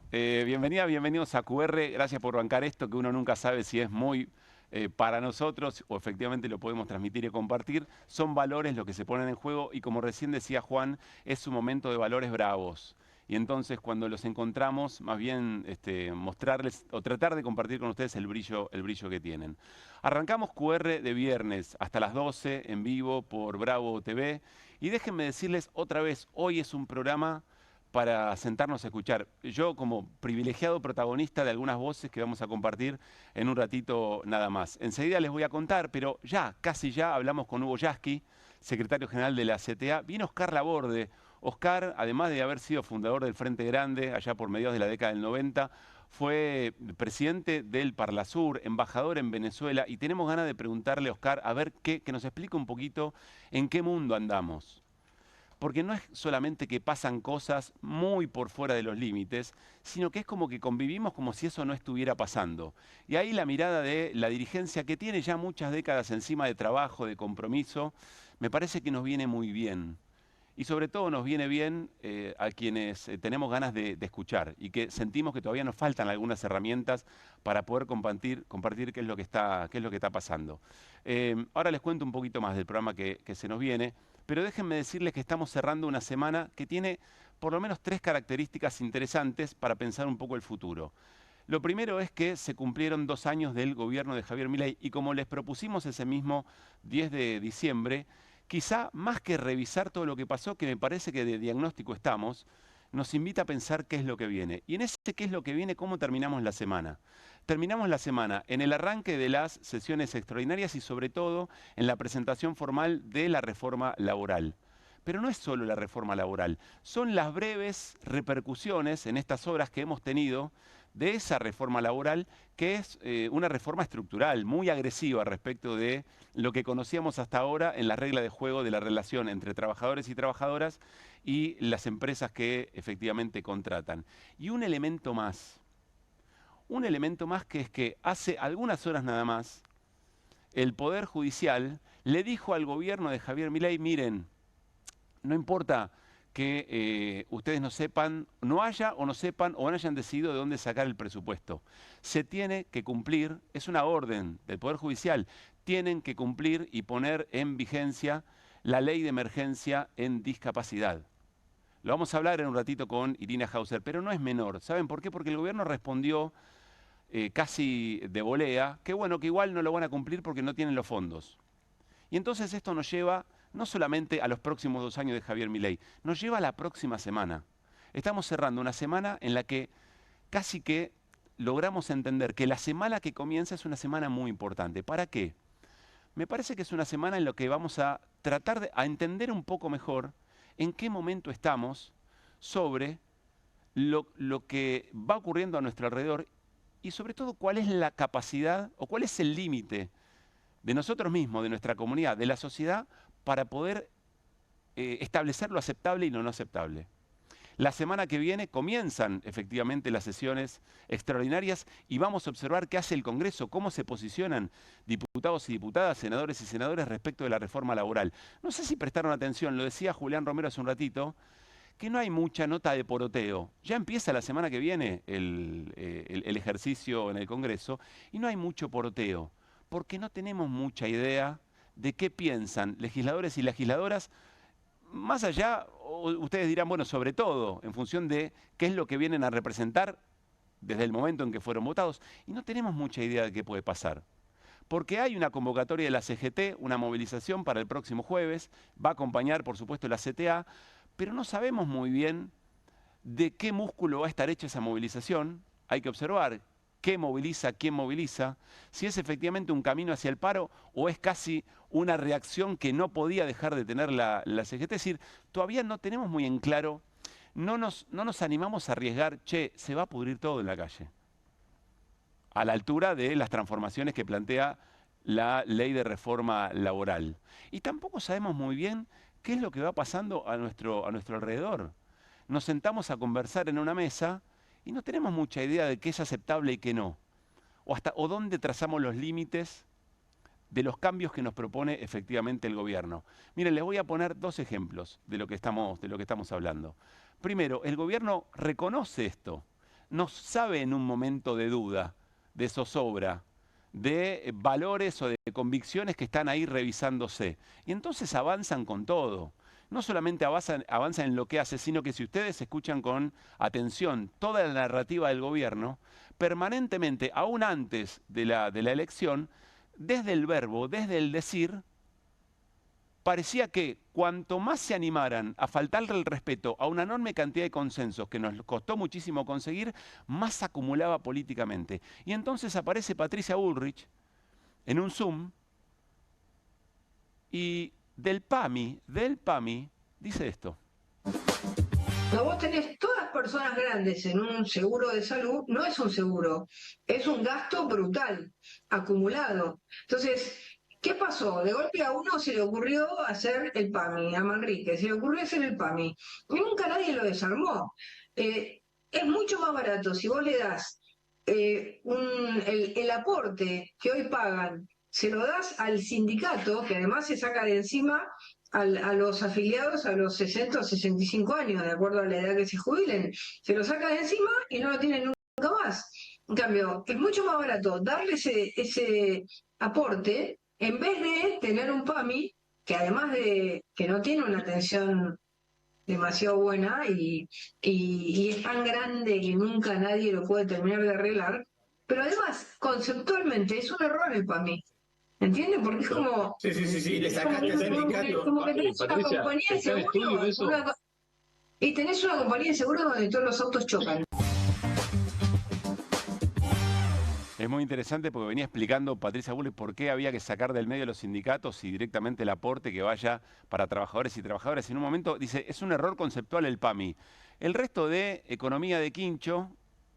Bienvenidos a QR. Gracias por bancar esto, que uno nunca sabe si es muy para nosotros o efectivamente lo podemos transmitir y compartir. Son valores los que se ponen en juego y como recién decía Juan, es un momento de valores bravos. Y entonces cuando los encontramos, más bien mostrarles o tratar de compartir con ustedes el brillo que tienen. Arrancamos QR de viernes hasta las 12 en vivo por Bravo TV. Y déjenme decirles otra vez, hoy es un programa para sentarnos a escuchar. Yo como privilegiado protagonista de algunas voces que vamos a compartir en un ratito nada más. Enseguida les voy a contar, pero ya, casi ya, hablamos con Hugo Yasky, secretario general de la CTA. Viene Oscar Laborde. Oscar, además de haber sido fundador del Frente Grande allá por mediados de la década del 90, fue presidente del Parlasur, embajador en Venezuela, y tenemos ganas de preguntarle a Oscar a ver que nos explique un poquito en qué mundo andamos. Porque no es solamente que pasan cosas muy por fuera de los límites, sino que es como que convivimos como si eso no estuviera pasando. Y ahí la mirada de la dirigencia, que tiene ya muchas décadas encima de trabajo, de compromiso, me parece que nos viene muy bien. Y sobre todo nos viene bien a quienes tenemos ganas de escuchar y que sentimos que todavía nos faltan algunas herramientas para poder compartir qué es lo que está pasando. Ahora les cuento un poquito más del programa que se nos viene, pero déjenme decirles que estamos cerrando una semana que tiene por lo menos tres características interesantes para pensar un poco el futuro. Lo primero es que se cumplieron 2 años del gobierno de Javier Milei y como les propusimos ese mismo 10 de diciembre, quizá más que revisar todo lo que pasó, que me parece que de diagnóstico estamos, nos invita a pensar qué es lo que viene. Y en ese qué es lo que viene, ¿cómo terminamos la semana? Terminamos la semana en el arranque de las sesiones extraordinarias y sobre todo en la presentación formal de la reforma laboral. Pero no es solo la reforma laboral, son las breves repercusiones en estas horas que hemos tenido de esa reforma laboral, que es una reforma estructural, muy agresiva respecto de lo que conocíamos hasta ahora en la regla de juego de la relación entre trabajadores y trabajadoras y las empresas que efectivamente contratan. Y un elemento más que es que hace algunas horas nada más, el Poder Judicial le dijo al gobierno de Javier Milei, miren, no importa que ustedes no sepan, no haya o no sepan o no hayan decidido de dónde sacar el presupuesto. Se tiene que cumplir, es una orden del Poder Judicial, tienen que cumplir y poner en vigencia la ley de emergencia en discapacidad. Lo vamos a hablar en un ratito con Irina Hauser, pero no es menor. ¿Saben por qué? Porque el gobierno respondió casi de volea que bueno, que igual no lo van a cumplir porque no tienen los fondos. Y entonces esto nos lleva no solamente a los próximos 2 años de Javier Milei, nos lleva a la próxima semana. Estamos cerrando una semana en la que casi que logramos entender que la semana que comienza es una semana muy importante. ¿Para qué? Me parece que es una semana en la que vamos a tratar de a entender un poco mejor en qué momento estamos sobre lo que va ocurriendo a nuestro alrededor y sobre todo cuál es la capacidad o cuál es el límite de nosotros mismos, de nuestra comunidad, de la sociedad, para poder establecer lo aceptable y lo no aceptable. La semana que viene comienzan efectivamente las sesiones extraordinarias y vamos a observar qué hace el Congreso, cómo se posicionan diputados y diputadas, senadores y senadoras respecto de la reforma laboral. No sé si prestaron atención, lo decía Julián Romero hace un ratito, que no hay mucha nota de poroteo. Ya empieza la semana que viene el ejercicio en el Congreso y no hay mucho poroteo, porque no tenemos mucha idea de qué piensan legisladores y legisladoras, más allá, ustedes dirán, bueno, sobre todo, en función de qué es lo que vienen a representar desde el momento en que fueron votados, y no tenemos mucha idea de qué puede pasar. Porque hay una convocatoria de la CGT, una movilización para el próximo jueves, va a acompañar, por supuesto, la CTA, pero no sabemos muy bien de qué músculo va a estar hecha esa movilización. Hay que observar qué moviliza, quién moviliza, si es efectivamente un camino hacia el paro o es casi una reacción que no podía dejar de tener la CGT. Es decir, todavía no tenemos muy en claro, no nos animamos a arriesgar, che, se va a pudrir todo en la calle, a la altura de las transformaciones que plantea la ley de reforma laboral. Y tampoco sabemos muy bien qué es lo que va pasando a nuestro alrededor. Nos sentamos a conversar en una mesa y no tenemos mucha idea de qué es aceptable y qué no. O dónde trazamos los límites de los cambios que nos propone efectivamente el gobierno. Miren, les voy a poner dos ejemplos de lo que estamos hablando. Primero, el gobierno reconoce esto. no sabe en un momento de duda, de zozobra, de valores o de convicciones que están ahí revisándose. Y entonces avanzan con todo. No solamente avanzan en lo que hace, sino que si ustedes escuchan con atención toda la narrativa del gobierno, permanentemente, aún antes de la elección, desde el verbo, desde el decir, parecía que cuanto más se animaran a faltarle el respeto a una enorme cantidad de consensos que nos costó muchísimo conseguir, más acumulaba políticamente. Y entonces aparece Patricia Bullrich en un Zoom y del PAMI, dice esto. Cuando vos tenés todas personas grandes en un seguro de salud, no es un seguro, es un gasto brutal, acumulado. Entonces, ¿qué pasó? De golpe a uno se le ocurrió hacer el PAMI, a Manrique, se le ocurrió hacer el PAMI, y nunca nadie lo desarmó. Es mucho más barato si vos le das el aporte que hoy pagan, se lo das al sindicato, que además se saca de encima a los afiliados a los 60 o 65 años, de acuerdo a la edad que se jubilen. Se lo saca de encima y no lo tienen nunca más. En cambio, es mucho más barato darle ese aporte en vez de tener un PAMI que además de que no tiene una atención demasiado buena y es tan grande que nunca nadie lo puede terminar de arreglar, pero además, conceptualmente, es un error el PAMI. ¿Entiendes? Porque es como. Sí, le sacaste el sindicato. Como que tenés una Patricia, compañía de ¿está en estudio seguro. eso? Y tenés una compañía de seguro donde todos los autos chocan. Es muy interesante porque venía explicando Patricia Bullrich por qué había que sacar del medio a los sindicatos y directamente el aporte que vaya para trabajadores y trabajadoras. En un momento dice, es un error conceptual el PAMI. El resto de Economía de Quincho,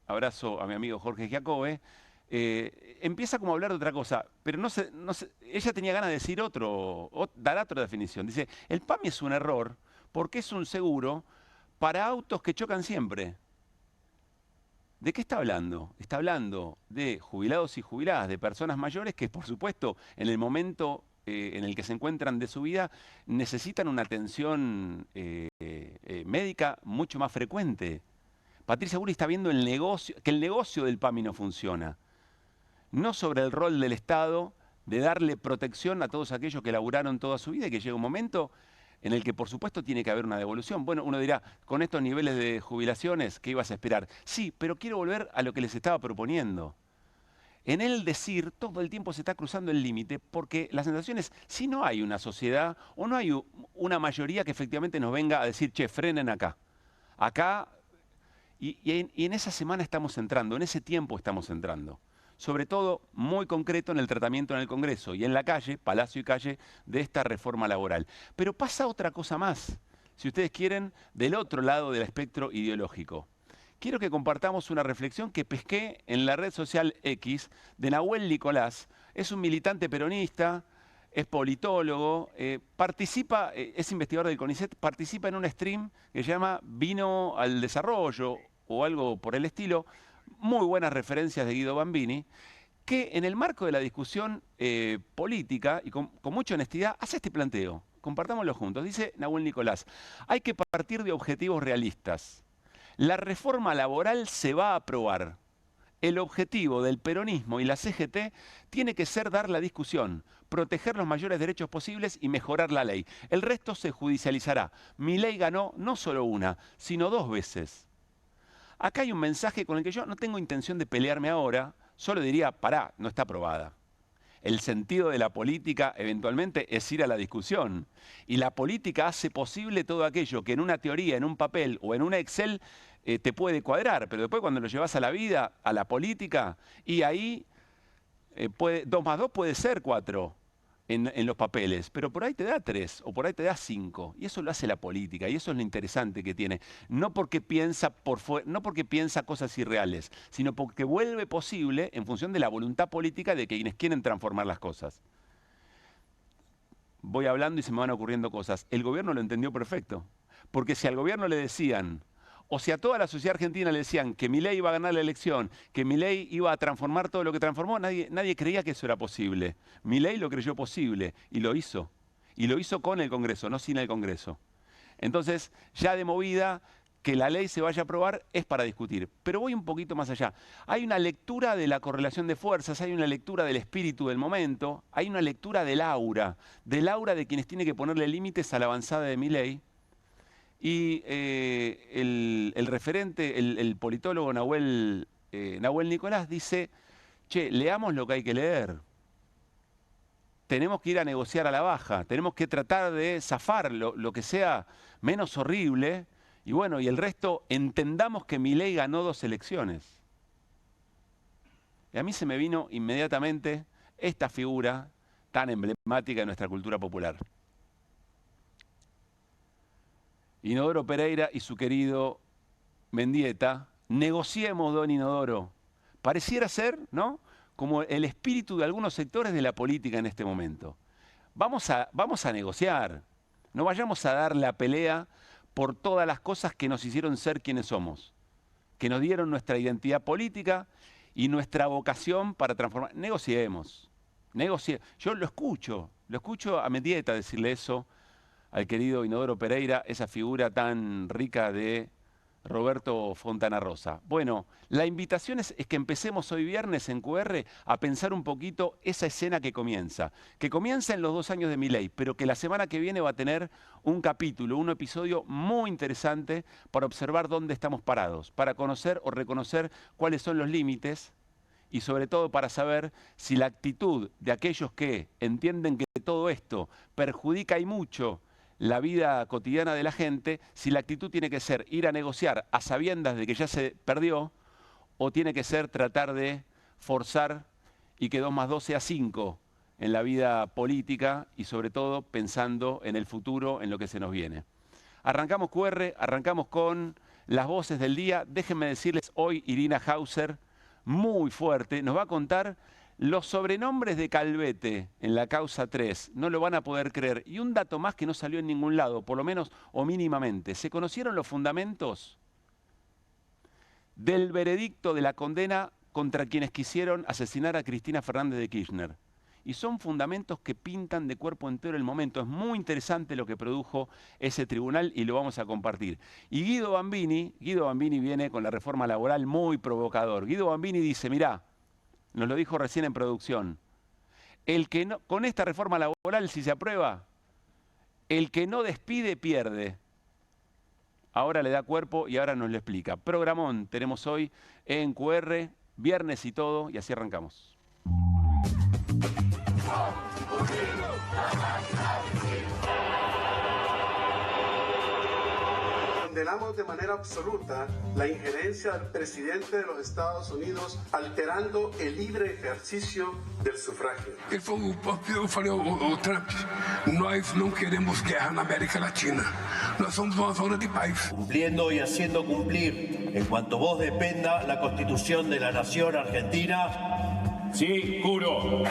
abrazo a mi amigo Jorge Giacobbe, empieza como a hablar de otra cosa, pero ella tenía ganas de decir dar otra definición. Dice, el PAMI es un error porque es un seguro para autos que chocan siempre. ¿De qué está hablando? Está hablando de jubilados y jubiladas, de personas mayores que, por supuesto, en el momento en el que se encuentran de su vida, necesitan una atención médica mucho más frecuente. Patricia Bullrich está viendo que el negocio del PAMI no funciona. No sobre el rol del Estado de darle protección a todos aquellos que laburaron toda su vida y que llega un momento en el que por supuesto tiene que haber una devolución. Bueno, uno dirá, con estos niveles de jubilaciones, ¿qué ibas a esperar? Sí, pero quiero volver a lo que les estaba proponiendo. En el decir, todo el tiempo se está cruzando el límite, porque la sensación es, si no hay una sociedad o no hay una mayoría que efectivamente nos venga a decir, che, frenen acá. Acá, y en esa semana estamos entrando, en ese tiempo estamos entrando. Sobre todo muy concreto en el tratamiento en el Congreso y en la calle, Palacio y calle, de esta reforma laboral. Pero pasa otra cosa más, si ustedes quieren, del otro lado del espectro ideológico. Quiero que compartamos una reflexión que pesqué en la red social X de Nahuel Nicolás. Es un militante peronista, es politólogo, participa, es investigador del CONICET, participa en un stream que se llama Vino al Desarrollo o algo por el estilo. Muy buenas referencias de Guido Bambini, que en el marco de la discusión política y con mucha honestidad hace este planteo. Compartámoslo juntos. Dice Nahuel Nicolás, hay que partir de objetivos realistas. La reforma laboral se va a aprobar. El objetivo del peronismo y la CGT tiene que ser dar la discusión, proteger los mayores derechos posibles y mejorar la ley. El resto se judicializará. Milei ganó no solo una, sino 2 veces. Acá hay un mensaje con el que yo no tengo intención de pelearme ahora, solo diría, pará, no está aprobada. El sentido de la política eventualmente es ir a la discusión. Y la política hace posible todo aquello que en una teoría, en un papel o en una Excel te puede cuadrar, pero después cuando lo llevas a la vida, a la política, y ahí 2 más 2 puede ser 4. En los papeles, pero por ahí te da 3 o por ahí te da 5. Y eso lo hace la política y eso es lo interesante que tiene. No porque piensa no porque piensa cosas irreales, sino porque vuelve posible en función de la voluntad política de quienes quieren transformar las cosas. Voy hablando y se me van ocurriendo cosas. El gobierno lo entendió perfecto. Porque si al gobierno le decían, o si a toda la sociedad argentina le decían que Milei iba a ganar la elección, que Milei iba a transformar todo lo que transformó, nadie creía que eso era posible. Milei lo creyó posible y lo hizo. Y lo hizo con el Congreso, no sin el Congreso. Entonces, ya de movida, que la ley se vaya a aprobar es para discutir. Pero voy un poquito más allá. Hay una lectura de la correlación de fuerzas, hay una lectura del espíritu del momento, hay una lectura del aura de quienes tienen que ponerle límites a la avanzada de Milei. Y el referente, el politólogo Nahuel Nicolás dice, che, leamos lo que hay que leer. Tenemos que ir a negociar a la baja, tenemos que tratar de zafar lo que sea menos horrible. Y bueno, y el resto, entendamos que Milei ganó 2 elecciones. Y a mí se me vino inmediatamente esta figura tan emblemática de nuestra cultura popular. Inodoro Pereira y su querido Mendieta. Negociemos, don Inodoro. Pareciera ser, ¿no?, como el espíritu de algunos sectores de la política en este momento. Vamos a negociar. No vayamos a dar la pelea por todas las cosas que nos hicieron ser quienes somos, que nos dieron nuestra identidad política y nuestra vocación para transformar. Negociemos. Yo lo escucho a Mendieta decirle eso al querido Inodoro Pereira, esa figura tan rica de Roberto Fontana Rosa. Bueno, la invitación es que empecemos hoy viernes en QR a pensar un poquito esa escena que comienza en los 2 años de Milei, pero que la semana que viene va a tener un capítulo, un episodio muy interesante para observar dónde estamos parados, para conocer o reconocer cuáles son los límites y sobre todo para saber si la actitud de aquellos que entienden que todo esto perjudica y mucho la vida cotidiana de la gente, si la actitud tiene que ser ir a negociar a sabiendas de que ya se perdió, o tiene que ser tratar de forzar y que 2 más 2 sea 5 en la vida política y sobre todo pensando en el futuro, en lo que se nos viene. Arrancamos QR, arrancamos con las voces del día. Déjenme decirles, hoy Irina Hauser, muy fuerte, nos va a contar los sobrenombres de Calvete en la causa 3, no lo van a poder creer. Y un dato más que no salió en ningún lado, por lo menos o mínimamente. ¿Se conocieron los fundamentos del veredicto de la condena contra quienes quisieron asesinar a Cristina Fernández de Kirchner? Y son fundamentos que pintan de cuerpo entero el momento. Es muy interesante lo que produjo ese tribunal y lo vamos a compartir. Y Guido Bambini viene con la reforma laboral muy provocador. Guido Bambini dice, mirá, nos lo dijo recién en producción, con esta reforma laboral, si se aprueba, el que no despide pierde. Ahora le da cuerpo y ahora nos lo explica. Programón tenemos hoy en QR, viernes y todo, y así arrancamos. Condenamos de manera absoluta la injerencia del presidente de los Estados Unidos alterando el libre ejercicio del sufragio. Eu falei ao Trump, nós não queremos guerra na América Latina. Nós somos uma zona de paz. Cumpliendo y haciendo cumplir, en cuanto vos dependa, la Constitución de la Nación Argentina. Sí, juro.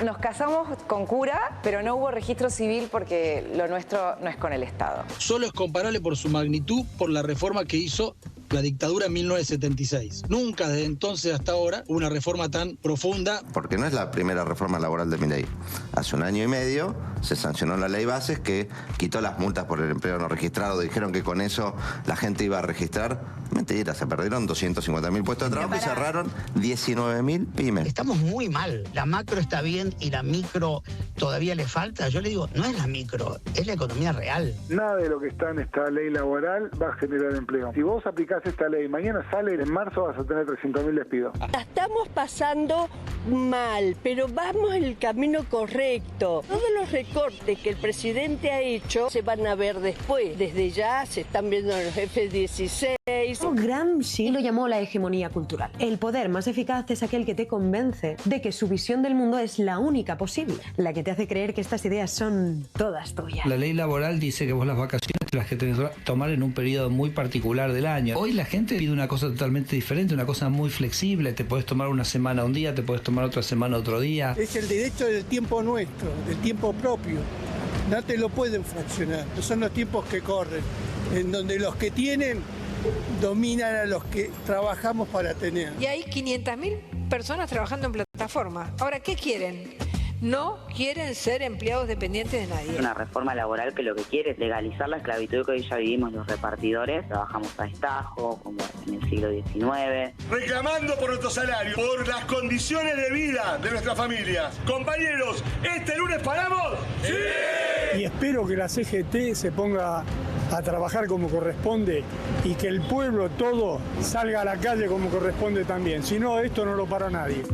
Nos casamos con cura, pero no hubo registro civil porque lo nuestro no es con el Estado. Solo es comparable por su magnitud por la reforma que hizo la dictadura en 1976. Nunca desde entonces hasta ahora hubo una reforma tan profunda. Porque no es la primera reforma laboral de Milei. Hace 1 año y medio se sancionó la ley Bases que quitó las multas por el empleo no registrado. Dijeron que con eso la gente iba a registrar. Mentira, se perdieron 250.000 puestos de trabajo y cerraron 19.000 pymes. Estamos muy mal. La macro está bien y la micro todavía le falta. Yo le digo, no es la micro, es la economía real. Nada de lo que está en esta ley laboral va a generar empleo. Si vos aplicás esta ley, mañana sale, en marzo vas a tener 300.000 despidos. La estamos pasando mal, pero vamos en el camino correcto. Todos los recortes que el presidente ha hecho se van a ver después. Desde ya se están viendo los F-16. Gramsci lo llamó la hegemonía cultural. El poder más eficaz es aquel que te convence de que su visión del mundo es la única posible, la que te hace creer que estas ideas son todas tuyas. La ley laboral dice que vos las vacaciones las que tenés que tomar en un periodo muy particular del año. Hoy la gente pide una cosa totalmente diferente, una cosa muy flexible. Te podés tomar una semana un día, te podés tomar otra semana otro día. Es el derecho del tiempo nuestro, del tiempo propio. No te lo pueden fraccionar. Son los tiempos que corren, en donde los que tienen dominan a los que trabajamos para tener. Y hay 500.000 personas trabajando en plataforma. Ahora, ¿qué quieren? no quieren ser empleados dependientes de nadie. Una reforma laboral que lo que quiere es legalizar la esclavitud que hoy ya vivimos los repartidores. Trabajamos a destajo, como en el siglo XIX. Reclamando por nuestro salario, por las condiciones de vida de nuestras familias. Compañeros, ¿este lunes paramos? ¡Sí! Y espero que la CGT se ponga a trabajar como corresponde y que el pueblo todo salga a la calle como corresponde también. Si no, esto no lo para nadie.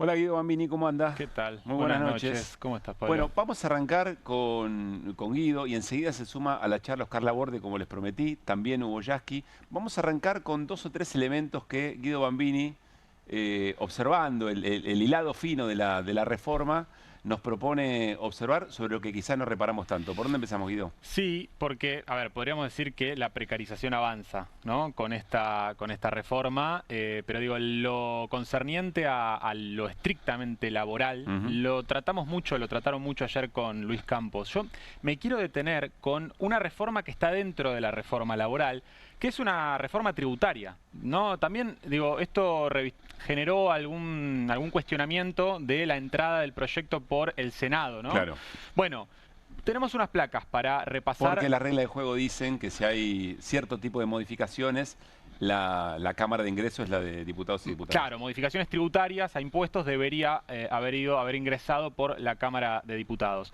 Hola Guido Bambini, ¿cómo andás? ¿Qué tal? Muy buenas noches. ¿Cómo estás, Pablo? Bueno, vamos a arrancar con Guido y enseguida se suma a la charla Oscar Laborde, como les prometí, también Hugo Yasky. Vamos a arrancar con 2 o 3 elementos que Guido Bambini, observando el hilado fino de la reforma, nos propone observar sobre lo que quizás no reparamos tanto. ¿Por dónde empezamos, Guido? Sí, porque, a ver, podríamos decir que la precarización avanza, ¿no? Con esta reforma, pero digo, lo concerniente a lo estrictamente laboral, lo trataron mucho ayer con Luis Campos. Yo me quiero detener con una reforma que está dentro de la reforma laboral, que es una reforma tributaria, ¿no? También, digo, esto generó algún cuestionamiento de la entrada del proyecto por el Senado, ¿no? Claro. Bueno, tenemos unas placas para repasar. Porque las reglas de juego dicen que si hay cierto tipo de modificaciones, la Cámara de Ingresos es la de diputados y diputadas. Claro, modificaciones tributarias a impuestos debería haber ingresado por la Cámara de Diputados.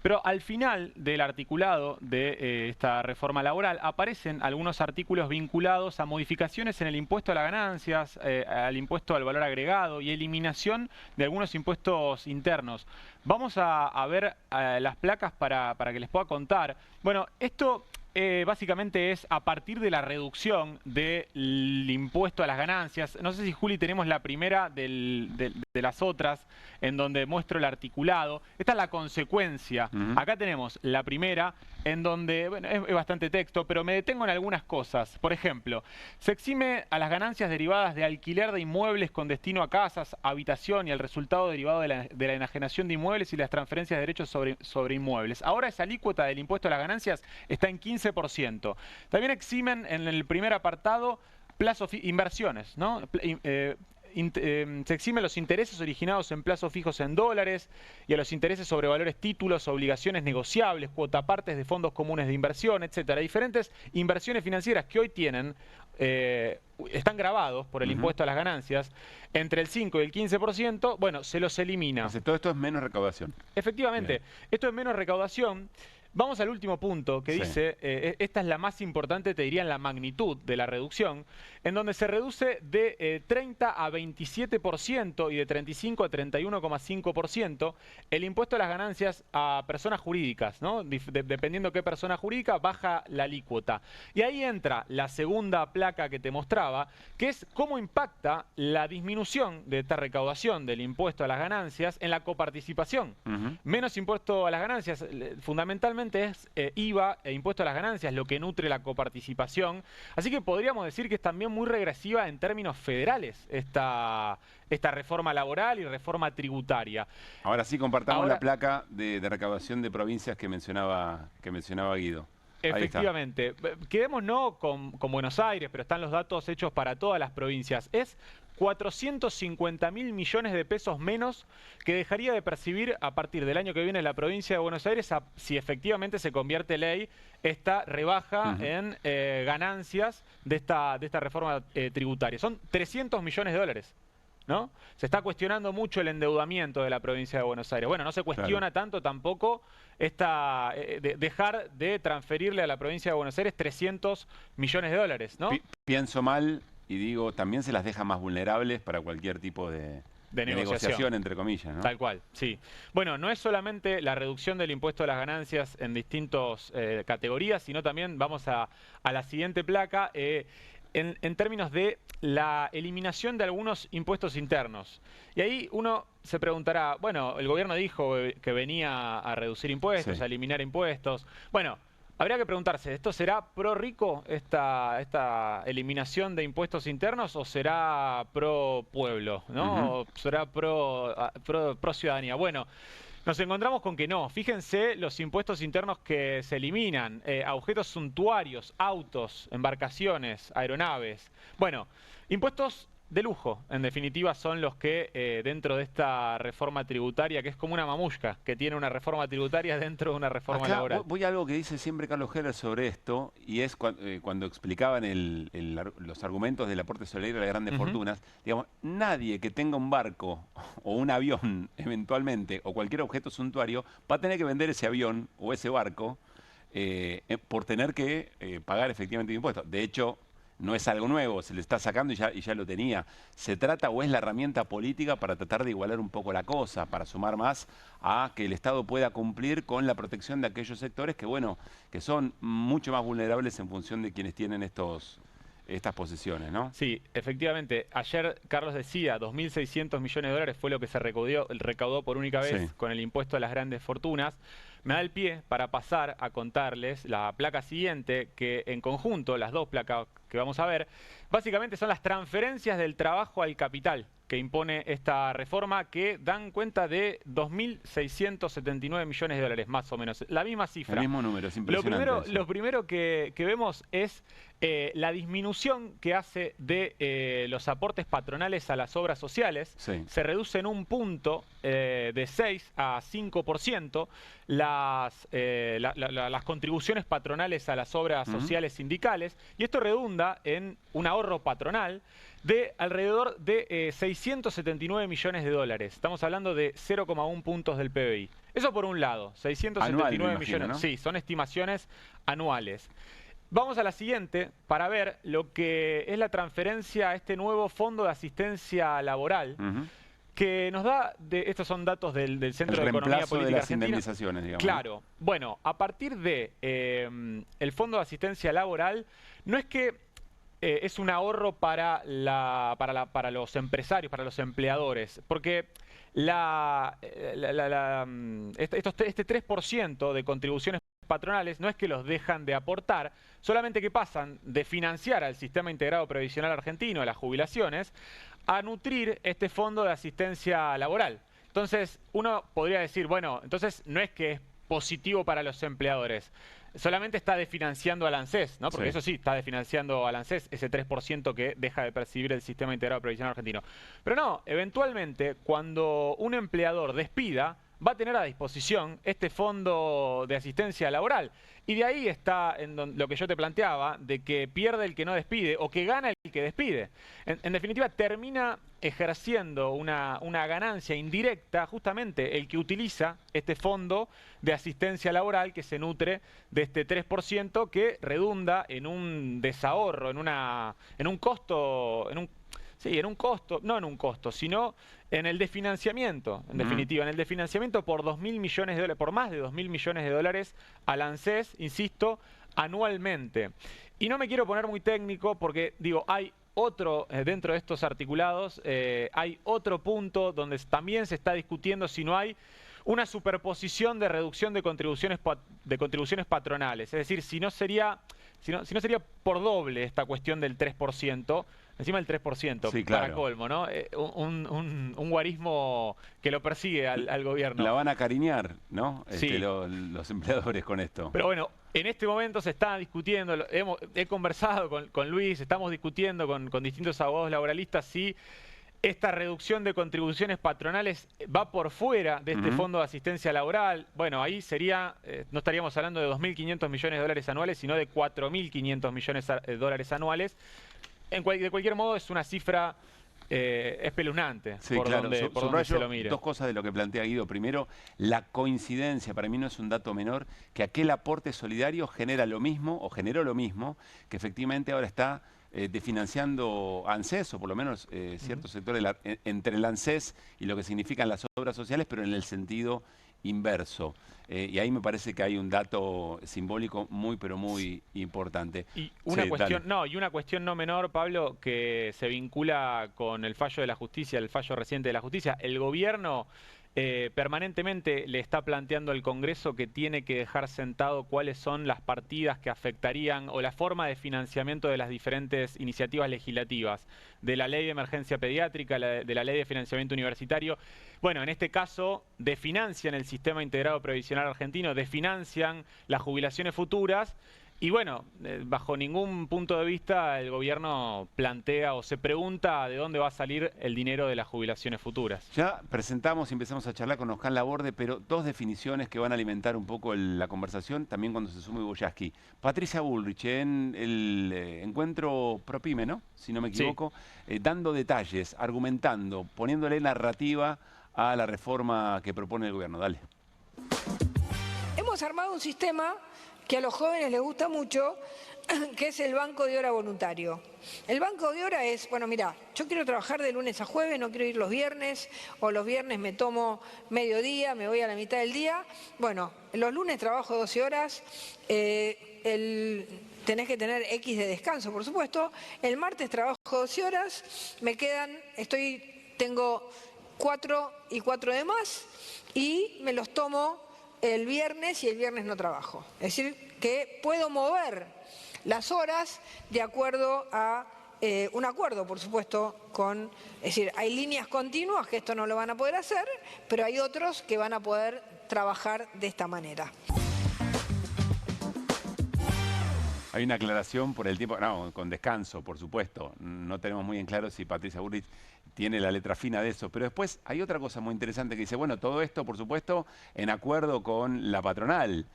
Pero al final del articulado de esta reforma laboral aparecen algunos artículos vinculados a modificaciones en el impuesto a las ganancias, al impuesto al valor agregado y eliminación de algunos impuestos internos. Vamos a ver las placas para que les pueda contar. Bueno, esto básicamente es a partir de la reducción del impuesto a las ganancias. No sé si, Juli, tenemos la primera de las otras, en donde muestro el articulado. Esta es la consecuencia. Acá tenemos la primera, en donde, bueno, es bastante texto, pero me detengo en algunas cosas. Por ejemplo, se exime a las ganancias derivadas de alquiler de inmuebles con destino a casas, habitación y el resultado derivado de la enajenación de inmuebles y las transferencias de derechos sobre inmuebles. Ahora esa alícuota del impuesto a las ganancias está en 15%. También eximen en el primer apartado inversiones, ¿no? Se exime los intereses originados en plazos fijos en dólares y a los intereses sobre valores, títulos, obligaciones negociables, cuotapartes de fondos comunes de inversión, etcétera. Diferentes inversiones financieras que hoy tienen, están gravados por el impuesto a las ganancias, entre el 5 y el 15%, bueno, se los elimina. Entonces, todo esto es menos recaudación. Efectivamente, esto es menos recaudación. Vamos al último punto que dice, esta es la más importante, te diría, en la magnitud de la reducción, en donde se reduce de 30 a 27% y de 35 a 31,5% el impuesto a las ganancias a personas jurídicas, ¿no? Dependiendo qué persona jurídica, baja la alícuota. Y ahí entra la segunda placa que te mostraba, que es cómo impacta la disminución de esta recaudación del impuesto a las ganancias en la coparticipación. Menos impuesto a las ganancias, fundamentalmente es IVA e impuesto a las ganancias lo que nutre la coparticipación. Así que podríamos decir que es también muy regresiva en términos federales esta reforma laboral y reforma tributaria. Ahora sí compartamos la placa de recaudación de provincias que mencionaba Guido. Efectivamente. Quedémonos no con Buenos Aires, pero están los datos hechos para todas las provincias. Es 450.000 millones de pesos menos que dejaría de percibir a partir del año que viene la provincia de Buenos Aires si efectivamente se convierte ley esta rebaja en ganancias de esta reforma tributaria. Son 300 millones de dólares. ¿No? Se está cuestionando mucho el endeudamiento de la provincia de Buenos Aires. Bueno, no se cuestiona tanto tampoco dejar de transferirle a la provincia de Buenos Aires 300 millones de dólares, ¿no? Pienso mal y digo, también se las deja más vulnerables para cualquier tipo de negociación, entre comillas, ¿no? Tal cual, sí. Bueno, no es solamente la reducción del impuesto a las ganancias en distintas categorías, sino también, vamos a la siguiente placa, en términos de la eliminación de algunos impuestos internos. Y ahí uno se preguntará, bueno, el gobierno dijo que venía a reducir impuestos, a eliminar impuestos. Bueno, habría que preguntarse, ¿esto será pro rico, esta eliminación de impuestos internos, o será pro pueblo, ¿no? ¿O será pro ciudadanía? Bueno, Nos encontramos con que no. Fíjense los impuestos internos que se eliminan a objetos suntuarios, autos, embarcaciones, aeronaves. Bueno, impuestos de lujo, en definitiva, son los que dentro de esta reforma tributaria, que es como una mamushka, que tiene una reforma tributaria dentro de una reforma laboral. Voy a algo que dice siempre Carlos Heller sobre esto, y es cuando explicaban los argumentos del aporte solidario a las grandes fortunas. Digamos, nadie que tenga un barco o un avión, eventualmente, o cualquier objeto suntuario, va a tener que vender ese avión o ese barco por tener que pagar efectivamente impuestos. De hecho, no es algo nuevo, se le está sacando y ya lo tenía. Se trata o es la herramienta política para tratar de igualar un poco la cosa, para sumar más a que el Estado pueda cumplir con la protección de aquellos sectores que, bueno, que son mucho más vulnerables en función de quienes tienen estas posesiones, ¿no? Sí, efectivamente. Ayer Carlos decía, 2.600 millones de dólares fue lo que se recaudó por única vez con el impuesto a las grandes fortunas. Me da el pie para pasar a contarles la placa siguiente, que en conjunto, las dos placas que vamos a ver, básicamente son las transferencias del trabajo al capital que impone esta reforma, que dan cuenta de 2.679 millones de dólares, más o menos. La misma cifra. El mismo número, es impresionante. Lo primero que vemos es la disminución que hace de los aportes patronales a las obras sociales. Se reduce en un punto de 6 a 5% las contribuciones patronales a las obras sociales sindicales, y esto redunda en un ahorro patronal de alrededor de 679 millones de dólares. Estamos hablando de 0,1 puntos del PBI. Eso por un lado, 679 millones. ¿No? Sí, son estimaciones anuales. Vamos a la siguiente para ver lo que es la transferencia a este nuevo Fondo de Asistencia Laboral, que nos da, estos son datos del Centro de Economía Política de las Argentina. Indemnizaciones, digamos. Claro. Bueno, a partir de el Fondo de Asistencia Laboral, no es que es un ahorro para los empresarios, para los empleadores, porque este 3% de contribuciones patronales no es que los dejan de aportar, solamente que pasan de financiar al Sistema Integrado Previsional Argentino, a las jubilaciones, a nutrir este Fondo de Asistencia Laboral. Entonces, uno podría decir, bueno, entonces no es que es positivo para los empleadores, solamente está desfinanciando al ANSES, ¿no? Porque eso sí, está desfinanciando al ANSES, ese 3% que deja de percibir el Sistema Integrado Previsional Argentino. Pero no, eventualmente, cuando un empleador despida, va a tener a disposición este Fondo de Asistencia Laboral. Y de ahí está lo que yo te planteaba, de que pierde el que no despide o que gana el que despide. En definitiva, termina ejerciendo una ganancia indirecta justamente el que utiliza este Fondo de Asistencia Laboral, que se nutre de este 3% que redunda en un desahorro, en un costo, no en un costo, sino en el desfinanciamiento, en definitiva, en el desfinanciamiento por 2.000 millones de dólares, por más de 2.000 millones de dólares al ANSES, insisto, anualmente. Y no me quiero poner muy técnico porque, digo, hay otro, dentro de estos articulados, hay otro punto donde también se está discutiendo si no hay una superposición de reducción de contribuciones patronales. Es decir, si no sería por doble esta cuestión del 3%, encima del 3%, sí, claro, para colmo, ¿no? Un guarismo que lo persigue al gobierno. La van a cariñar, ¿no? Sí. Los empleadores con esto. Pero bueno, en este momento se está discutiendo, he conversado con Luis, estamos discutiendo con distintos abogados laboralistas si esta reducción de contribuciones patronales va por fuera de este Fondo de Asistencia Laboral. Bueno, ahí sería, no estaríamos hablando de 2.500 millones de dólares anuales, sino de 4.500 millones de dólares anuales. De cualquier modo, es una cifra espeluznante, sí, por claro. donde se lo mire. Dos cosas de lo que plantea Guido. Primero, la coincidencia, para mí no es un dato menor, que aquel aporte solidario genera lo mismo, o generó lo mismo, que efectivamente ahora está desfinanciando ANSES, o por lo menos ciertos sectores entre el ANSES y lo que significan las obras sociales, pero en el sentido inverso. Y ahí me parece que hay un dato simbólico muy, pero muy importante. Y una cuestión no menor, Pablo, que se vincula con el fallo de la justicia, el fallo reciente de la justicia. El gobierno permanentemente le está planteando al Congreso que tiene que dejar sentado cuáles son las partidas que afectarían o la forma de financiamiento de las diferentes iniciativas legislativas, de la ley de emergencia pediátrica, de la ley de financiamiento universitario. Bueno, en este caso, desfinancian el sistema integrado previsional argentino, desfinancian las jubilaciones futuras. Y bueno, bajo ningún punto de vista el gobierno plantea o se pregunta de dónde va a salir el dinero de las jubilaciones futuras. Ya presentamos y empezamos a charlar con Oscar Laborde, pero dos definiciones que van a alimentar un poco la conversación, también cuando se sume Boyaski. Patricia Bullrich, en el encuentro ProPyme, ¿no? Si no me equivoco, sí. Dando detalles, argumentando, poniéndole narrativa a la reforma que propone el gobierno. Dale. Hemos armado un sistema que a los jóvenes les gusta mucho, que es el banco de hora voluntario. El banco de hora es, bueno, mira, yo quiero trabajar de lunes a jueves, no quiero ir los viernes, o los viernes me tomo mediodía, me voy a la mitad del día. Bueno, los lunes trabajo 12 horas, tenés que tener X de descanso, por supuesto. El martes trabajo 12 horas, me quedan, tengo 4 y 4 de más, y me los tomo el viernes y el viernes no trabajo. Es decir, que puedo mover las horas de acuerdo a un acuerdo, por supuesto, es decir, hay líneas continuas que esto no lo van a poder hacer, pero hay otros que van a poder trabajar de esta manera. Hay una aclaración por el tiempo, no, con descanso, por supuesto. No tenemos muy en claro si Patricia Bullrich tiene la letra fina de eso. Pero después hay otra cosa muy interesante que dice, bueno, todo esto, por supuesto, en acuerdo con la patronal.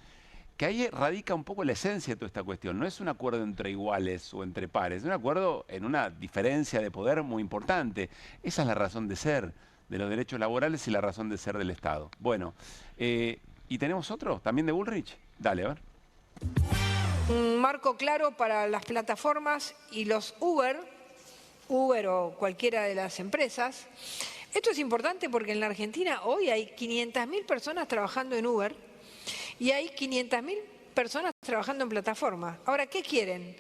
Que ahí radica un poco la esencia de toda esta cuestión. No es un acuerdo entre iguales o entre pares, es un acuerdo en una diferencia de poder muy importante. Esa es la razón de ser de los derechos laborales y la razón de ser del Estado. Bueno, ¿y tenemos otro también de Bullrich? Dale, a ver. Un marco claro para las plataformas y los Uber o cualquiera de las empresas. Esto es importante porque en la Argentina hoy hay 500.000 personas trabajando en Uber y hay 500.000 personas trabajando en plataformas. Ahora, ¿qué quieren?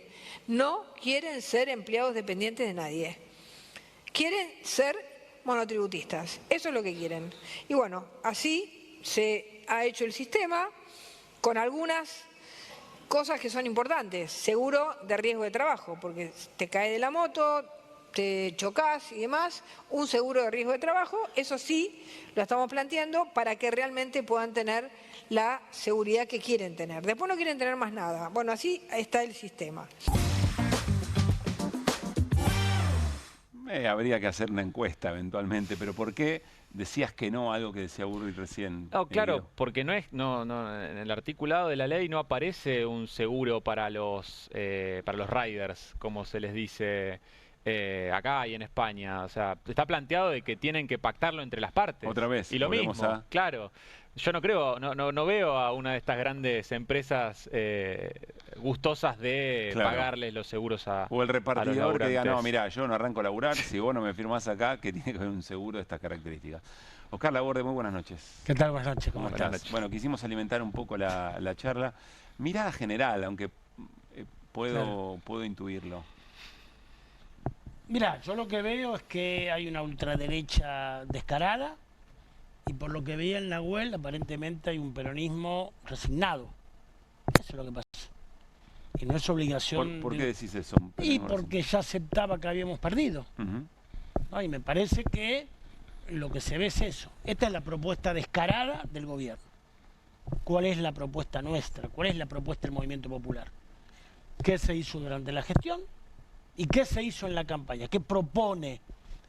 No quieren ser empleados dependientes de nadie. Quieren ser monotributistas. Eso es lo que quieren. Y bueno, así se ha hecho el sistema con algunas cosas que son importantes. Seguro de riesgo de trabajo, porque te cae de la moto, te chocas y demás. Un seguro de riesgo de trabajo, eso sí, lo estamos planteando para que realmente puedan tener la seguridad que quieren tener. Después no quieren tener más nada. Bueno, así está el sistema. Habría que hacer una encuesta eventualmente, pero ¿por qué decías que no a algo que decía Bullrich recién? No, claro, porque en el articulado de la ley no aparece un seguro para los riders, como se les dice acá y en España. O sea, está planteado de que tienen que pactarlo entre las partes. Otra vez. Y lo mismo, claro. Yo no creo, no veo a una de estas grandes empresas gustosas de pagarles los seguros a o el repartidor que diga, no, mira, yo no arranco a laburar, si vos no me firmás acá, que tiene que haber un seguro de estas características. Oscar Laborde, muy buenas noches. ¿Qué tal? Buenas noches, ¿cómo estás? Bueno, quisimos alimentar un poco la charla. Mirada general, aunque puedo intuirlo. Mira, yo lo que veo es que hay una ultraderecha descarada y por lo que veía en Nahuel, aparentemente hay un peronismo resignado. Eso es lo que pasa. Y no es obligación... ¿Por qué decís eso? Y porque ya aceptaba que habíamos perdido. ¿No? Y me parece que lo que se ve es eso. Esta es la propuesta descarada del gobierno. ¿Cuál es la propuesta nuestra? ¿Cuál es la propuesta del Movimiento Popular? ¿Qué se hizo durante la gestión? ¿Y qué se hizo en la campaña? ¿Qué propone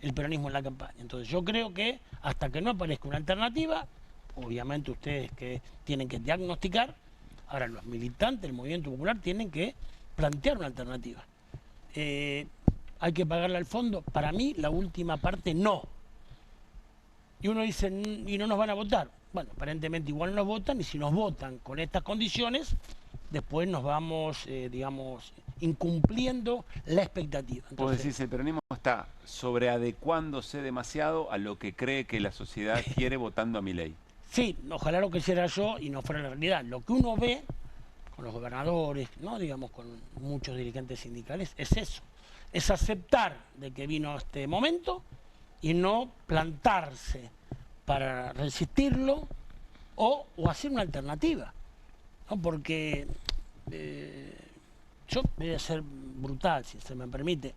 el peronismo en la campaña? Entonces yo creo que hasta que no aparezca una alternativa, obviamente ustedes que tienen que diagnosticar, ahora los militantes del Movimiento Popular tienen que plantear una alternativa. ¿Hay que pagarle al fondo? Para mí la última parte no. Y uno dice, ¿y no nos van a votar? Bueno, aparentemente igual nos votan y si nos votan con estas condiciones, después nos vamos, digamos, incumpliendo la expectativa. Entonces, vos decís, el peronismo está sobreadecuándose demasiado a lo que cree que la sociedad quiere votando a Milei. Sí, ojalá lo quisiera yo y no fuera la realidad. Lo que uno ve con los gobernadores, no digamos con muchos dirigentes sindicales, es eso. Es aceptar de que vino este momento y no plantarse para resistirlo o hacer una alternativa, ¿no? Porque yo voy a ser brutal, si se me permite.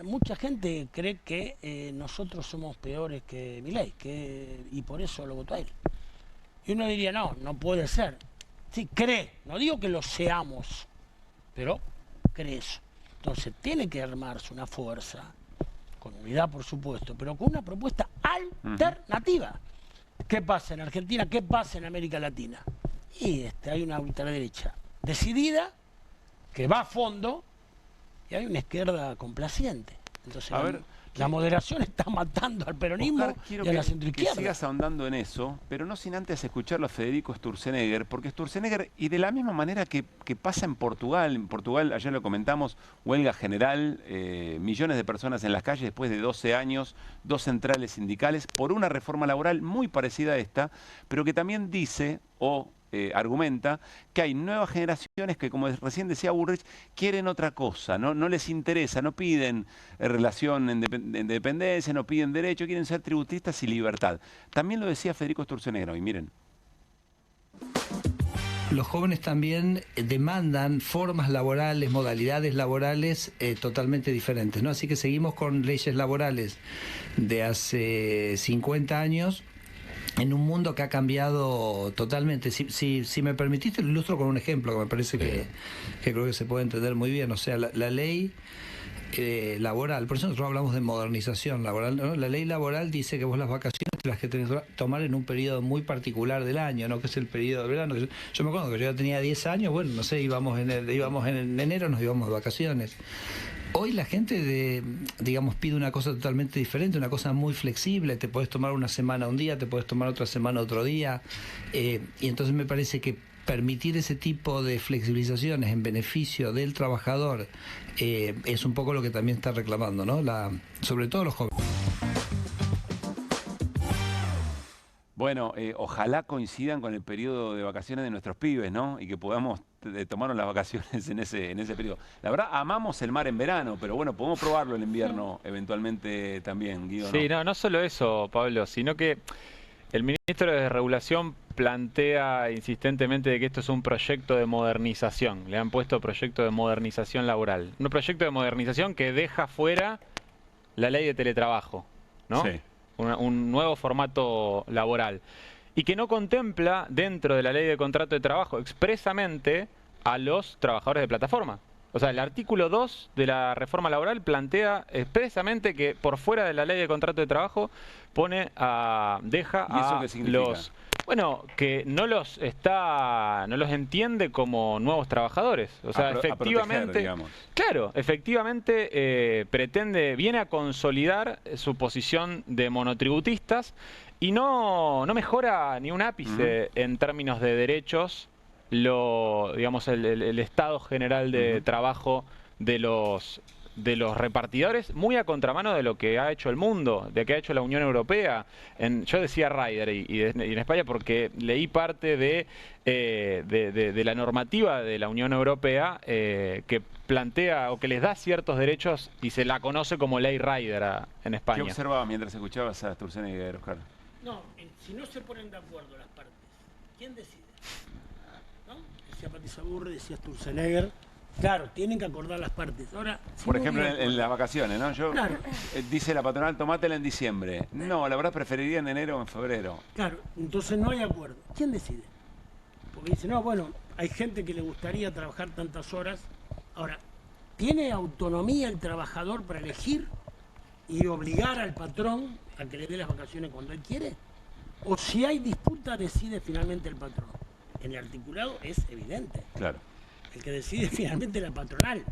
Mucha gente cree que nosotros somos peores que Milei, y por eso lo votó a él. Y uno diría, no, no puede ser. Sí, cree, no digo que lo seamos, pero cree eso. Entonces tiene que armarse una fuerza, con unidad por supuesto, pero con una propuesta alternativa. ¿Qué pasa en Argentina? ¿Qué pasa en América Latina? Y hay una ultraderecha decidida, que va a fondo, y hay una izquierda complaciente. Entonces la moderación está matando al peronismo, Oscar, quiero y a la centroizquierda. que sigas ahondando en eso, pero no sin antes escucharlo a Federico Sturzenegger, porque Sturzenegger, y de la misma manera que pasa en Portugal, ayer lo comentamos, huelga general, millones de personas en las calles después de 12 años, 2 centrales sindicales, por una reforma laboral muy parecida a esta, pero que también dice, argumenta que hay nuevas generaciones que, como recién decía Bullrich, quieren otra cosa, no les interesa, no piden relación en dependencia, no piden derecho, quieren ser tributistas y libertad. También lo decía Federico Sturzenegger hoy, miren. Los jóvenes también demandan formas laborales, modalidades laborales totalmente diferentes, ¿no? Así que seguimos con leyes laborales de hace 50 años, en un mundo que ha cambiado totalmente. Si me permitiste, lo ilustro con un ejemplo que me parece que creo que se puede entender muy bien. O sea, la ley laboral, por eso nosotros hablamos de modernización laboral, ¿no? La ley laboral dice que vos las vacaciones te las que tenés que tomar en un periodo muy particular del año, ¿no? Que es el periodo de verano. Yo me acuerdo que yo tenía 10 años, bueno, no sé, íbamos en enero, nos íbamos de vacaciones. Hoy la gente, pide una cosa totalmente diferente, una cosa muy flexible. Te puedes tomar una semana un día, te puedes tomar otra semana otro día. Y entonces me parece que permitir ese tipo de flexibilizaciones en beneficio del trabajador es un poco lo que también está reclamando, ¿no? Sobre todo los jóvenes. Bueno, ojalá coincidan con el periodo de vacaciones de nuestros pibes, ¿no? Y que podamos tomarnos las vacaciones en ese periodo. La verdad, amamos el mar en verano, pero bueno, podemos probarlo en invierno eventualmente también, Guido, ¿no? Sí, no solo eso, Pablo, sino que el ministro de Regulación plantea insistentemente de que esto es un proyecto de modernización. Le han puesto proyecto de modernización laboral. Un proyecto de modernización que deja fuera la ley de teletrabajo, ¿no? Sí. Un nuevo formato laboral. Y que no contempla dentro de la ley de contrato de trabajo expresamente a los trabajadores de plataforma. O sea, el artículo 2 de la reforma laboral plantea expresamente que por fuera de la ley de contrato de trabajo deja ¿Y eso a qué significa? los... Bueno, que no los entiende como nuevos trabajadores. O sea, efectivamente, claro, efectivamente viene a consolidar su posición de monotributistas y no mejora ni un ápice en términos de derechos el estado general de trabajo de los repartidores, muy a contramano de lo que ha hecho el mundo, de lo que ha hecho la Unión Europea. Yo decía Rider y en España porque leí parte de la normativa de la Unión Europea que plantea o que les da ciertos derechos y se la conoce como ley Rider en España. ¿Qué observaba mientras escuchabas a Sturzenegger, Oscar? No, si no se ponen de acuerdo las partes, ¿quién decide? ¿No? Decía Patricia Burri, decía Sturzenegger. Claro, tienen que acordar las partes. Ahora, por ejemplo, en las vacaciones, ¿no? Claro. Dice la patronal, tomátela en diciembre. No, la verdad preferiría en enero o en febrero. Claro, entonces no hay acuerdo. ¿Quién decide? Porque dice, no, bueno, hay gente que le gustaría trabajar tantas horas. Ahora, ¿tiene autonomía el trabajador para elegir y obligar al patrón a que le dé las vacaciones cuando él quiere? O si hay disputa, decide finalmente el patrón. En el articulado es evidente. Claro. El que decide finalmente la patronal.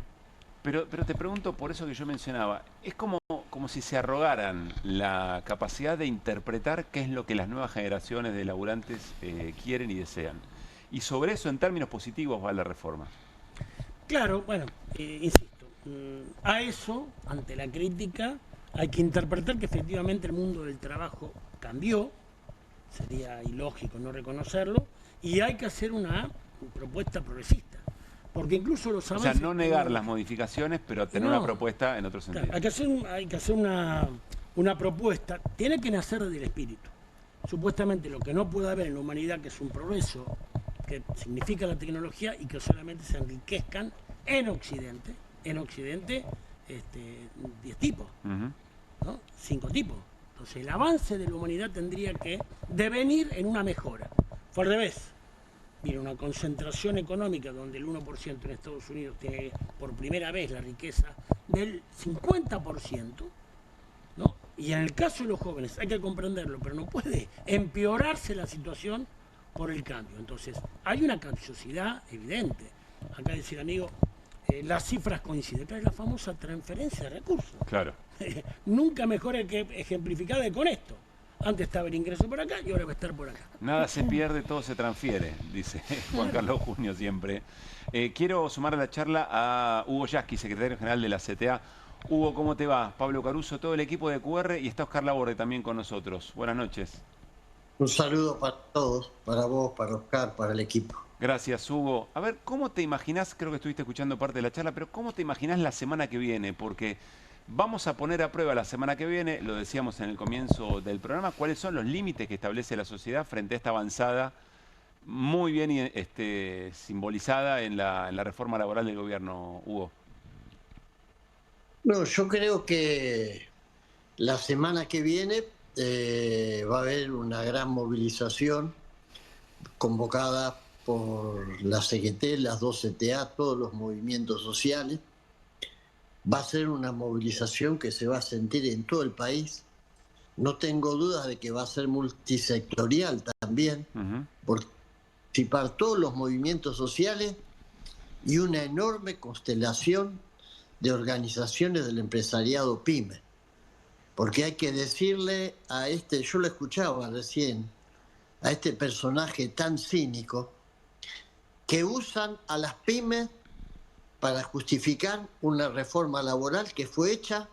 Pero te pregunto por eso que yo mencionaba, es como si se arrogaran la capacidad de interpretar qué es lo que las nuevas generaciones de laburantes quieren y desean. Y sobre eso, en términos positivos, va la reforma. Claro, bueno, insisto, a eso, ante la crítica, hay que interpretar que efectivamente el mundo del trabajo cambió, sería ilógico no reconocerlo, y hay que hacer una propuesta progresista. Porque incluso los avances... O sea, no negar las modificaciones, pero tener una propuesta en otro sentido. Claro, hay que hacer una propuesta. Tiene que nacer desde el espíritu. supuestamente lo que no puede haber en la humanidad, que es un progreso que significa la tecnología y que solamente se enriquezcan en Occidente 10 tipos, ¿no? 5 tipos. Entonces el avance de la humanidad tendría que devenir en una mejora. Fue al revés. Mira, una concentración económica donde el 1% en Estados Unidos tiene por primera vez la riqueza del 50%, ¿no? Y en el caso de los jóvenes hay que comprenderlo, pero no puede empeorarse la situación por el cambio. Entonces hay una capciosidad evidente. Acá dice el amigo, las cifras coinciden, pero es la famosa transferencia de recursos. Claro. Nunca mejor ejemplificada con esto. Antes estaba el ingreso por acá y ahora va a estar por acá. Nada se pierde, todo se transfiere, dice Juan Carlos Junio siempre. Quiero sumar a la charla a Hugo Yasky, secretario general de la CTA. Hugo, ¿cómo te va? Pablo Caruso, todo el equipo de QR y está Oscar Laborde también con nosotros. Buenas noches. Un saludo para todos, para vos, para Oscar, para el equipo. Gracias, Hugo. A ver, ¿cómo te imaginás? Creo que estuviste escuchando parte de la charla, pero ¿cómo te imaginás la semana que viene? Porque vamos a poner a prueba la semana que viene, lo decíamos en el comienzo del programa, cuáles son los límites que establece la sociedad frente a esta avanzada muy bien simbolizada en la reforma laboral del gobierno, Hugo. No, yo creo que la semana que viene va a haber una gran movilización convocada por la CGT, las 2 CTA, todos los movimientos sociales. Va a ser una movilización que se va a sentir en todo el país. No tengo dudas de que va a ser multisectorial también, por participar todos los movimientos sociales y una enorme constelación de organizaciones del empresariado PYME. Porque hay que decirle a yo lo escuchaba recién, a este personaje tan cínico, que usan a las pymes para justificar una reforma laboral que fue hecha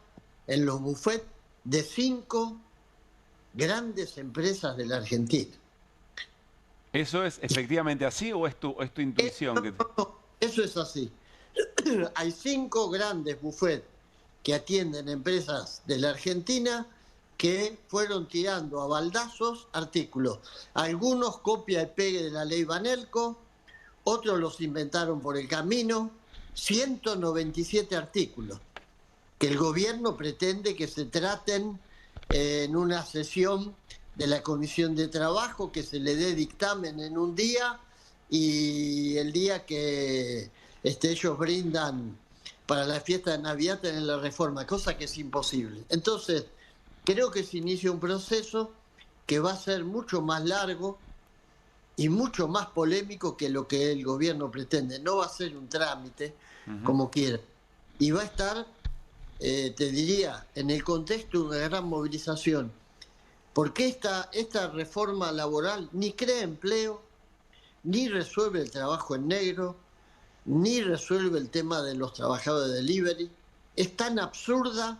en los bufetes de 5 grandes empresas de la Argentina. ¿Eso es efectivamente así o es tu intuición? Eso es así. Hay 5 grandes bufetes que atienden empresas de la Argentina que fueron tirando a baldazos artículos. Algunos copia y pegue de la ley Banelco, otros los inventaron por el camino. 197 artículos que el gobierno pretende que se traten en una sesión de la Comisión de Trabajo, que se le dé dictamen en un día y el día que ellos brindan para la fiesta de Navidad tienen la reforma, cosa que es imposible. Entonces, creo que se inicia un proceso que va a ser mucho más largo y mucho más polémico que lo que el gobierno pretende. No va a ser un trámite como quiera. Y va a estar, te diría, en el contexto de una gran movilización. Porque esta reforma laboral ni crea empleo, ni resuelve el trabajo en negro, ni resuelve el tema de los trabajadores de delivery. Es tan absurda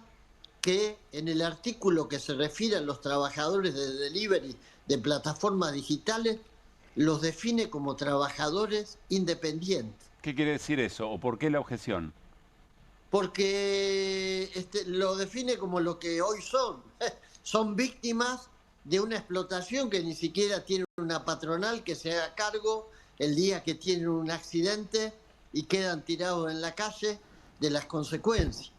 que en el artículo que se refiere a los trabajadores de delivery de plataformas digitales, los define como trabajadores independientes. ¿Qué quiere decir eso? ¿O por qué la objeción? Porque lo define como lo que hoy son. Son víctimas de una explotación que ni siquiera tiene una patronal que se haga cargo el día que tienen un accidente y quedan tirados en la calle de las consecuencias.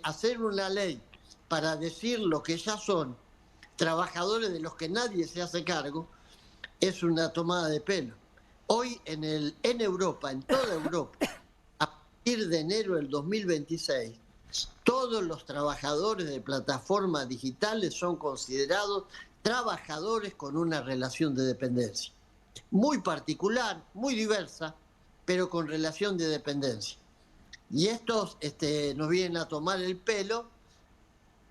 Hacer una ley para decir lo que ya son trabajadores de los que nadie se hace cargo es una tomada de pelo. Hoy en Europa, en toda Europa, a partir de enero del 2026, todos los trabajadores de plataformas digitales son considerados trabajadores con una relación de dependencia. Muy particular, muy diversa, pero con relación de dependencia. Y estos nos vienen a tomar el pelo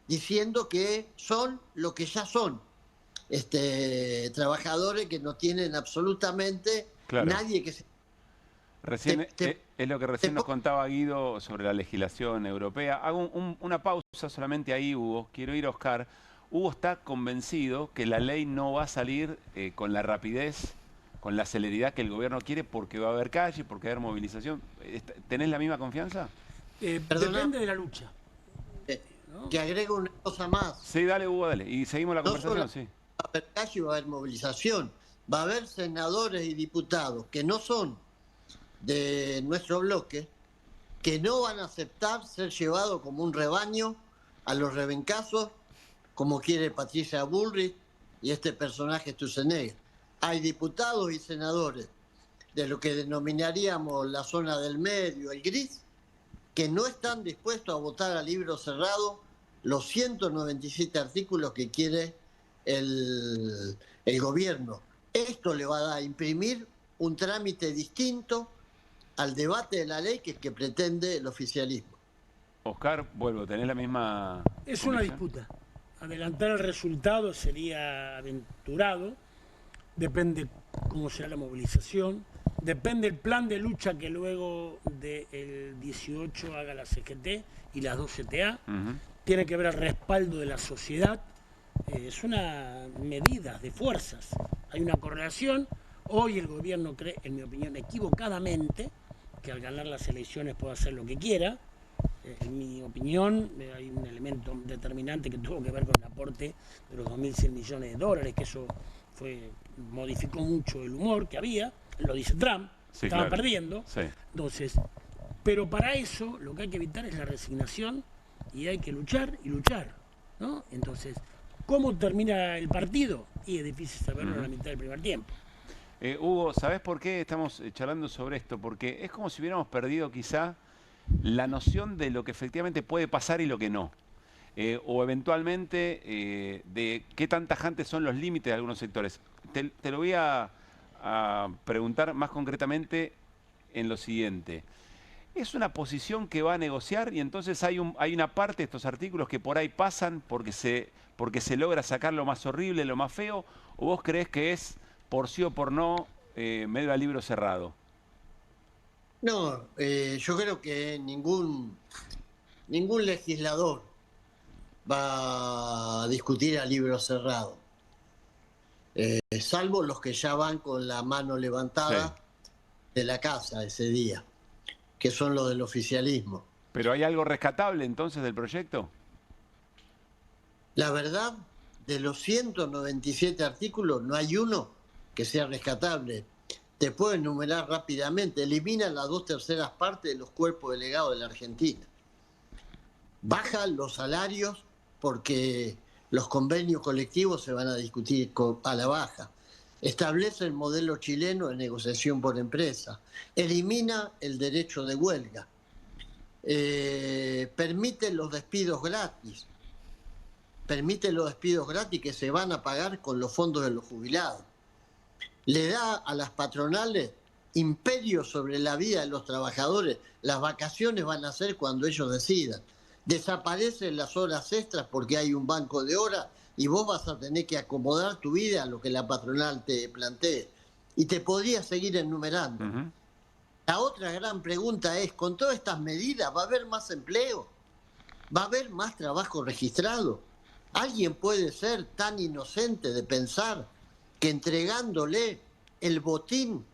diciendo que son lo que ya son. Trabajadores que no tienen absolutamente nadie que se... Recién, es lo que recién nos contaba Guido sobre la legislación europea. Hago una pausa solamente ahí, Hugo. Quiero ir a Oscar. Hugo está convencido que la ley no va a salir con la rapidez, con la celeridad que el gobierno quiere, porque va a haber calle, porque va a haber movilización. ¿Tenés la misma confianza? Depende de la lucha. que agrego una cosa más. Sí, dale, Hugo, dale. Y seguimos la conversación, sí. Va a haber calle y va a haber movilización. Va a haber senadores y diputados que no son de nuestro bloque, que no van a aceptar ser llevados como un rebaño a los rebencazos, como quiere Patricia Bullrich y este personaje Sturzenegger. Hay diputados y senadores de lo que denominaríamos la zona del medio, el gris, que no están dispuestos a votar a libro cerrado los 197 artículos que quiere el gobierno. Esto le va a imprimir un trámite distinto al debate de la ley que pretende el oficialismo. Oscar, vuelvo, ¿tenés la misma...? Es una disputa. Adelantar el resultado sería aventurado. Depende cómo será la movilización. Depende el plan de lucha que luego del 18 haga la CGT y las dos CTA. Tiene que ver el respaldo de la sociedad. Es una medida de fuerzas. Hay una correlación. Hoy el gobierno cree, en mi opinión, equivocadamente, que al ganar las elecciones puede hacer lo que quiera. En mi opinión, hay un elemento determinante que tuvo que ver con el aporte de los 2.100 millones de dólares, que eso modificó mucho el humor que había. Lo dice Trump, sí, estaban claro. perdiendo. Sí. Entonces, pero para eso lo que hay que evitar es la resignación y hay que luchar y luchar, ¿no? Entonces, ¿cómo termina el partido? Y es difícil saberlo en la mitad del primer tiempo. Hugo, ¿sabés por qué estamos charlando sobre esto? Porque es como si hubiéramos perdido quizá la noción de lo que efectivamente puede pasar y lo que no. O eventualmente de qué tan tajantes son los límites de algunos sectores. Te lo voy a preguntar más concretamente en lo siguiente. ¿Es una posición que va a negociar y entonces hay una parte de estos artículos que por ahí pasan porque se logra sacar lo más horrible, lo más feo? ¿O vos creés que es por sí o por no medio a libro cerrado? No, yo creo que ningún legislador va a discutir a libro cerrado, salvo los que ya van con la mano levantada de la casa ese día, que son los del oficialismo. ¿Pero hay algo rescatable entonces del proyecto? La verdad, de los 197 artículos no hay uno que sea rescatable. Te puedo enumerar rápidamente. Elimina las 2/3 partes de los cuerpos delegados de la Argentina. Bajan los salarios porque los convenios colectivos se van a discutir a la baja. Establece el modelo chileno de negociación por empresa. Elimina el derecho de huelga. Permite los despidos gratis. Permite los despidos gratis que se van a pagar con los fondos de los jubilados. Le da a las patronales imperio sobre la vida de los trabajadores. Las vacaciones van a ser cuando ellos decidan. Desaparecen las horas extras porque hay un banco de horas y vos vas a tener que acomodar tu vida a lo que la patronal te plantee. Y te podría seguir enumerando. La otra gran pregunta es, con todas estas medidas, ¿va a haber más empleo? ¿Va a haber más trabajo registrado? ¿Alguien puede ser tan inocente de pensar que entregándole el botín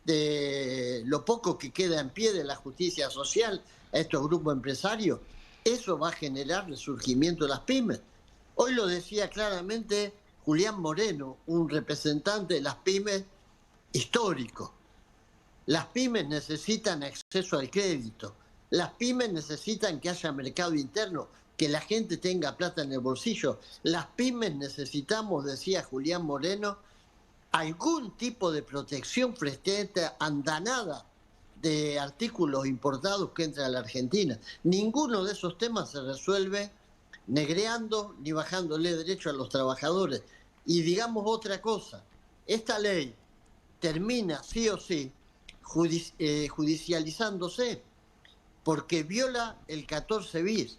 de lo poco que queda en pie de la justicia social a estos grupos empresarios, eso va a generar resurgimiento de las pymes? Hoy lo decía claramente Julián Moreno, un representante de las pymes histórico. Las pymes necesitan acceso al crédito. Las pymes necesitan que haya mercado interno, que la gente tenga plata en el bolsillo. Las pymes necesitamos, decía Julián Moreno, algún tipo de protección frente a esta andanada de artículos importados que entra a la Argentina. Ninguno de esos temas se resuelve negreando ni bajándole derecho a los trabajadores. Y digamos otra cosa, esta ley termina sí o sí judicializándose porque viola el 14 bis,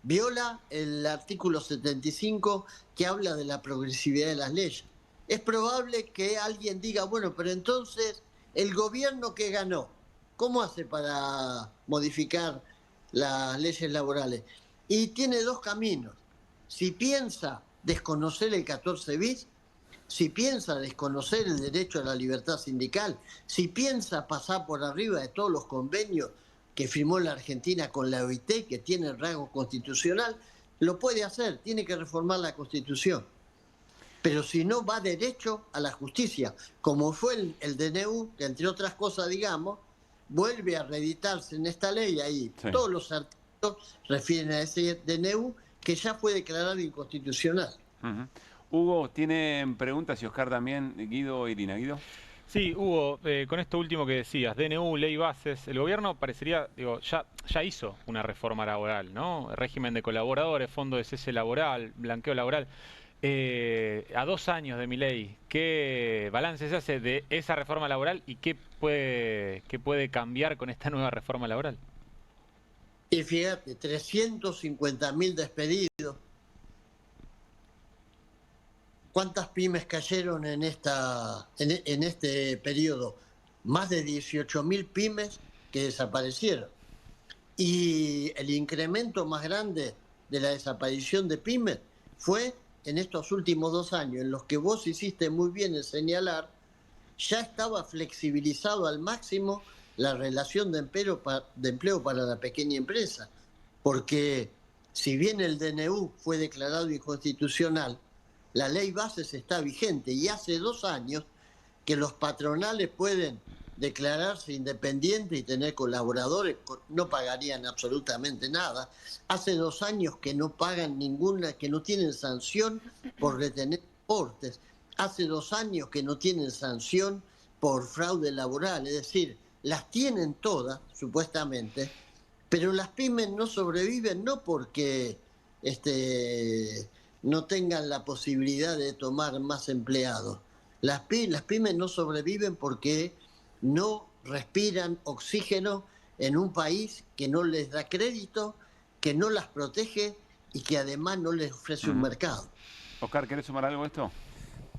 viola el artículo 75 que habla de la progresividad de las leyes. Es probable que alguien diga, bueno, pero entonces el gobierno que ganó, ¿cómo hace para modificar las leyes laborales? Y tiene dos caminos. Si piensa desconocer el 14 bis, si piensa desconocer el derecho a la libertad sindical, si piensa pasar por arriba de todos los convenios que firmó la Argentina con la OIT, que tiene rango constitucional, lo puede hacer, tiene que reformar la Constitución. Pero si no, va derecho a la justicia, como fue el DNU, que entre otras cosas, digamos, vuelve a reeditarse en esta ley, ahí todos los artículos refieren a ese DNU que ya fue declarado inconstitucional. Hugo, ¿tienen preguntas? Y Oscar también, Guido, Irina. Guido. Sí, Hugo, con esto último que decías, DNU, ley bases, el gobierno parecería, digo, ya hizo una reforma laboral, ¿no? Régimen de colaboradores, fondo de cese laboral, blanqueo laboral. A 2 años de Milei, ¿qué balance se hace de esa reforma laboral y qué puede cambiar con esta nueva reforma laboral? Y fíjate, 350.000 despedidos. ¿Cuántas pymes cayeron en este periodo? Más de 18.000 pymes que desaparecieron. Y el incremento más grande de la desaparición de pymes fue en estos últimos 2 años, en los que vos hiciste muy bien en señalar, ya estaba flexibilizado al máximo la relación de empleo para la pequeña empresa. Porque si bien el DNU fue declarado inconstitucional, la ley bases está vigente y hace 2 años que los patronales pueden declararse independientes y tener colaboradores, no pagarían absolutamente nada. Hace 2 años que no pagan ninguna, que no tienen sanción por retener aportes. Hace 2 años que no tienen sanción por fraude laboral, es decir, las tienen todas, supuestamente, pero las pymes no sobreviven no porque no tengan la posibilidad de tomar más empleados. Las pymes no sobreviven porque no respiran oxígeno en un país que no les da crédito, que no las protege y que además no les ofrece un mercado. Oscar, ¿querés sumar algo a esto?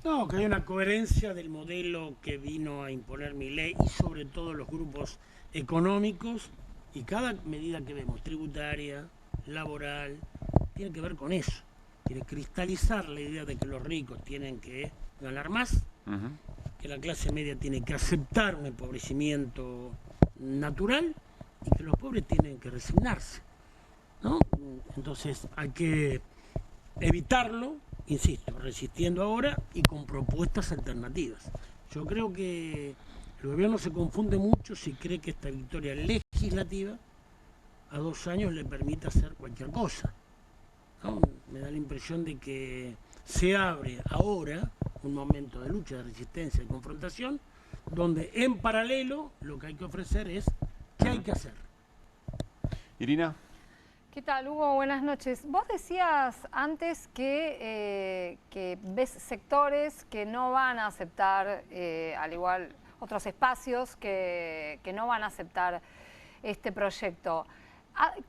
No, que hay una coherencia del modelo que vino a imponer Milei y sobre todo los grupos económicos, y cada medida que vemos, tributaria, laboral, tiene que ver con eso. Quiere cristalizar la idea de que los ricos tienen que ganar más, que la clase media tiene que aceptar un empobrecimiento natural y que los pobres tienen que resignarse, ¿no? Entonces hay que evitarlo, insisto, resistiendo ahora y con propuestas alternativas. Yo creo que el gobierno se confunde mucho si cree que esta victoria legislativa a 2 años le permite hacer cualquier cosa, ¿no? Me da la impresión de que se abre ahora un momento de lucha, de resistencia y confrontación, donde en paralelo lo que hay que ofrecer es qué hay que hacer. Irina. ¿Qué tal, Hugo? Buenas noches. Vos decías antes que ves sectores que no van a aceptar, al igual otros espacios que no van a aceptar este proyecto.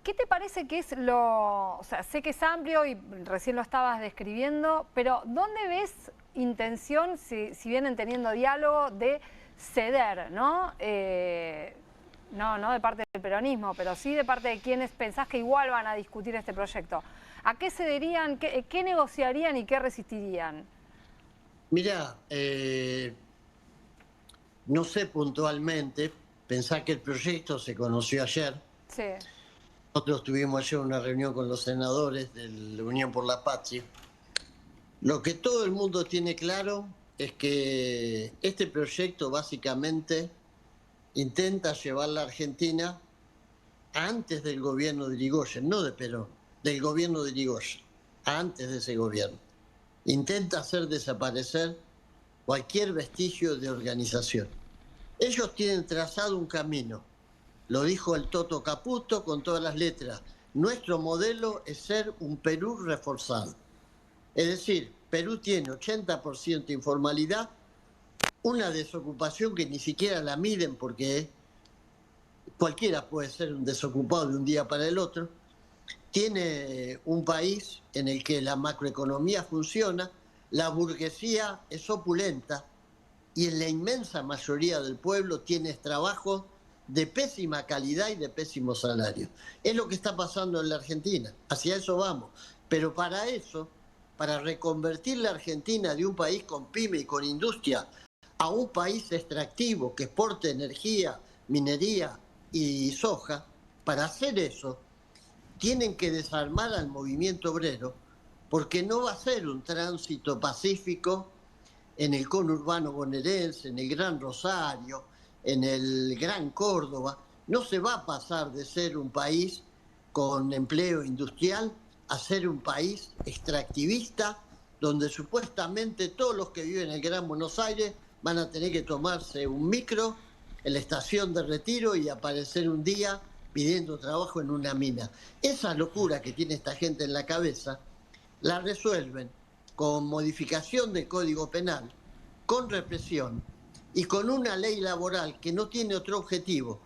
¿Qué te parece que es o sea, sé que es amplio y recién lo estabas describiendo, pero ¿dónde ves intención, si vienen teniendo diálogo, de ceder, ¿no? No de parte del peronismo, pero sí de parte de quienes pensás que igual van a discutir este proyecto? ¿A qué cederían, qué negociarían y qué resistirían? Mirá, no sé puntualmente, pensá que el proyecto se conoció ayer. Sí. Nosotros tuvimos ayer una reunión con los senadores de la Unión por la Patria. Lo que todo el mundo tiene claro es que este proyecto básicamente intenta llevar la Argentina antes del gobierno de Irigoyen, no de Perón, del gobierno de Irigoyen, antes de ese gobierno. Intenta hacer desaparecer cualquier vestigio de organización. Ellos tienen trazado un camino, lo dijo el Toto Caputo con todas las letras. Nuestro modelo es ser un Perú reforzado. Es decir, Perú tiene 80% de informalidad, una desocupación que ni siquiera la miden porque cualquiera puede ser un desocupado de un día para el otro. Tiene un país en el que la macroeconomía funciona, la burguesía es opulenta y en la inmensa mayoría del pueblo tiene trabajos de pésima calidad y de pésimo salario. Es lo que está pasando en la Argentina, hacia eso vamos. Pero para eso, para reconvertir la Argentina de un país con pyme y con industria a un país extractivo que exporte energía, minería y soja, para hacer eso tienen que desarmar al movimiento obrero, porque no va a ser un tránsito pacífico en el conurbano bonaerense, en el Gran Rosario, en el Gran Córdoba. No se va a pasar de ser un país con empleo industrial a ser un país extractivista, donde supuestamente todos los que viven en el Gran Buenos Aires van a tener que tomarse un micro en la estación de Retiro y aparecer un día pidiendo trabajo en una mina. Esa locura que tiene esta gente en la cabeza la resuelven con modificación del Código Penal, con represión y con una ley laboral que no tiene otro objetivo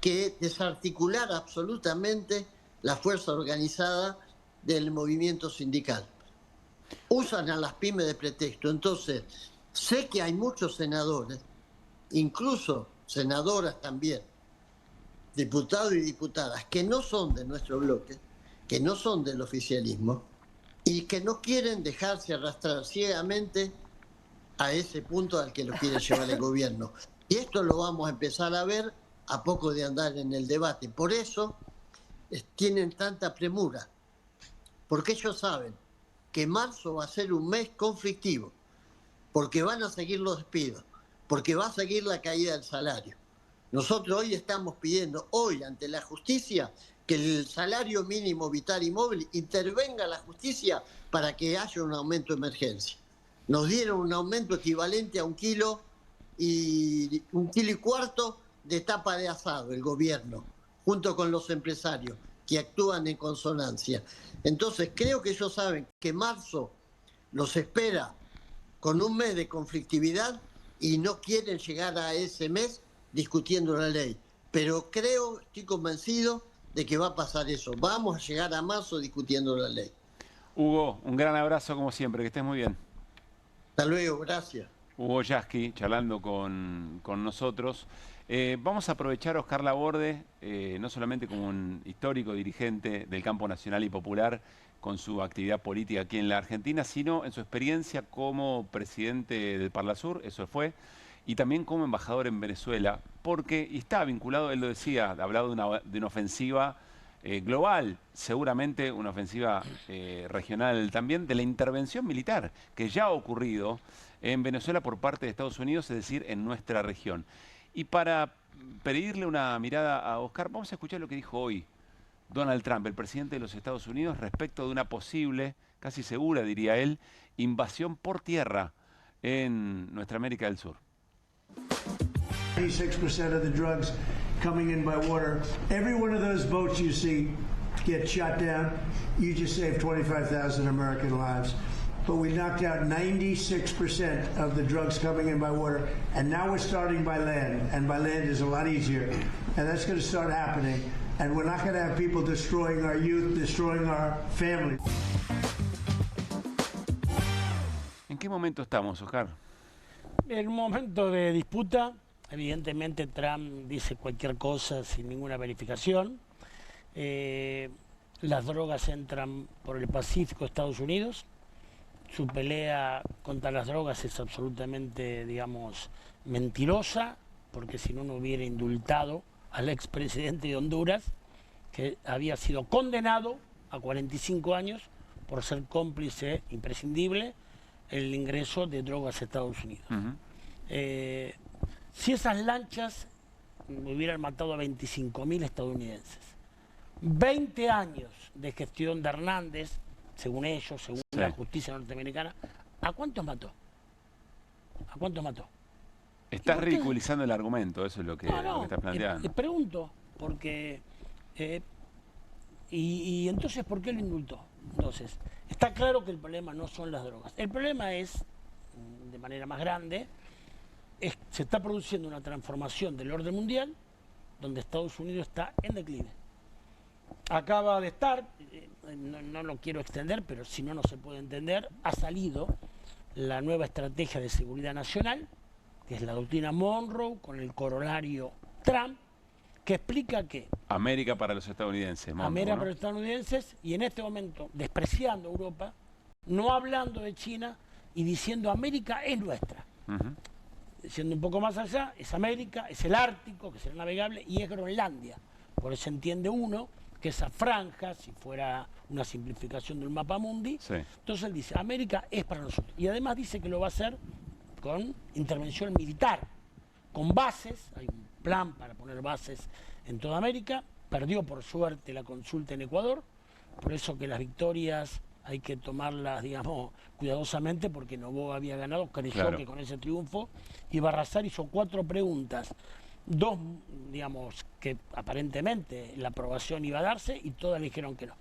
que desarticular absolutamente la fuerza organizada del movimiento sindical. Usan a las pymes de pretexto. Entonces, sé que hay muchos senadores, incluso senadoras también, diputados y diputadas, que no son de nuestro bloque, que no son del oficialismo, y que no quieren dejarse arrastrar ciegamente a ese punto al que lo quiere llevar el gobierno. Y esto lo vamos a empezar a ver a poco de andar en el debate. Por eso tienen tanta premura, porque ellos saben que marzo va a ser un mes conflictivo, porque van a seguir los despidos, porque va a seguir la caída del salario. Nosotros hoy estamos pidiendo, hoy ante la justicia, que el salario mínimo vital y móvil intervenga la justicia para que haya un aumento de emergencia. Nos dieron un aumento equivalente a 1,4 kilos de tapa de asado, el gobierno, junto con los empresarios que actúan en consonancia. Entonces creo que ellos saben que marzo los espera con un mes de conflictividad y no quieren llegar a ese mes discutiendo la ley. Pero estoy convencido de que va a pasar eso. Vamos a llegar a marzo discutiendo la ley. Hugo, un gran abrazo como siempre, que estés muy bien. Hasta luego, gracias. Hugo Yasky, charlando con nosotros. Vamos a aprovechar a Oscar Laborde, no solamente como un histórico dirigente del campo nacional y popular, con su actividad política aquí en la Argentina, sino en su experiencia como presidente del Parlasur, eso fue, y también como embajador en Venezuela, porque está vinculado, él lo decía, hablaba de una ofensiva global, seguramente una ofensiva regional también, de la intervención militar que ya ha ocurrido en Venezuela por parte de Estados Unidos, es decir, en nuestra región. Y para pedirle una mirada a Oscar, vamos a escuchar lo que dijo hoy Donald Trump, el presidente de los Estados Unidos, respecto de una posible, casi segura diría él, invasión por tierra en nuestra América del Sur. 96% of the drugs coming in by water. Every one of those boats you see get shot down. You just saved 25,000 American lives. But we knocked out 96% of the drugs coming in by water. And now we're starting by land. And by land is a lot easier. And that's going to start happening. And we're not going to have people destroying our youth, destroying our families. ¿En qué momento estamos, Oscar? En un momento de disputa. Evidentemente Trump dice cualquier cosa sin ninguna verificación. Las drogas entran por el Pacífico de Estados Unidos. Su pelea contra las drogas es absolutamente, digamos, mentirosa, porque si no, no hubiera indultado al expresidente de Honduras, que había sido condenado a 45 años por ser cómplice imprescindible en el ingreso de drogas a Estados Unidos. Si esas lanchas hubieran matado a 25.000 estadounidenses, 20 años de gestión de Hernández, según ellos, según la justicia norteamericana, ¿a cuántos mató? ¿A cuántos mató? Estás ridiculizando el argumento, eso es lo que, lo que estás planteando. Le pregunto, porque... y entonces, ¿por qué lo indultó? Entonces, está claro que el problema no son las drogas. El problema es, de manera más grande, se está produciendo una transformación del orden mundial donde Estados Unidos está en declive. Acaba de estar, no lo quiero extender, pero si no, no se puede entender, ha salido la nueva estrategia de seguridad nacional, que es la doctrina Monroe, con el corolario Trump, que explica que... América para los estadounidenses. Monroe, América, ¿no?, para los estadounidenses, y en este momento despreciando a Europa, no hablando de China y diciendo América es nuestra. Siendo un poco más allá, es América, es el Ártico, que será navegable, y es Groenlandia. Por eso entiende uno que esa franja, si fuera una simplificación del mapa mundi, entonces él dice, América es para nosotros. Y además dice que lo va a hacer con intervención militar, con bases, hay un plan para poner bases en toda América, perdió por suerte la consulta en Ecuador, por eso que las victorias hay que tomarlas, digamos, cuidadosamente, porque Noboa había ganado, creyó que con ese triunfo iba a arrasar, hizo 4 preguntas, 2, digamos, que aparentemente la aprobación iba a darse y todas le dijeron que no.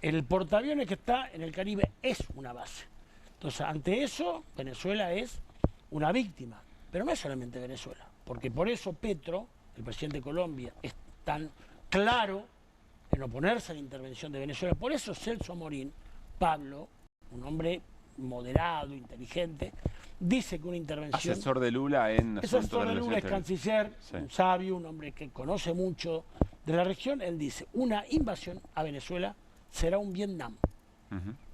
El portaaviones que está en el Caribe es una base. Entonces, ante eso, Venezuela es una víctima. Pero no es solamente Venezuela, porque por eso Petro, el presidente de Colombia, es tan claro en oponerse a la intervención de Venezuela. Por eso Celso Amorín, Pablo, un hombre moderado, inteligente, dice que una intervención... Asesor de Lula en asuntos asesor de Lula, es canciller, un sabio, un hombre que conoce mucho de la región. Él dice, una invasión a Venezuela será un Vietnam.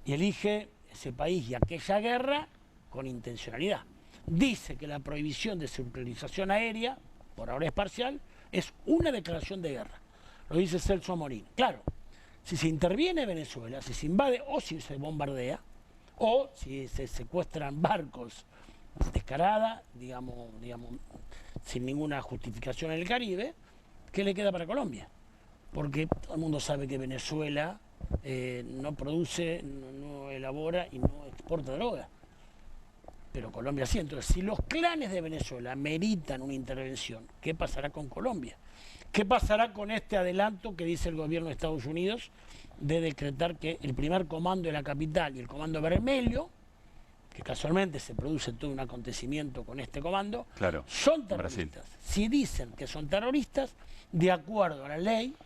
Y elige ese país y aquella guerra con intencionalidad. Dice que la prohibición de circunvalación aérea, por ahora es parcial, es una declaración de guerra. Lo dice Celso Amorín. Claro, si se interviene Venezuela, si se invade o si se bombardea, o si se secuestran barcos descarada, digamos, sin ninguna justificación en el Caribe, ¿qué le queda para Colombia? Porque todo el mundo sabe que Venezuela no produce, no elabora y no exporta droga. Pero Colombia sí. Entonces, si los clanes de Venezuela meritan una intervención, ¿qué pasará con Colombia? ¿Qué pasará con este adelanto que dice el gobierno de Estados Unidos de decretar que el primer comando de la capital y el comando Vermelho, que casualmente se produce todo un acontecimiento con este comando, son terroristas? Si dicen que son terroristas, de acuerdo a la ley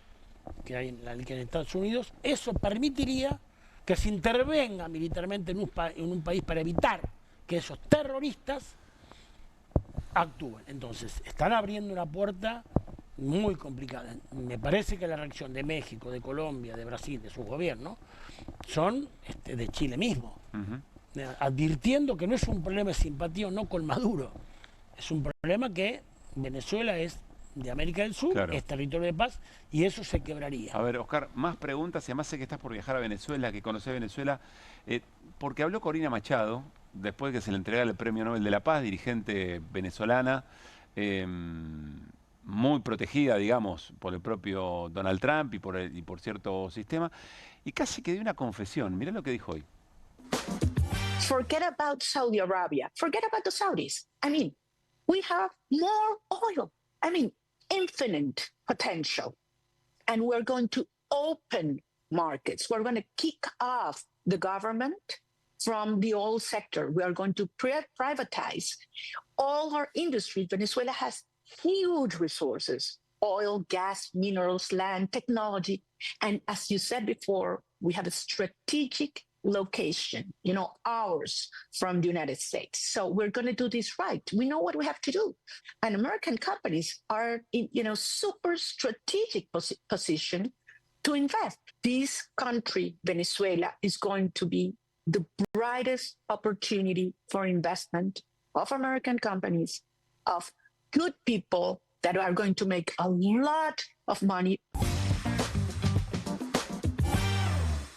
que hay en Estados Unidos, eso permitiría que se intervenga militarmente en un país para evitar que esos terroristas actúen. Entonces, están abriendo una puerta muy complicada. Me parece que la reacción de México, de Colombia, de Brasil, de sus gobiernos, son de Chile mismo, advirtiendo que no es un problema de simpatía o no con Maduro, es un problema que Venezuela es de América del Sur, es territorio de paz, y eso se quebraría. A ver, Oscar, más preguntas, y además sé que estás por viajar a Venezuela, que conocés Venezuela, porque habló Corina Machado, después de que se le entregara el Premio Nobel de la Paz, dirigente venezolana, muy protegida, digamos, por el propio Donald Trump y por cierto sistema, y casi que dio una confesión. Mirá lo que dijo hoy. Forget about Saudi Arabia. Forget about the Saudis. I mean, we have more oil. I mean, infinite potential. And we're going to open markets. We're going to kick off the government from the oil sector. We are going to privatize all our industries. Venezuela has huge resources, oil, gas, minerals, land, technology. And as you said before, we have a strategic location, ours from the United States. So we're going to do this right. We know what we have to do. And American companies are in, super strategic position to invest. This country, Venezuela, is going to be the brightest opportunity for investment of American companies, of good people that are going to make a lot of money.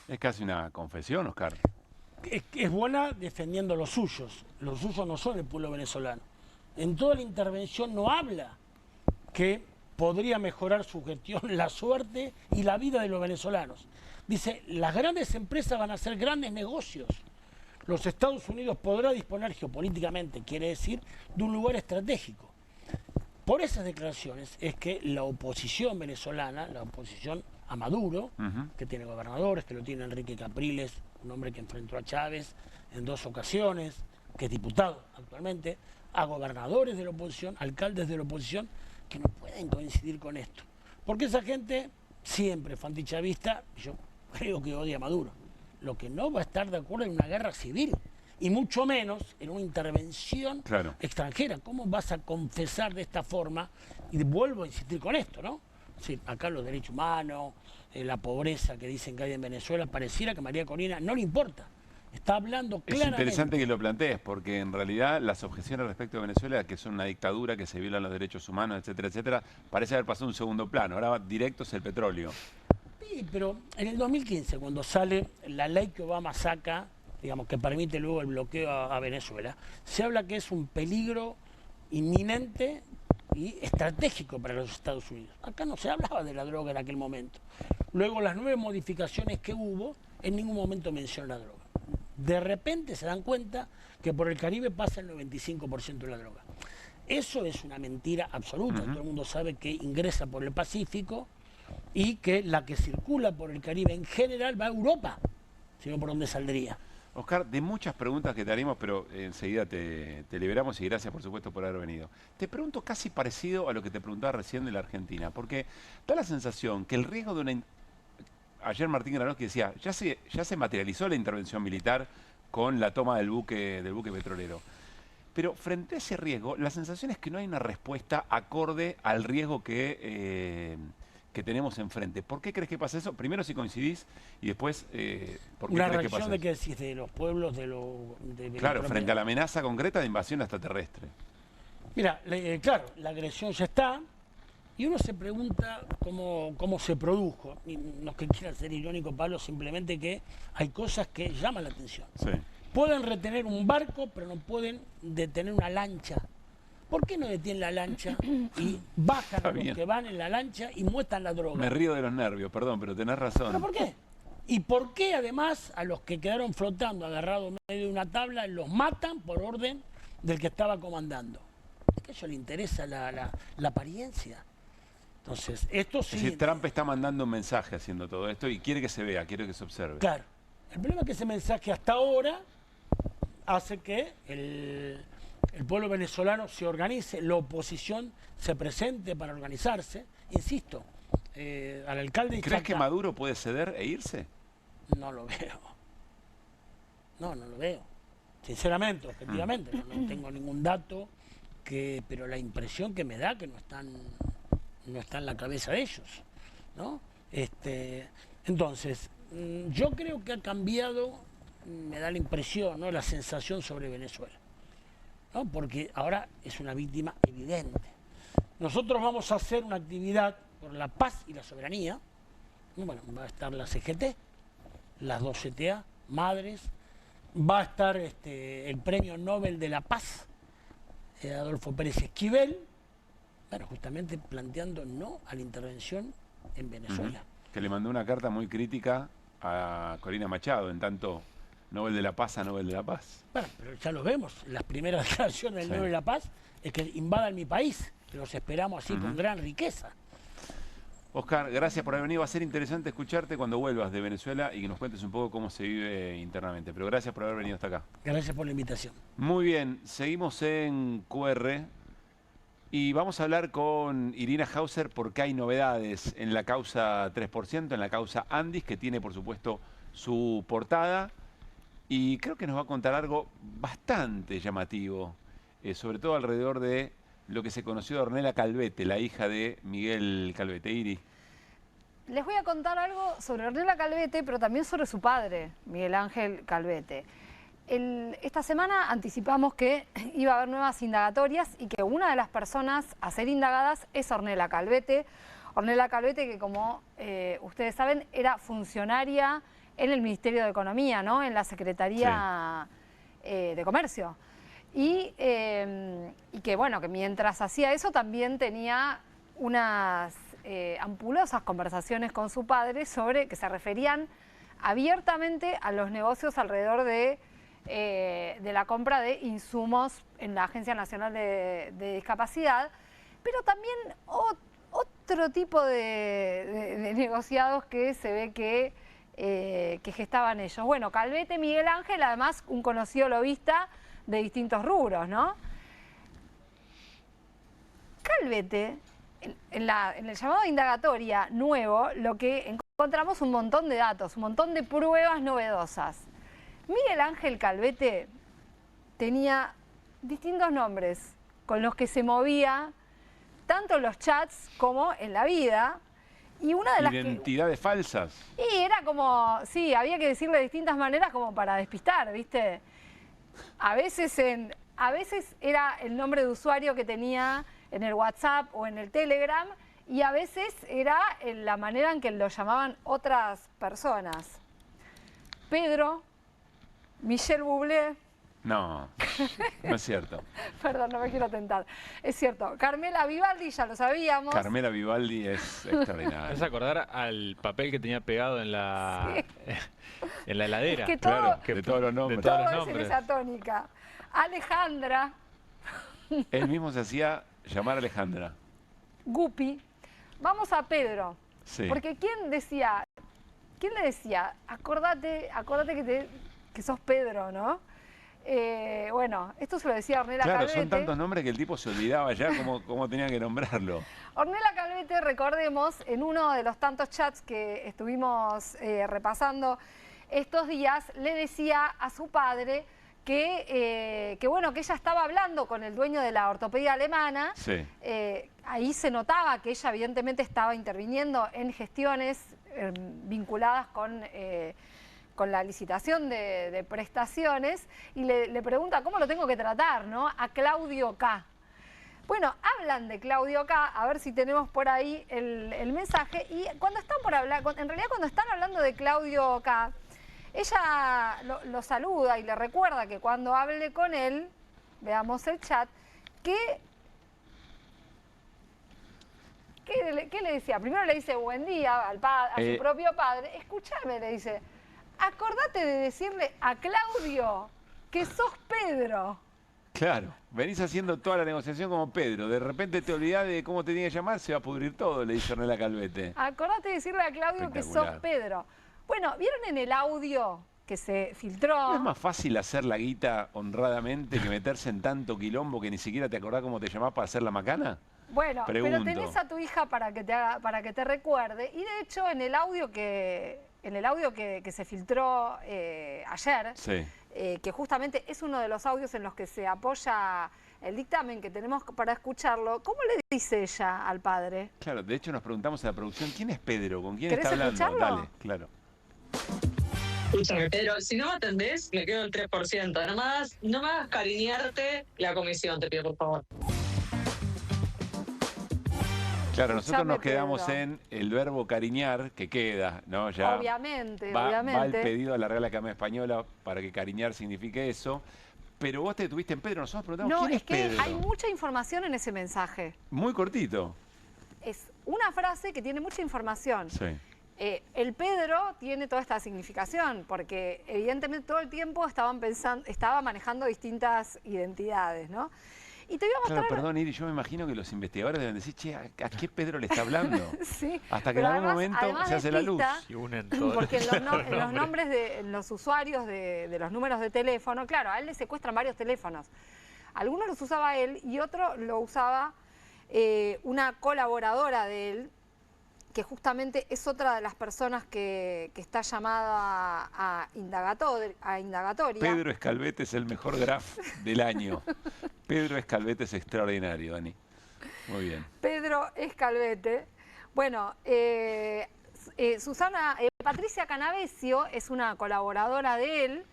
Es casi una confesión, Oscar. Es buena defendiendo los suyos. Los suyos no son el pueblo venezolano. En toda la intervención no habla que podría mejorar su gestión, la suerte y la vida de los venezolanos. Dice, las grandes empresas van a hacer grandes negocios. Los Estados Unidos podrá disponer geopolíticamente, quiere decir, de un lugar estratégico. Por esas declaraciones es que la oposición venezolana, la oposición a Maduro, que tiene gobernadores, que lo tiene Enrique Capriles, un hombre que enfrentó a Chávez en 2 ocasiones, que es diputado actualmente, a gobernadores de la oposición, alcaldes de la oposición, que no pueden coincidir con esto. Porque esa gente siempre fue antichavista, yo creo que odia a Maduro. Lo que no va a estar de acuerdo en una guerra civil, y mucho menos en una intervención extranjera. ¿Cómo vas a confesar de esta forma? Y vuelvo a insistir con esto, ¿no? Sí, acá los derechos humanos, la pobreza que dicen que hay en Venezuela, pareciera que a María Corina no le importa. Está hablando claramente. Es interesante que lo plantees, porque en realidad las objeciones respecto a Venezuela, que son una dictadura, que se violan los derechos humanos, etcétera, etcétera, parece haber pasado a un segundo plano. Ahora va directo hacia el petróleo. Sí, pero en el 2015, cuando sale la ley que Obama saca, digamos, que permite luego el bloqueo a Venezuela, se habla que es un peligro inminente y estratégico para los Estados Unidos. Acá no se hablaba de la droga en aquel momento. Luego las 9 modificaciones que hubo, en ningún momento mencionó la droga. De repente se dan cuenta que por el Caribe pasa el 95% de la droga. Eso es una mentira absoluta. Todo el mundo sabe que ingresa por el Pacífico y que la que circula por el Caribe en general va a Europa, sino por dónde saldría. Oscar, de muchas preguntas que te haremos, pero enseguida te liberamos y gracias por supuesto por haber venido. Te pregunto casi parecido a lo que te preguntaba recién de la Argentina, porque da la sensación que el riesgo de una... Ayer Martín Granowski decía, ya se materializó la intervención militar con la toma del buque petrolero. Pero frente a ese riesgo, la sensación es que no hay una respuesta acorde al riesgo que tenemos enfrente. ¿Por qué crees que pasa eso? Primero si coincidís y después, ¿por qué una crees que pasa reacción de eso? que decís de los pueblos de Claro, frente a la amenaza concreta de invasión extraterrestre. Mira, claro, la agresión ya está y uno se pregunta cómo se produjo. Y no es que quiera ser irónico, Pablo, simplemente que hay cosas que llaman la atención. Sí. Pueden retener un barco, pero no pueden detener una lancha. ¿Por qué no detienen la lancha y bajan a los que van en la lancha y muestran la droga? Me río de los nervios, perdón, pero tenés razón. ¿Pero por qué? ¿Y por qué además a los que quedaron flotando agarrados en medio de una tabla los matan por orden del que estaba comandando? Es que a ellos les interesa la apariencia. Entonces, esto sí... Es decir, Trump está mandando un mensaje haciendo todo esto y quiere que se vea, quiere que se observe. Claro. El problema es que ese mensaje hasta ahora hace que el pueblo venezolano se organice, la oposición se presente para organizarse. Insisto, al alcalde de ¿Crees Chacá, que Maduro puede ceder e irse? No lo veo. No lo veo. Sinceramente, objetivamente, no tengo ningún dato, pero la impresión que me da que no está en la cabeza de ellos, ¿no? Entonces, yo creo que ha cambiado, me da la impresión, ¿no?, la sensación sobre Venezuela, ¿no? Porque ahora es una víctima evidente. Nosotros vamos a hacer una actividad por la paz y la soberanía. Bueno, va a estar la CGT, las 2 CTA, madres, va a estar el Premio Nobel de la Paz, Adolfo Pérez Esquivel, bueno, justamente planteando no a la intervención en Venezuela. Que le mandó una carta muy crítica a Corina Machado, en tanto Nobel de la Paz a Nobel de la Paz. Bueno, pero ya lo vemos, las primeras declaraciones del Nobel de la Paz es que invadan mi país, que los esperamos así con gran riqueza. Oscar, gracias por haber venido. Va a ser interesante escucharte cuando vuelvas de Venezuela y que nos cuentes un poco cómo se vive internamente. Pero gracias por haber venido hasta acá. Gracias por la invitación. Muy bien, seguimos en QR y vamos a hablar con Irina Hauser porque hay novedades en la causa 3%, en la causa Andis, que tiene por supuesto su portada y creo que nos va a contar algo bastante llamativo, sobre todo alrededor de lo que se conoció de Ornella Calvete, la hija de Miguel Calvete. Iri. Les voy a contar algo sobre Ornella Calvete, pero también sobre su padre, Miguel Ángel Calvete. Esta semana anticipamos que iba a haber nuevas indagatorias y que una de las personas a ser indagadas es Ornella Calvete. Ornella Calvete, que como ustedes saben, era funcionaria en el Ministerio de Economía, ¿no?, en la Secretaría de Comercio. Y que bueno, que mientras hacía eso también tenía unas ampulosas conversaciones con su padre que se referían abiertamente a los negocios alrededor de la compra de insumos en la Agencia Nacional de Discapacidad, pero también otro tipo de negociados que se ve que gestaban ellos. Bueno, Calvete, Miguel Ángel, además un conocido lobista de distintos rubros, ¿no? Calvete, en el llamado de indagatoria nuevo, lo que encontramos un montón de datos, un montón de pruebas novedosas. Miguel Ángel Calvete tenía distintos nombres con los que se movía tanto en los chats como en la vida. Y una de las ¿Identidades falsas? Y era como, sí, había que decirle de distintas maneras como para despistar, ¿viste? A veces era el nombre de usuario que tenía en el WhatsApp o en el Telegram y a veces era en la manera en que lo llamaban otras personas. Pedro, Michel Bublé. No, no es cierto. Perdón, no me quiero tentar. Es cierto. Carmela Vivaldi, ya lo sabíamos. Carmela Vivaldi es extraordinaria. Es acordar al papel que tenía pegado en la, en la heladera. Es que todo, claro, de todos los nombres. Todo es en esa tónica. Alejandra. Él mismo se hacía llamar Alejandra. Guppy. Vamos a Pedro. Sí. Porque ¿quién le decía? Acordate que sos Pedro, ¿no? Bueno, esto se lo decía Ornella Calvete. Claro, son tantos nombres que el tipo se olvidaba ya cómo tenía que nombrarlo. Ornella Calvete, recordemos, en uno de los tantos chats que estuvimos repasando estos días, le decía a su padre que ella estaba hablando con el dueño de la ortopedia alemana. Sí. Ahí se notaba que ella evidentemente estaba interviniendo en gestiones vinculadas con la licitación de prestaciones, y le pregunta cómo lo tengo que tratar, ¿no? A Claudio K. Bueno, hablan de Claudio K, a ver si tenemos por ahí el mensaje, y cuando están por hablar, en realidad cuando están hablando de Claudio K, ella lo saluda y le recuerda que cuando hable con él, veamos el chat, ¿qué le decía? Primero le dice buen día a su propio padre. Escúchame, le dice, acordate de decirle a Claudio que sos Pedro. Claro, venís haciendo toda la negociación como Pedro. De repente te olvidás de cómo te tenía que llamar, se va a pudrir todo, le dice Ornella Calvete. Acordate de decirle a Claudio que sos Pedro. Bueno, ¿vieron en el audio que se filtró? ¿No es más fácil hacer la guita honradamente que meterse en tanto quilombo que ni siquiera te acordás cómo te llamás para hacer la macana? Bueno, Pregunto. pero tenés a tu hija para que te recuerde, y de hecho en el audio que se filtró ayer, sí, que justamente es uno de los audios en los que se apoya el dictamen que tenemos para escucharlo, ¿cómo le dice ella al padre? Claro, de hecho nos preguntamos en la producción, ¿quién es Pedro? ¿Con quién ¿Querés está hablando? escucharlo? Dale, claro. Escúchame, Pedro, si no me atendés, me quedo el 3%. No me hagas cariñarte la comisión, te pido, por favor. Claro, nosotros nos Pedro. quedamos en el verbo cariñar, que queda, ¿no? Ya Obviamente, va el pedido a la Real Academia Española para que cariñar signifique eso. Pero vos te detuviste en Pedro, nosotros preguntamos quién es Pedro. No, es que hay mucha información en ese mensaje. Muy cortito. Es una frase que tiene mucha información. Sí. El Pedro tiene toda esta significación, porque evidentemente todo el tiempo estaba manejando distintas identidades, ¿no? Y te voy a mostrar... Claro, perdón, Iri, yo me imagino que los investigadores deben decir, che, ¿a qué Pedro le está hablando? Sí, hasta que en algún momento se hace la luz. Y unen todos porque en los nombres de los usuarios de los números de teléfono, claro, a él le secuestran varios teléfonos. Algunos los usaba él y otro lo usaba una colaboradora de él, que justamente es otra de las personas que está llamada a indagatoria. Pedro Escalvete es el mejor graf del año. Pedro Escalvete es extraordinario, Dani. Muy bien. Pedro Escalvete. Bueno, Patricia Canavesio es una colaboradora de él,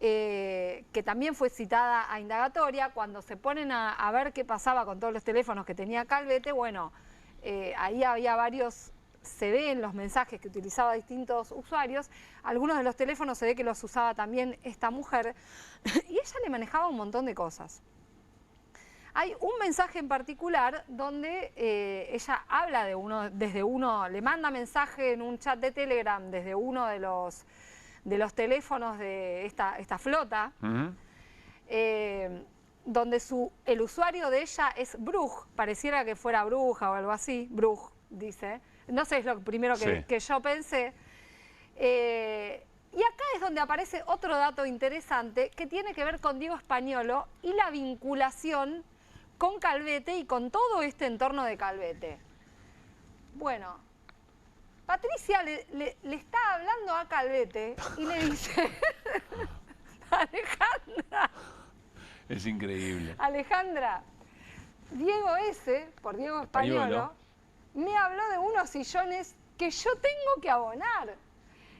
que también fue citada a indagatoria. Cuando se ponen a ver qué pasaba con todos los teléfonos que tenía Calvete, bueno, ahí había varios, se ve en los mensajes que utilizaba distintos usuarios, algunos de los teléfonos se ve que los usaba también esta mujer, y ella le manejaba un montón de cosas. Hay un mensaje en particular donde ella habla le manda mensaje en un chat de Telegram desde uno de los teléfonos de esta flota, donde el usuario de ella es Bruj, pareciera que fuera bruja o algo así, Bruj dice, no sé, es lo primero que yo pensé. Y acá es donde aparece otro dato interesante que tiene que ver con Diego Españolo y la vinculación con Calvete y con todo este entorno de Calvete. Bueno, Patricia le está hablando a Calvete y le dice, Alejandra. Es increíble. Alejandra, Diego por Diego Españolo, me habló de unos sillones que yo tengo que abonar.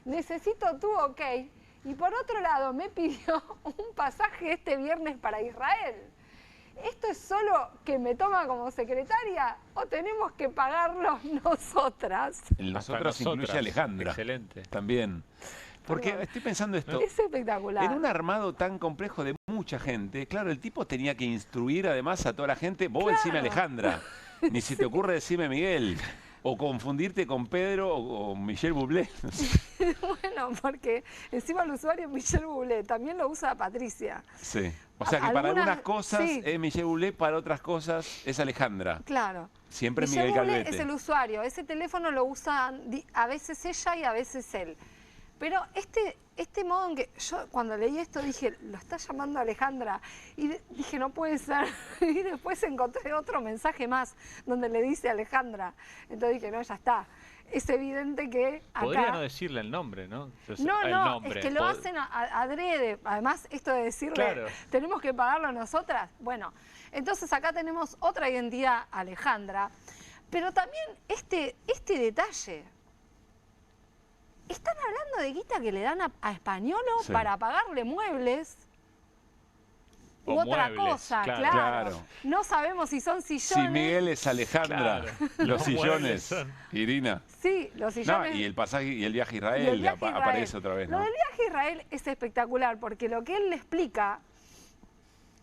Necesito tu ok. Y por otro lado, me pidió un pasaje este viernes para Israel. ¿esto es solo que me toma como secretaria o tenemos que pagarlo nosotras? Nosotros incluye a Alejandra. Excelente. También. Porque estoy pensando esto. Es espectacular. En un armado tan complejo de mucha gente, claro, el tipo tenía que instruir además a toda la gente. Vos decime Alejandra, ni se te ocurre decirme Miguel. O confundirte con Pedro o Michel Bublé. No sé. Bueno, porque encima el usuario es Michel Bublé, también lo usa Patricia. Sí. O sea que para algunas cosas es Michel Bublé, para otras cosas es Alejandra. Claro. Siempre Michel Miguel Bublé Calvete. es el usuario, ese teléfono lo usa a veces ella y a veces él. Pero este modo en que yo cuando leí esto dije, lo está llamando Alejandra. Y dije, no puede ser. Y después encontré otro mensaje más donde le dice Alejandra. Entonces dije, no, ya está. Es evidente que acá... Podría no decirle el nombre, ¿no? No, es que lo hacen adrede. Además, esto de decirle, tenemos que pagarlo nosotras. Bueno, entonces acá tenemos otra identidad, Alejandra. Pero también este detalle. Están hablando de guita que le dan a Españolo para pagarle muebles u otra cosa, claro. No sabemos si son sillones. Si Miguel es Alejandra, los sillones, Irina. Sí, los sillones. No, y el pasaje y el viaje a Israel, aparece otra vez, ¿no? Lo del viaje a Israel es espectacular porque lo que él le explica,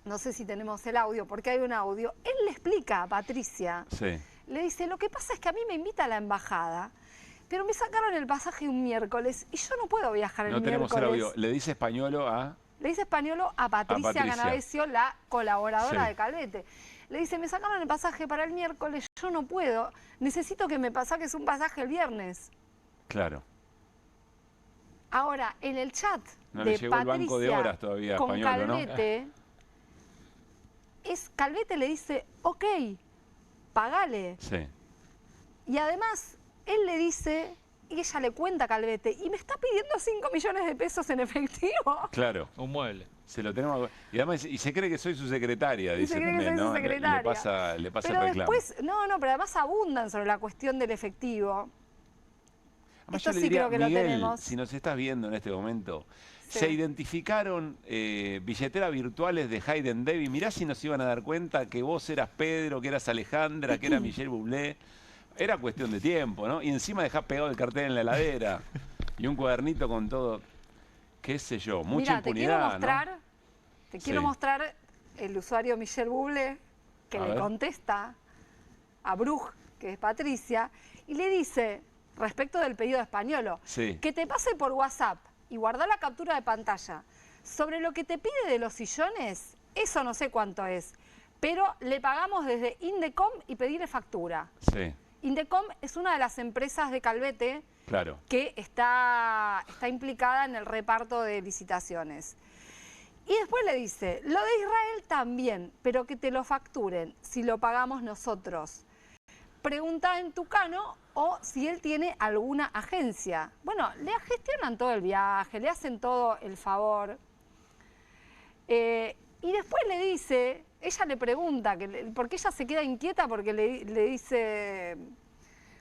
no sé si tenemos el audio, porque hay un audio, él le explica a Patricia, le dice, lo que pasa es que a mí me invita a la embajada, pero me sacaron el pasaje un miércoles y yo no puedo viajar el miércoles. No tenemos el audio. Le dice Españolo a... Le dice Españolo a Patricia Ganavesio, la colaboradora de Calvete. Le dice, me sacaron el pasaje para el miércoles, yo no puedo. Necesito que me saques un pasaje el viernes. Claro. Ahora, en el chat no de le llegó Patricia el banco de horas todavía con Españolo, Calvete, ¿no? Calvete le dice, ok, pagale. Sí. Y además... Él le dice, y ella le cuenta a Calvete, y me está pidiendo 5 millones de pesos en efectivo. Claro. Un mueble. Se lo tenemos. Y además, y se cree que soy su secretaria, dice se cree también, que soy ¿no? su secretaria. Le pasa pero el reclamo. Después, pero además abundan sobre la cuestión del efectivo. Además, esto yo le sí diría, creo que Miguel, lo tenemos. si nos estás viendo en este momento, se identificaron billeteras virtuales de Hayden David. Mirá si nos iban a dar cuenta que vos eras Pedro, que eras Alejandra, que era Michel Bublé. Era cuestión de tiempo, ¿no? Y encima dejás pegado el cartel en la heladera y un cuadernito con todo, qué sé yo, mucha impunidad, te quiero mostrar el usuario Michel Bublé que le contesta a Bruj, que es Patricia, y le dice, respecto del pedido de Españolo, que te pase por WhatsApp y guarda la captura de pantalla. Sobre lo que te pide de los sillones, eso no sé cuánto es, pero le pagamos desde Indecom y pedirle factura. Sí. Indecom es una de las empresas de Calvete que está implicada en el reparto de licitaciones. Y después le dice, lo de Israel también, pero que te lo facturen si lo pagamos nosotros. Pregunta en Tucano o si él tiene alguna agencia. Bueno, le gestionan todo el viaje, le hacen todo el favor. Y después le dice... Ella le pregunta, porque ella se queda inquieta porque le dice...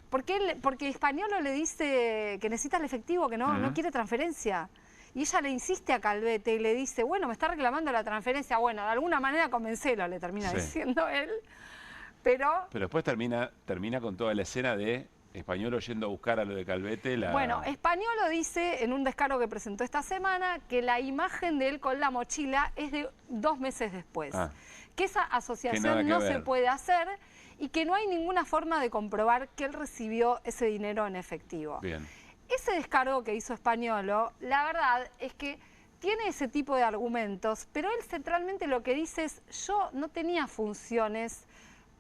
Porque Españolo le dice que necesita el efectivo, que no quiere transferencia. Y ella le insiste a Calvete y le dice, bueno, me está reclamando la transferencia. Bueno, de alguna manera convencelo, le termina diciendo él. Pero después termina con toda la escena de Españolo yendo a buscar a lo de Calvete. Bueno, Españolo dice en un descargo que presentó esta semana que la imagen de él con la mochila es de 2 meses después. Que esa asociación no se puede hacer y que no hay ninguna forma de comprobar que él recibió ese dinero en efectivo. Bien. Ese descargo que hizo Españolo, la verdad es que tiene ese tipo de argumentos, pero él centralmente lo que dice es, yo no tenía funciones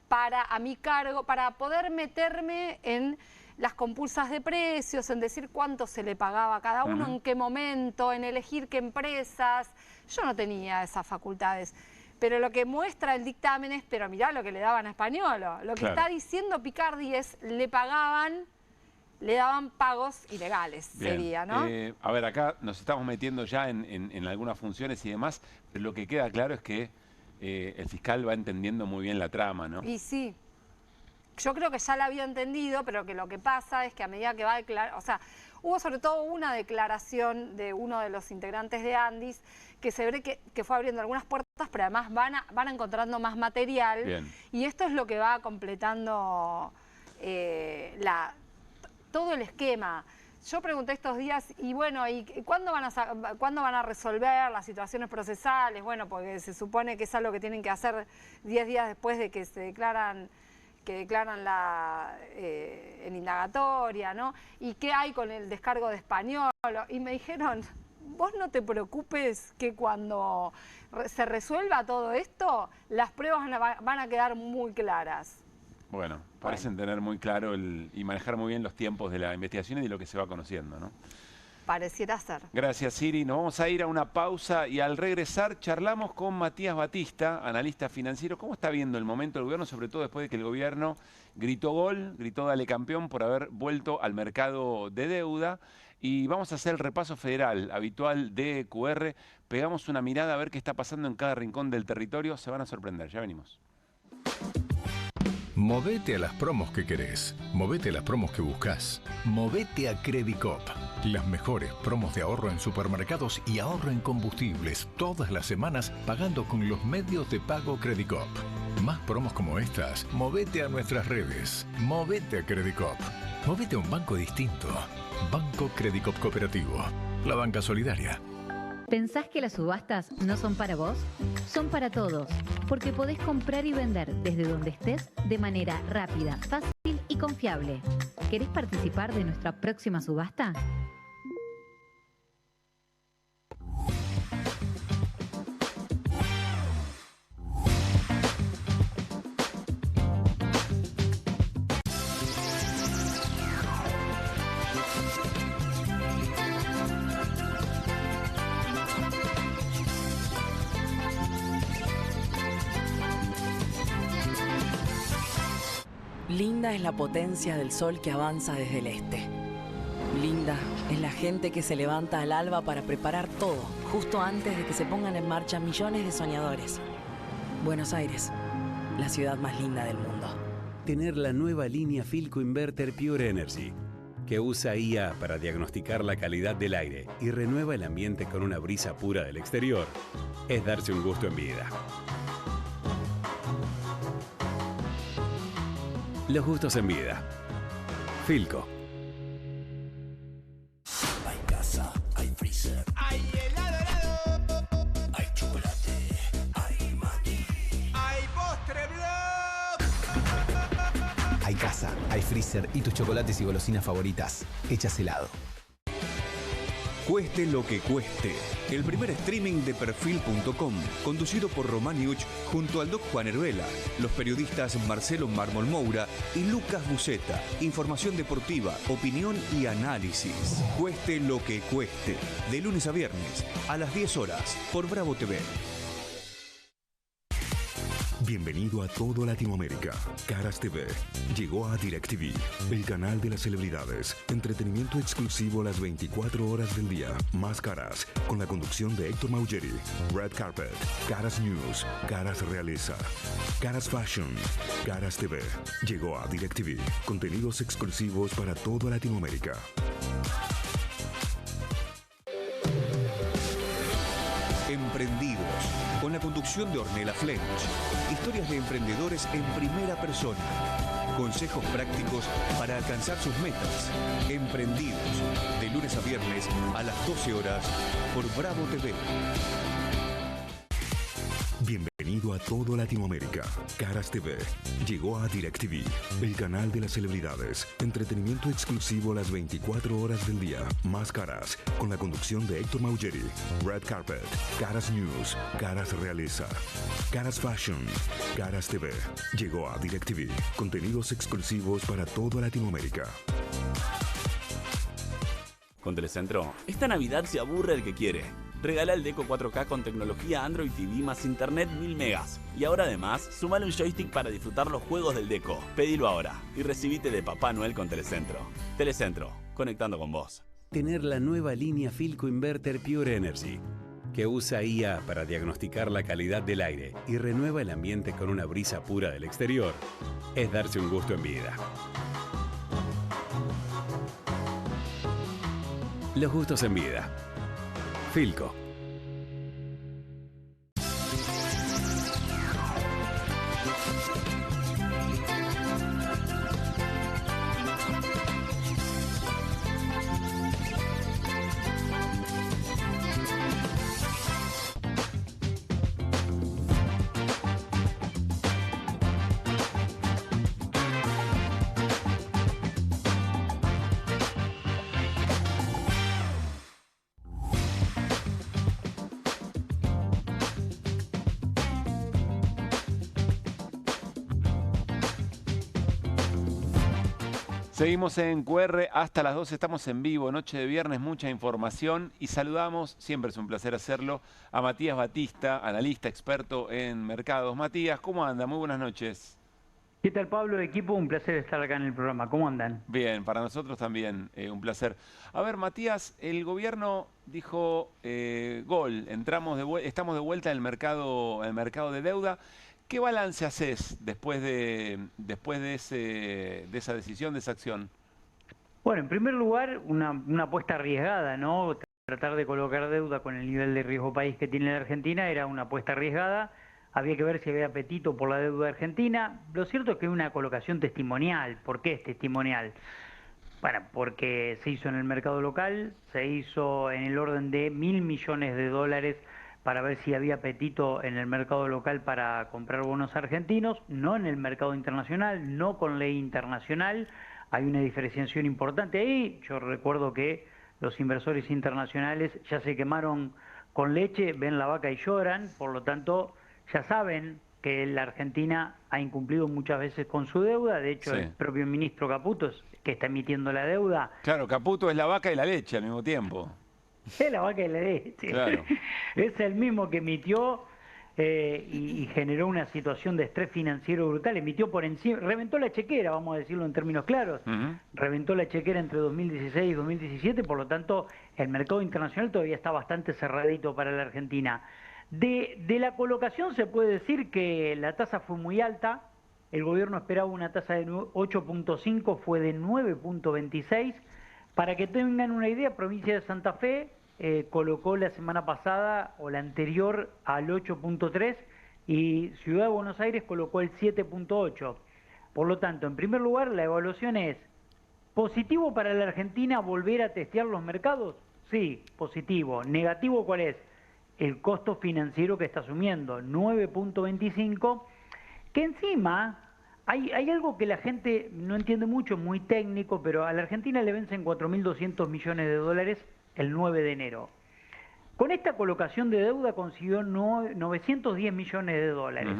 a mi cargo, para poder meterme en las compulsas de precios, en decir cuánto se le pagaba a cada uno, en qué momento, en elegir qué empresas. Yo no tenía esas facultades. Pero lo que muestra el dictamen es, pero mirá lo que le daban a Españolo. Lo que está diciendo Picardi es, le daban pagos ilegales, sería, ¿no? A ver, acá nos estamos metiendo ya en algunas funciones y demás, pero lo que queda claro es que el fiscal va entendiendo muy bien la trama, ¿no? Y sí. Yo creo que ya la había entendido, pero que lo que pasa es que a medida que va a declarar, o sea, hubo sobre todo una declaración de uno de los integrantes de Andis que se ve que fue abriendo algunas puertas, pero además van encontrando más material. Bien. Y esto es lo que va completando todo el esquema. Yo pregunté estos días, y bueno, ¿y cuándo van a resolver las situaciones procesales? Bueno, porque se supone que es algo que tienen que hacer 10 días después de que se declaran en indagatoria, ¿no? ¿Y qué hay con el descargo de Español? Y me dijeron, vos no te preocupes que cuando se resuelva todo esto, las pruebas van a quedar muy claras. Bueno, parecen tener muy claro y manejar muy bien los tiempos de la investigación y de lo que se va conociendo, ¿no? Pareciera ser. Gracias, Siri. Nos vamos a ir a una pausa y al regresar charlamos con Matías Batista, analista financiero. ¿Cómo está viendo el momento del gobierno, sobre todo después de que el gobierno gritó gol, gritó dale campeón por haber vuelto al mercado de deuda? Y vamos a hacer el repaso federal habitual de QR. Pegamos una mirada a ver qué está pasando en cada rincón del territorio. Se van a sorprender. Ya venimos. Movete a las promos que querés. Movete a las promos que buscas. Movete a Credicop. Las mejores promos de ahorro en supermercados y ahorro en combustibles todas las semanas pagando con los medios de pago Credicop. Más promos como estas, movete a nuestras redes. Movete a Credicop. Movete a un banco distinto. Banco Credicop Cooperativo. La banca solidaria. ¿Pensás que las subastas no son para vos? Son para todos, porque podés comprar y vender desde donde estés de manera rápida, fácil y confiable. ¿Querés participar de nuestra próxima subasta? Linda es la potencia del sol que avanza desde el este. Linda es la gente que se levanta al alba para preparar todo, justo antes de que se pongan en marcha millones de soñadores. Buenos Aires, la ciudad más linda del mundo. Tener la nueva línea Philco Inverter Pure Energy, que usa IA para diagnosticar la calidad del aire y renueva el ambiente con una brisa pura del exterior, es darse un gusto en vida. Los gustos en vida. Philco. Hay casa, hay freezer, hay helado, hay chocolate, hay maní, hay postre blog. Hay casa, hay freezer y tus chocolates y golosinas favoritas, hechas helado. Cueste lo que cueste. El primer streaming de Perfil.com, conducido por Román Yuch junto al Doc Juan Heruela, los periodistas Marcelo Mármol Moura y Lucas Buceta. Información deportiva, opinión y análisis. Cueste lo que cueste. De lunes a viernes, a las 10 horas, por Bravo TV. Bienvenido a todo Latinoamérica. Caras TV llegó a DirecTV, el canal de las celebridades. Entretenimiento exclusivo las 24 horas del día. Más Caras, con la conducción de Héctor Maugeri. Red Carpet, Caras News, Caras Realeza, Caras Fashion, Caras TV. Llegó a DirecTV. Contenidos exclusivos para toda Latinoamérica. Emprendidos, con la conducción de Ornella Flench. Historias de emprendedores en primera persona. Consejos prácticos para alcanzar sus metas. Emprendidos, de lunes a viernes a las 12 horas por Bravo TV. Bienvenido a todo Latinoamérica. Caras TV llegó a DirecTV, el canal de las celebridades. Entretenimiento exclusivo las 24 horas del día. Más Caras, con la conducción de Héctor Maugeri. Red Carpet, Caras News, Caras Realeza, Caras Fashion, Caras TV. Llegó a DirecTV. Contenidos exclusivos para toda Latinoamérica. Con Telecentro, esta Navidad se aburre el que quiere. Regala el Deco 4K con tecnología Android TV más internet 1000 megas. Y ahora además, sumale un joystick para disfrutar los juegos del Deco. Pedilo ahora y recibite de Papá Noel con Telecentro. Telecentro, conectando con vos. Tener la nueva línea Philco Inverter Pure Energy, que usa IA para diagnosticar la calidad del aire y renueva el ambiente con una brisa pura del exterior, es darse un gusto en vida. Los gustos en vida. Philco. Seguimos en QR hasta las 12, estamos en vivo, noche de viernes, mucha información y saludamos, siempre es un placer hacerlo, a Matías Batista, analista, experto en mercados. Matías, ¿cómo anda? Muy buenas noches. ¿Qué tal, Pablo? Equipo, un placer estar acá en el programa. ¿Cómo andan? Bien, para nosotros también un placer. A ver, Matías, el gobierno dijo gol, estamos de vuelta en el mercado de deuda. ¿Qué balance haces después de esa decisión, de esa acción? Bueno, en primer lugar, una apuesta arriesgada, ¿no? Tratar de colocar deuda con el nivel de riesgo país que tiene la Argentina era una apuesta arriesgada. Había que ver si había apetito por la deuda argentina. Lo cierto es que es una colocación testimonial. ¿Por qué es testimonial? Bueno, porque se hizo en el mercado local, se hizo en el orden de $1.000 millones para ver si había apetito en el mercado local para comprar bonos argentinos, no en el mercado internacional, no con ley internacional. Hay una diferenciación importante ahí. Yo recuerdo que los inversores internacionales ya se quemaron con leche, ven la vaca y lloran, por lo tanto ya saben que la Argentina ha incumplido muchas veces con su deuda. De hecho, Sí. El propio ministro Caputo, que está emitiendo la deuda, Claro, Caputo es la vaca y la leche al mismo tiempo. es la vaca y la leche. Claro. Es el mismo que emitió y generó una situación de estrés financiero brutal. Emitió por encima, reventó la chequera, vamos a decirlo en términos claros. Reventó la chequera entre 2016 y 2017, por lo tanto, el mercado internacional todavía está bastante cerradito para la Argentina. De la colocación se puede decir que la tasa fue muy alta. El gobierno esperaba una tasa de 8.5, fue de 9.26. Para que tengan una idea, provincia de Santa Fe colocó la semana pasada o la anterior al 8.3 y Ciudad de Buenos Aires colocó el 7.8. Por lo tanto, en primer lugar, la evaluación es: ¿positivo para la Argentina volver a testear los mercados? Sí, positivo. ¿Negativo cuál es? El costo financiero que está asumiendo, 9.25, que encima hay algo que la gente no entiende mucho, muy técnico, pero a la Argentina le vencen 4.200 millones de dólares el 9 de enero. Con esta colocación de deuda consiguió 910 millones de dólares,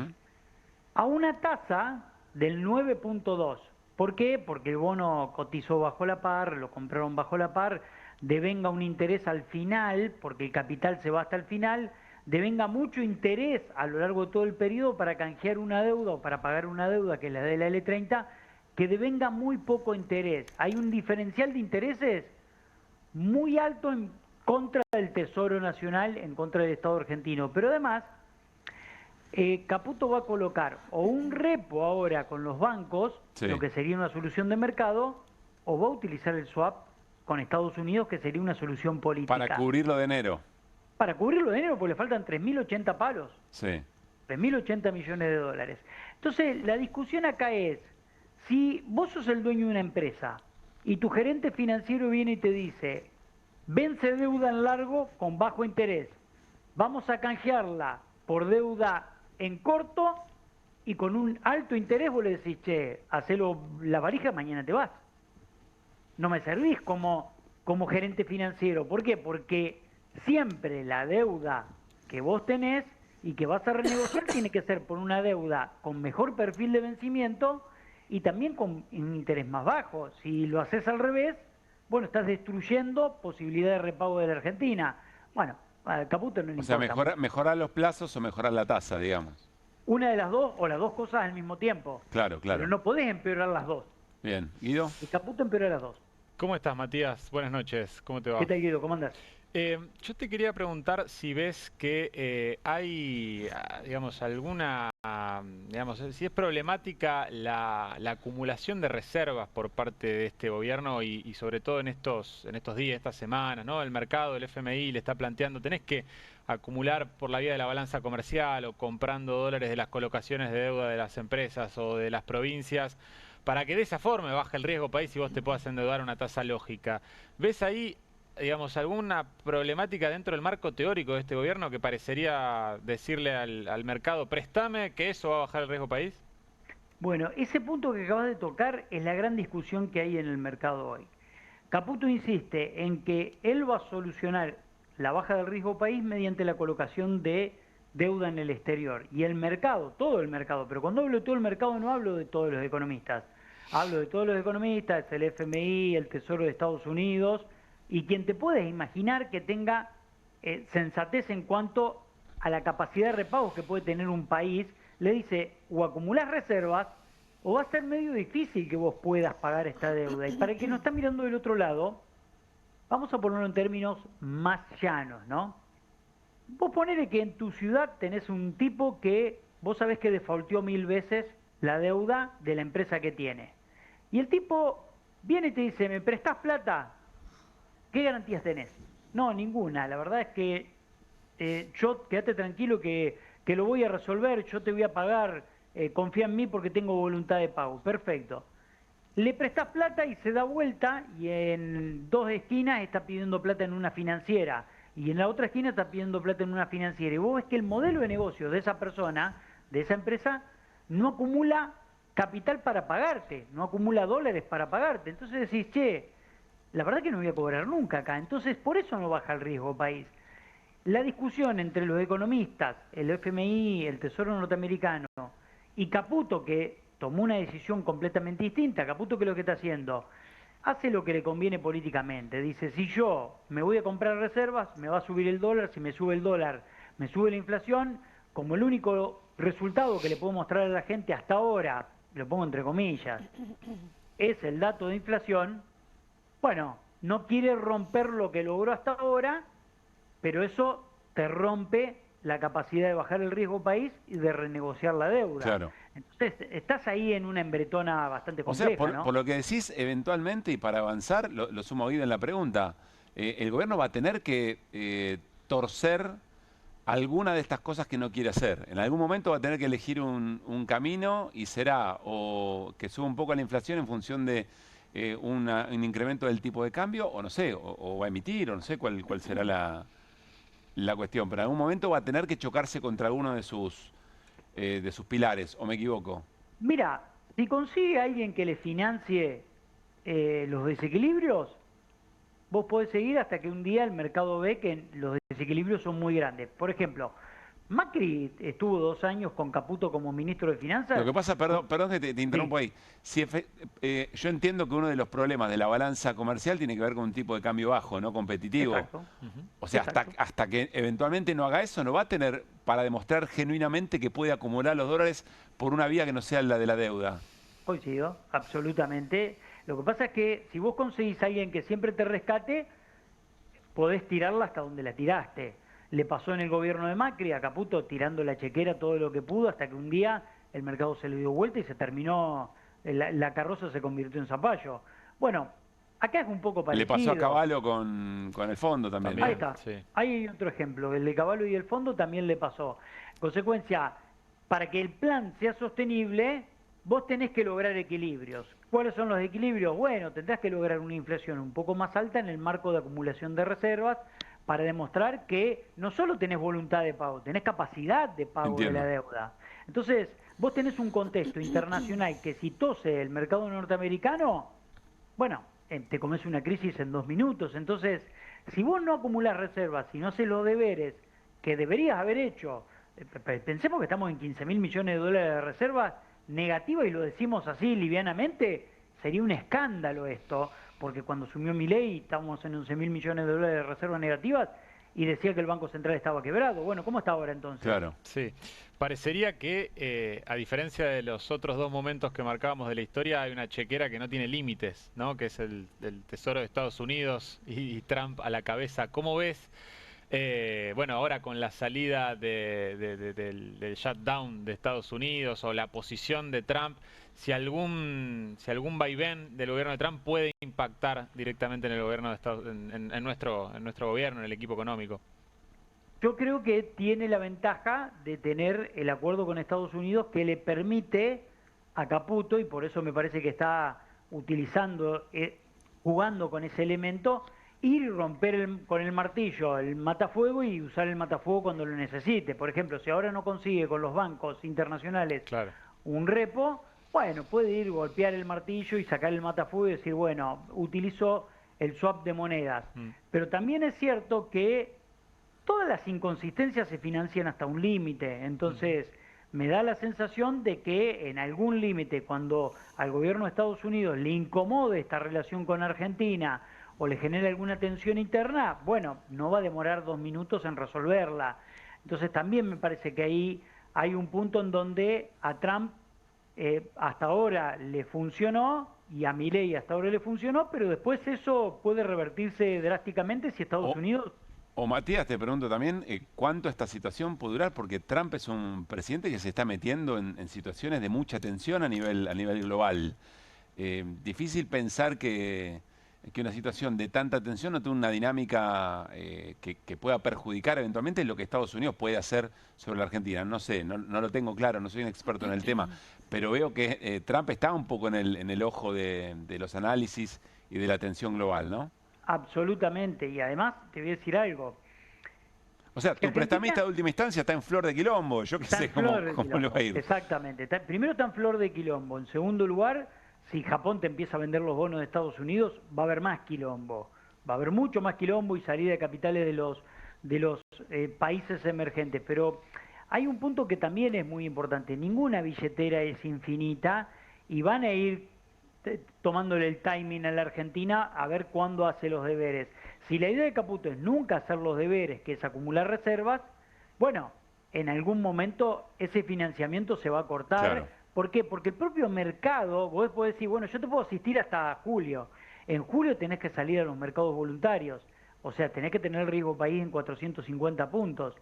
a una tasa del 9.2. ¿Por qué? Porque el bono cotizó bajo la par, lo compraron bajo la par, devenga un interés al final, porque el capital se va hasta el final, devenga mucho interés a lo largo de todo el periodo para canjear una deuda o para pagar una deuda que es la de la L30, que devenga muy poco interés. Hay un diferencial de intereses muy alto en contra del Tesoro Nacional, en contra del Estado argentino, pero además Caputo va a colocar o un repo ahora con los bancos, Sí. lo que sería una solución de mercado, o va a utilizar el swap con Estados Unidos, que sería una solución política. Para cubrirlo de enero. Para cubrirlo de enero, porque le faltan 3.080 palos, Sí. 3.080 millones de dólares. Entonces, la discusión acá es, si vos sos el dueño de una empresa y tu gerente financiero viene y te dice, vence deuda en largo con bajo interés, vamos a canjearla por deuda en corto y con un alto interés, vos le decís, che, hacelo la valija, mañana te vas. No me servís como gerente financiero. ¿Por qué? Porque siempre la deuda que vos tenés y que vas a renegociar tiene que ser por una deuda con mejor perfil de vencimiento y también con un interés más bajo. Si lo haces al revés, bueno, estás destruyendo posibilidad de repago de la Argentina. Bueno, a Caputo no le O sea, importa. mejorar los plazos o mejorar la tasa, digamos. Una de las dos o las dos cosas al mismo tiempo. Claro, claro. Pero no podés empeorar las dos. Bien. Guido. Y Caputo empeora las dos. ¿Cómo estás, Matías? Buenas noches. ¿Cómo te va? ¿Qué tal, Guido? ¿Cómo andás? Yo te quería preguntar si ves que hay, digamos, alguna, digamos, si es problemática la acumulación de reservas por parte de este gobierno y sobre todo en estos días, estas semanas, ¿no? El mercado, el FMI le está planteando, tenés que acumular por la vía de la balanza comercial o comprando dólares de las colocaciones de deuda de las empresas o de las provincias, para que de esa forma baje el riesgo país y vos te puedas endeudar a una tasa lógica. ¿Ves ahí, digamos, alguna problemática dentro del marco teórico de este gobierno que parecería decirle al mercado, préstame, que eso va a bajar el riesgo país? Bueno, ese punto que acabas de tocar es la gran discusión que hay en el mercado hoy. Caputo insiste en que él va a solucionar la baja del riesgo país mediante la colocación de deuda en el exterior. Y el mercado, todo el mercado, pero cuando hablo de todo el mercado no hablo de todos los economistas, hablo de todos los economistas, el FMI, el Tesoro de Estados Unidos, y quien te puedes imaginar que tenga sensatez en cuanto a la capacidad de repagos que puede tener un país, le dice, o acumulás reservas, o va a ser medio difícil que vos puedas pagar esta deuda. Y para el que no está mirando del otro lado, vamos a ponerlo en términos más llanos, ¿no? Vos ponele que en tu ciudad tenés un tipo que vos sabés que defaulteó 1000 veces la deuda de la empresa que tiene. Y el tipo viene y te dice, ¿me prestás plata? ¿Qué garantías tenés? No, ninguna. La verdad es que yo, quédate tranquilo que lo voy a resolver, yo te voy a pagar, confía en mí porque tengo voluntad de pago. Perfecto. Le prestás plata y se da vuelta y en 2 esquinas está pidiendo plata en una financiera y en la otra esquina está pidiendo plata en una financiera. Y vos ves que el modelo de negocio de esa persona, de esa empresa, no acumula capital para pagarte, no acumula dólares para pagarte. Entonces decís, che, la verdad que no voy a cobrar nunca acá. Entonces por eso no baja el riesgo país. La discusión entre los economistas, el FMI, el Tesoro norteamericano y Caputo, que tomó una decisión completamente distinta. Caputo, ¿qué es lo que está haciendo? Hace lo que le conviene políticamente. Dice, si yo me voy a comprar reservas, me va a subir el dólar. Si me sube el dólar, me sube la inflación. Como el único resultado que le puedo mostrar a la gente hasta ahora, lo pongo entre comillas, es el dato de inflación, bueno, no quiere romper lo que logró hasta ahora, pero eso te rompe la capacidad de bajar el riesgo país y de renegociar la deuda. Claro. Entonces, estás ahí en una embretona bastante compleja, o sea, ¿no? por lo que decís, eventualmente, y para avanzar, lo sumo a Guido en la pregunta, el gobierno va a tener que torcer alguna de estas cosas que no quiere hacer. En algún momento va a tener que elegir un camino y será o que suba un poco la inflación en función de un incremento del tipo de cambio, o no sé, o va a emitir, o no sé cuál será la cuestión. Pero en algún momento va a tener que chocarse contra alguno de sus pilares, ¿o me equivoco? Mira, si consigue alguien que le financie los desequilibrios, vos podés seguir hasta que un día el mercado ve que los desequilibrios son muy grandes. Por ejemplo, Macri estuvo 2 años con Caputo como ministro de Finanzas. Lo que pasa, perdón que te interrumpo ahí. Yo entiendo que uno de los problemas de la balanza comercial tiene que ver con un tipo de cambio bajo, no competitivo. Exacto. O sea, hasta que eventualmente no haga eso, no va a tener para demostrar genuinamente que puede acumular los dólares por una vía que no sea la de la deuda. Coincido, absolutamente. Lo que pasa es que si vos conseguís a alguien que siempre te rescate, podés tirarla hasta donde la tiraste. Le pasó en el gobierno de Macri, a Caputo tirando la chequera todo lo que pudo, hasta que un día el mercado se le dio vuelta y se terminó, la carroza se convirtió en zapallo. Bueno, acá es un poco parecido. Le pasó a Cavallo con el fondo también. Ahí está. Sí. Ahí hay otro ejemplo. El de Cavallo y el fondo también le pasó. En consecuencia, para que el plan sea sostenible, vos tenés que lograr equilibrios. ¿Cuáles son los equilibrios? Bueno, tendrás que lograr una inflación un poco más alta en el marco de acumulación de reservas para demostrar que no solo tenés voluntad de pago, tenés capacidad de pago de la deuda. Entonces, vos tenés un contexto internacional que si tose el mercado norteamericano, bueno, te comes una crisis en 2 minutos. Entonces, si vos no acumulás reservas, si no haces los deberes que deberías haber hecho, pensemos que estamos en 15.000 millones de dólares de reservas negativas y lo decimos así livianamente, sería un escándalo esto, porque cuando asumió Milei estábamos en 11.000 millones de dólares de reservas negativas y decía que el Banco Central estaba quebrado. Bueno, ¿cómo está ahora entonces? Claro. Sí. Parecería que, a diferencia de los otros 2 momentos que marcábamos de la historia, hay una chequera que no tiene límites, ¿no? Que es el Tesoro de Estados Unidos y Trump a la cabeza. ¿Cómo ves? Bueno, ahora con la salida del shutdown de Estados Unidos o la posición de Trump, si algún vaivén del gobierno de Trump puede impactar directamente en el gobierno de Estados, en nuestro gobierno, en el equipo económico. Yo creo que tiene la ventaja de tener el acuerdo con Estados Unidos que le permite a Caputo, y por eso me parece que está utilizando, jugando con ese elemento, ir y romper con el martillo el matafuego y usar el matafuego cuando lo necesite. Por ejemplo, si ahora no consigue con los bancos internacionales un repo, bueno, puede ir, golpear el martillo y sacar el matafuego y decir, bueno, utilizo el swap de monedas. Pero también es cierto que todas las inconsistencias se financian hasta un límite. Entonces, me da la sensación de que en algún límite, cuando al gobierno de Estados Unidos le incomode esta relación con Argentina o le genere alguna tensión interna, bueno, no va a demorar 2 minutos en resolverla. Entonces también me parece que ahí hay un punto en donde a Trump hasta ahora le funcionó y a Milei hasta ahora le funcionó, pero después eso puede revertirse drásticamente si Estados Unidos... O Matías, te pregunto también, ¿cuánto esta situación puede durar? Porque Trump es un presidente que se está metiendo en situaciones de mucha tensión a nivel global. Difícil pensar que una situación de tanta tensión no tenga una dinámica que pueda perjudicar eventualmente lo que Estados Unidos puede hacer sobre la Argentina. No sé, no lo tengo claro, no soy un experto en el tema, pero veo que Trump está un poco en el ojo de los análisis y de la tensión global, ¿no? Absolutamente, y además te voy a decir algo. O sea, tu prestamista de última instancia está en flor de quilombo, yo qué sé cómo lo va a ir. Exactamente, primero está en flor de quilombo, en segundo lugar, si Japón te empieza a vender los bonos de Estados Unidos, va a haber más quilombo, va a haber mucho más quilombo y salida de capitales de los países emergentes, pero hay un punto que también es muy importante, ninguna billetera es infinita y van a ir tomándole el timing a la Argentina a ver cuándo hace los deberes. Si la idea de Caputo es nunca hacer los deberes, que es acumular reservas, bueno, en algún momento ese financiamiento se va a cortar. Claro. ¿Por qué? Porque el propio mercado, vos podés decir, bueno, yo te puedo asistir hasta julio. En julio tenés que salir a los mercados voluntarios, o sea, tenés que tener el riesgo país en 450 puntos.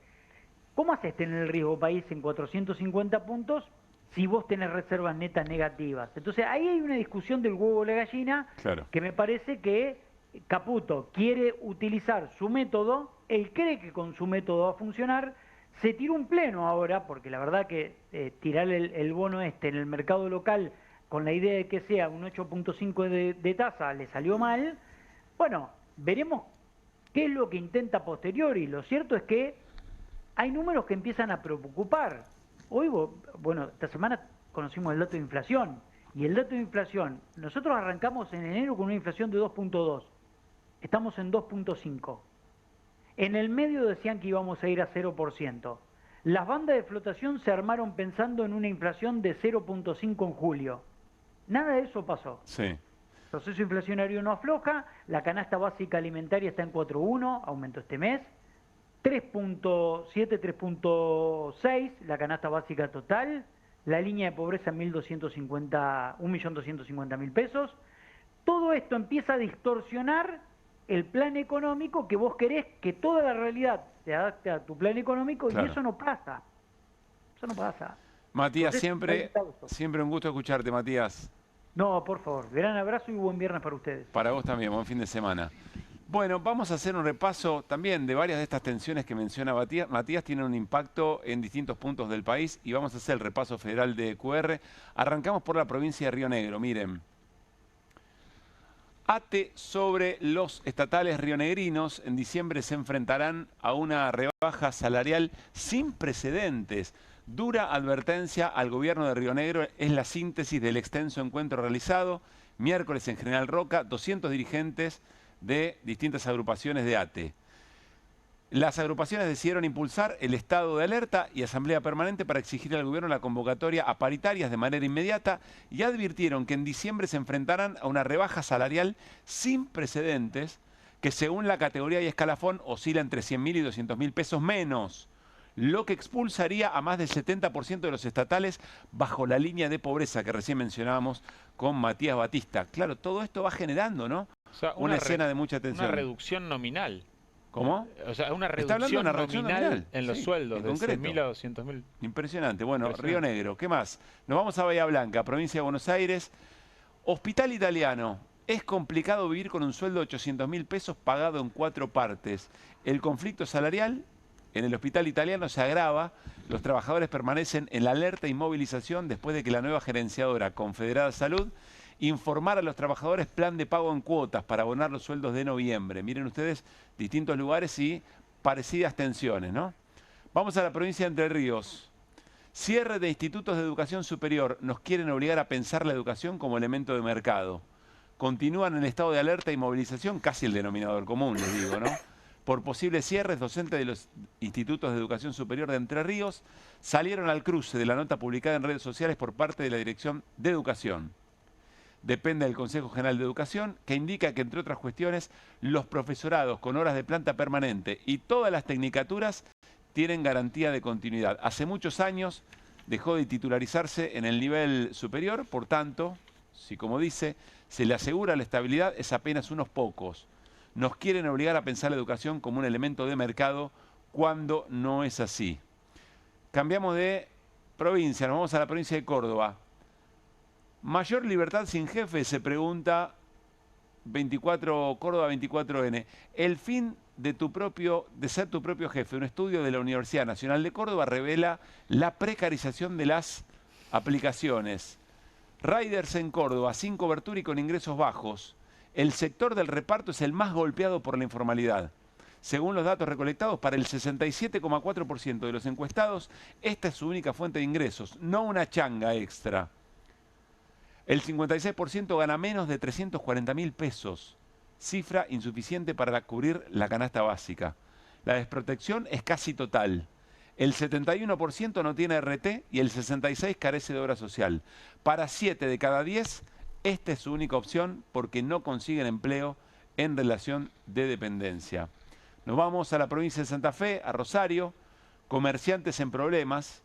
¿Cómo haces tener el riesgo país en 450 puntos? Si vos tenés reservas netas negativas. Entonces ahí hay una discusión del huevo o la gallina, claro, que me parece que Caputo quiere utilizar su método, él cree que con su método va a funcionar, se tiró un pleno ahora, porque la verdad que tirar el bono en el mercado local con la idea de que sea un 8.5 de tasa le salió mal. Bueno, veremos qué es lo que intenta posteriori. Lo cierto es que hay números que empiezan a preocupar. Hoy, bueno, esta semana conocimos el dato de inflación, y el dato de inflación, nosotros arrancamos en enero con una inflación de 2.2, estamos en 2.5. En el medio decían que íbamos a ir a 0%. Las bandas de flotación se armaron pensando en una inflación de 0.5 en julio. Nada de eso pasó. Sí. El proceso inflacionario no afloja, la canasta básica alimentaria está en 4.1, aumentó este mes. 3.7, 3.6, la canasta básica total, la línea de pobreza en 1.250.000 pesos. Todo esto empieza a distorsionar el plan económico que vos querés que toda la realidad se adapte a tu plan económico, claro, y eso no pasa. Eso no pasa. Matías, siempre un gusto escucharte, Matías. No, por favor, gran abrazo y buen viernes para ustedes. Para vos también, buen fin de semana. Bueno, vamos a hacer un repaso también de varias de estas tensiones que menciona Matías. Matías tiene un impacto en distintos puntos del país y vamos a hacer el repaso federal de QR. Arrancamos por la provincia de Río Negro. Miren, ATE sobre los estatales rionegrinos en diciembre se enfrentarán a una rebaja salarial sin precedentes. Dura advertencia al gobierno de Río Negro es la síntesis del extenso encuentro realizado miércoles en General Roca, 200 dirigentes de distintas agrupaciones de ATE. Las agrupaciones decidieron impulsar el estado de alerta y asamblea permanente para exigir al gobierno la convocatoria a paritarias de manera inmediata y advirtieron que en diciembre se enfrentarán a una rebaja salarial sin precedentes que según la categoría y escalafón oscila entre 100.000 y 200.000 pesos menos, lo que expulsaría a más del 70% de los estatales bajo la línea de pobreza que recién mencionábamos con Matías Batista. Claro, todo esto va generando, ¿no? O sea, una escena de mucha tensión. Una reducción nominal. ¿Cómo? O sea, una reducción, nominal en los sueldos, de 100.000 a 200.000. Impresionante. Bueno, Río Negro, ¿qué más? Nos vamos a Bahía Blanca, provincia de Buenos Aires. Hospital Italiano. Es complicado vivir con un sueldo de 800.000 pesos pagado en 4 partes. El conflicto salarial en el Hospital Italiano se agrava. Los trabajadores permanecen en la alerta y movilización después de que la nueva gerenciadora Confederada Salud informar a los trabajadores plan de pago en cuotas para abonar los sueldos de noviembre. Miren ustedes, distintos lugares y parecidas tensiones, ¿no? Vamos a la provincia de Entre Ríos. Cierre de institutos de educación superior. Nos quieren obligar a pensar la educación como elemento de mercado. Continúan en estado de alerta y movilización, casi el denominador común, les digo, ¿no? por posibles cierres, docentes de los institutos de educación superior de Entre Ríos salieron al cruce de la nota publicada en redes sociales por parte de la Dirección de Educación. Depende del Consejo General de Educación, que indica que, entre otras cuestiones, los profesorados con horas de planta permanente y todas las tecnicaturas tienen garantía de continuidad. Hace muchos años dejó de titularizarse en el nivel superior, por tanto, si como dice, se le asegura la estabilidad, es apenas unos pocos. Nos quieren obligar a pensar la educación como un elemento de mercado cuando no es así. Cambiamos de provincia, nos vamos a la provincia de Córdoba. Mayor libertad sin jefe, se pregunta Córdoba 24N. El fin de ser tu propio jefe. Un estudio de la Universidad Nacional de Córdoba revela la precarización de las aplicaciones. Riders en Córdoba, sin cobertura y con ingresos bajos. El sector del reparto es el más golpeado por la informalidad. Según los datos recolectados, para el 67,4% de los encuestados, esta es su única fuente de ingresos, no una changa extra. El 56% gana menos de 340.000 pesos, cifra insuficiente para cubrir la canasta básica. La desprotección es casi total. El 71% no tiene RT y el 66% carece de obra social. Para 7 de cada 10, esta es su única opción porque no consiguen empleo en relación de dependencia. Nos vamos a la provincia de Santa Fe, a Rosario. Comerciantes en problemas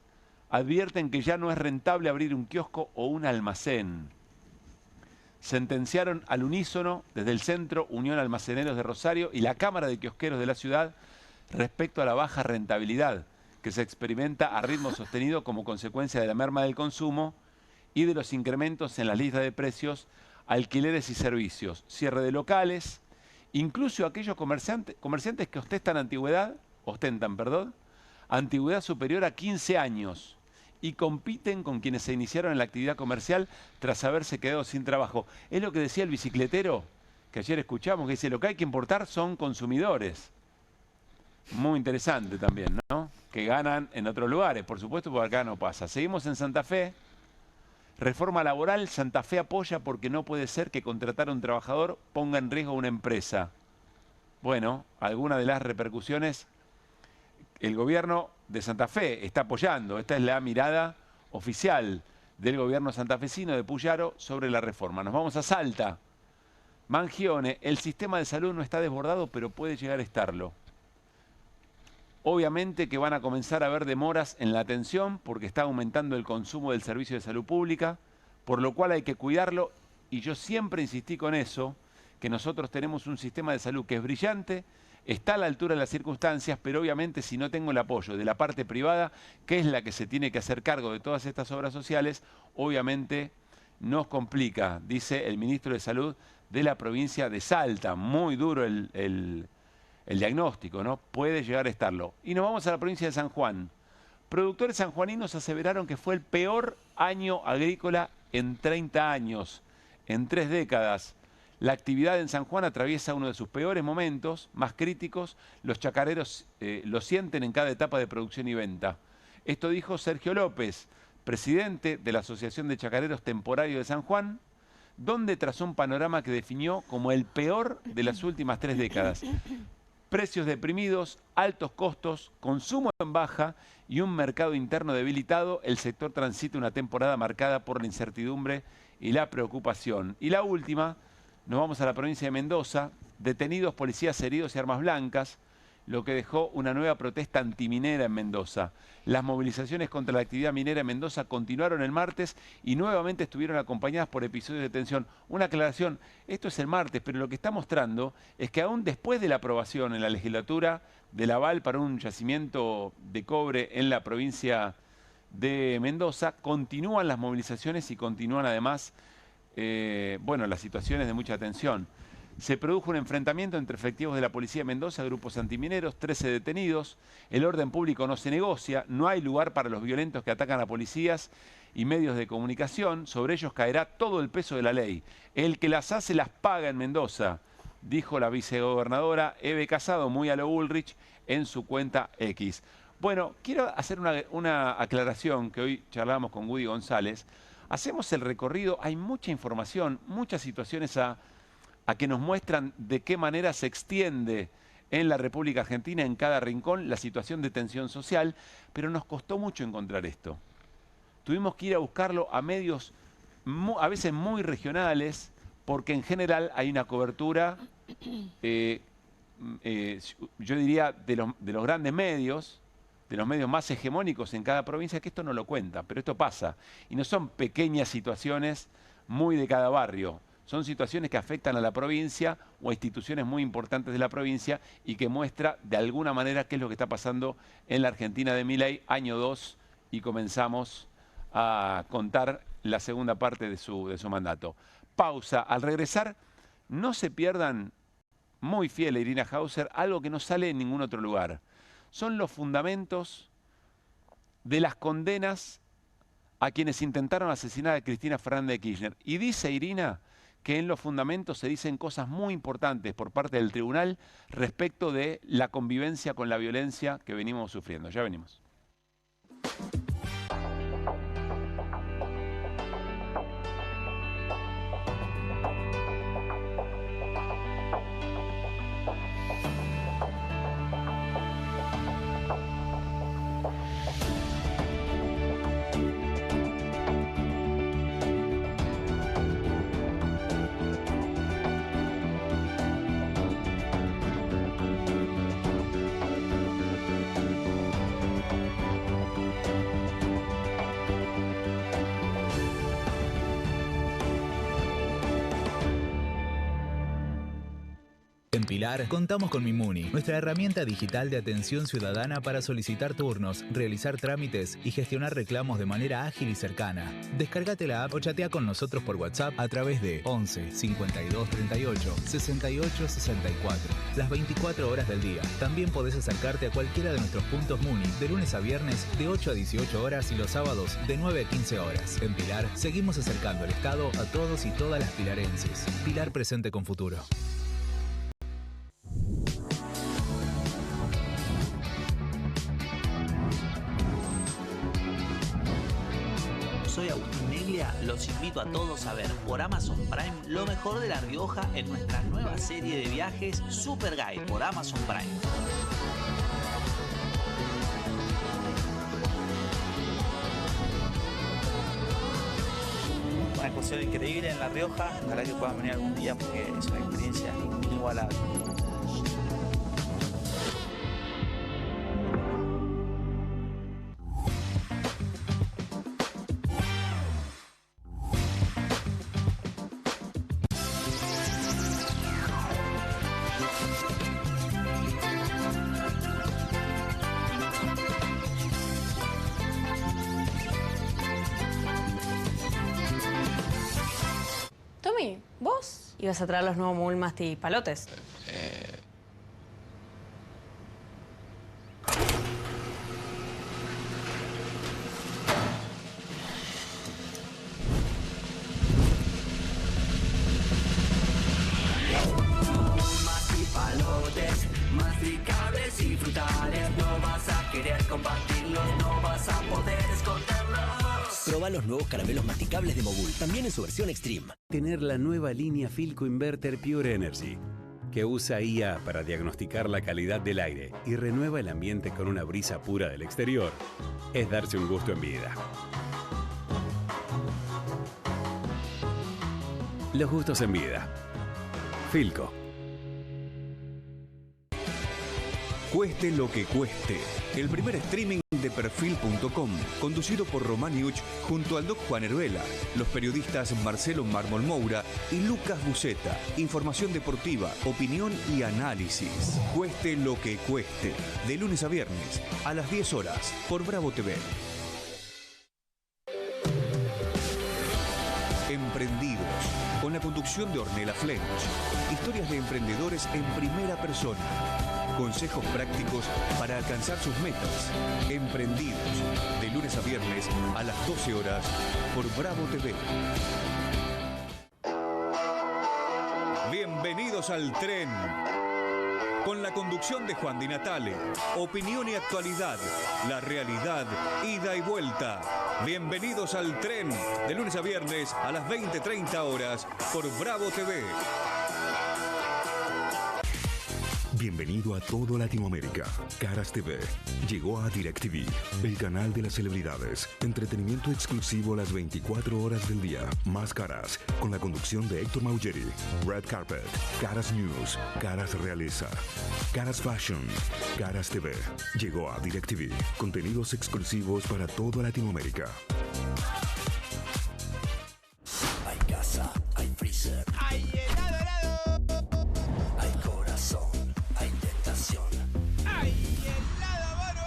advierten que ya no es rentable abrir un kiosco o un almacén. Sentenciaron al unísono desde el Centro Unión Almaceneros de Rosario y la Cámara de Kiosqueros de la ciudad respecto a la baja rentabilidad que se experimenta a ritmo sostenido como consecuencia de la merma del consumo y de los incrementos en la lista de precios, alquileres y servicios, cierre de locales, incluso aquellos comerciantes que ostentan antigüedad superior a 15 años y compiten con quienes se iniciaron en la actividad comercial tras haberse quedado sin trabajo. Es lo que decía el bicicletero, que ayer escuchamos, que dice, lo que hay que importar son consumidores. Muy interesante también, ¿no? Que ganan en otros lugares, por supuesto, porque acá no pasa. Seguimos en Santa Fe. Reforma laboral, Santa Fe apoya porque no puede ser que contratar a un trabajador ponga en riesgo a una empresa. Bueno, alguna de las repercusiones, el gobierno de Santa Fe está apoyando. Esta es la mirada oficial del gobierno santafesino de Puyaro sobre la reforma. Nos vamos a Salta. Mangione, el sistema de salud no está desbordado, pero puede llegar a estarlo. Obviamente que van a comenzar a haber demoras en la atención porque está aumentando el consumo del servicio de salud pública, por lo cual hay que cuidarlo. Y yo siempre insistí con eso, que nosotros tenemos un sistema de salud que es brillante, está a la altura de las circunstancias, pero obviamente si no tengo el apoyo de la parte privada, que es la que se tiene que hacer cargo de todas estas obras sociales, obviamente nos complica, dice el ministro de Salud de la provincia de Salta. Muy duro el diagnóstico, ¿no? Puede llegar a estarlo. Y nos vamos a la provincia de San Juan. Productores sanjuaninos aseveraron que fue el peor año agrícola en 30 años, en 3 décadas. La actividad en San Juan atraviesa uno de sus peores momentos, más críticos. Los chacareros lo sienten en cada etapa de producción y venta. Esto dijo Sergio López, presidente de la Asociación de Chacareros Temporarios de San Juan, donde trazó un panorama que definió como el peor de las últimas 3 décadas. Precios deprimidos, altos costos, consumo en baja y un mercado interno debilitado, el sector transita una temporada marcada por la incertidumbre y la preocupación. Y la última, nos vamos a la provincia de Mendoza, detenidos, policías heridos y armas blancas, lo que dejó una nueva protesta antiminera en Mendoza. Las movilizaciones contra la actividad minera en Mendoza continuaron el martes y nuevamente estuvieron acompañadas por episodios de tensión. Una aclaración, esto es el martes, pero lo que está mostrando es que aún después de la aprobación en la legislatura del aval para un yacimiento de cobre en la provincia de Mendoza, continúan las movilizaciones y continúan además las situaciones de mucha tensión. Se produjo un enfrentamiento entre efectivos de la Policía de Mendoza, grupos antimineros, 13 detenidos. El orden público no se negocia, no hay lugar para los violentos que atacan a policías y medios de comunicación. Sobre ellos caerá todo el peso de la ley. El que las hace las paga en Mendoza, dijo la vicegobernadora Eve Casado, muy a lo Bullrich, en su cuenta X. Bueno, quiero hacer una aclaración que hoy charlábamos con Woody González. Hacemos el recorrido, hay mucha información, muchas situaciones a que nos muestran de qué manera se extiende en la República Argentina, en cada rincón, la situación de tensión social, pero nos costó mucho encontrar esto. Tuvimos que ir a buscarlo a medios a veces muy regionales, porque en general hay una cobertura, yo diría, de los grandes medios, de los medios más hegemónicos en cada provincia, que esto no lo cuenta, pero esto pasa. Y no son pequeñas situaciones muy de cada barrio, son situaciones que afectan a la provincia o a instituciones muy importantes de la provincia y que muestra de alguna manera qué es lo que está pasando en la Argentina de Milei, año 2, y comenzamos a contar la segunda parte de su mandato. Pausa. Al regresar, no se pierdan, muy fiel a Irina Hauser, algo que no sale en ningún otro lugar. Son los fundamentos de las condenas a quienes intentaron asesinar a Cristina Fernández de Kirchner. Y dice Irina que en los fundamentos se dicen cosas muy importantes por parte del tribunal respecto de la convivencia con la violencia que venimos sufriendo. Ya venimos. En Pilar, contamos con Mimuni, nuestra herramienta digital de atención ciudadana para solicitar turnos, realizar trámites y gestionar reclamos de manera ágil y cercana. Descárgate la app o chatea con nosotros por WhatsApp a través de 11 52 38 68 64, las 24 horas del día. También podés acercarte a cualquiera de nuestros puntos Muni de lunes a viernes de 8 a 18 horas y los sábados de 9 a 15 horas. En Pilar, seguimos acercando el Estado a todos y todas las pilarenses. Pilar presente con futuro. Soy Agustín Neglia, los invito a todos a ver por Amazon Prime lo mejor de La Rioja en nuestra nueva serie de viajes Super Guide por Amazon Prime. Una excursión increíble en La Rioja, ojalá que puedan venir algún día porque es una experiencia inigualable. ¿Vos ibas a traer los nuevos Mulmasti palotes? Mulmasti palotes, masticables y frutales. No vas a querer compartirlos, no vas a poder esconderlos. Proba los nuevos caramelos masticables de Mogul, también en su versión Extreme. Tener la nueva línea Philco Inverter Pure Energy, que usa IA para diagnosticar la calidad del aire y renueva el ambiente con una brisa pura del exterior, es darse un gusto en vida. Los gustos en vida. Philco. Cueste lo que cueste. El primer streaming de Perfil.com, conducido por Román Yuch junto al Doc Juan Heruela, los periodistas Marcelo Mármol Moura y Lucas Buceta. Información deportiva, opinión y análisis. Cueste lo que cueste. De lunes a viernes, a las 10 horas, por Bravo TV. Emprendidos, con la conducción de Ornella Flench. Historias de emprendedores en primera persona. Consejos prácticos para alcanzar sus metas. Emprendidos, de lunes a viernes a las 12 horas por Bravo TV. Bienvenidos al tren. Con la conducción de Juan Di Natale. Opinión y actualidad. La realidad, ida y vuelta. Bienvenidos al tren. De lunes a viernes a las 20:30 horas por Bravo TV. Bienvenido a todo Latinoamérica. Caras TV llegó a DirecTV, el canal de las celebridades. Entretenimiento exclusivo las 24 horas del día. Más Caras, con la conducción de Héctor Maugeri. Red Carpet, Caras News, Caras Realeza, Caras Fashion, Caras TV. Llegó a DirecTV. Contenidos exclusivos para toda Latinoamérica. Hay casa, hay freezer, hay helado, hay corazón, hay tentación, hay helado, bono.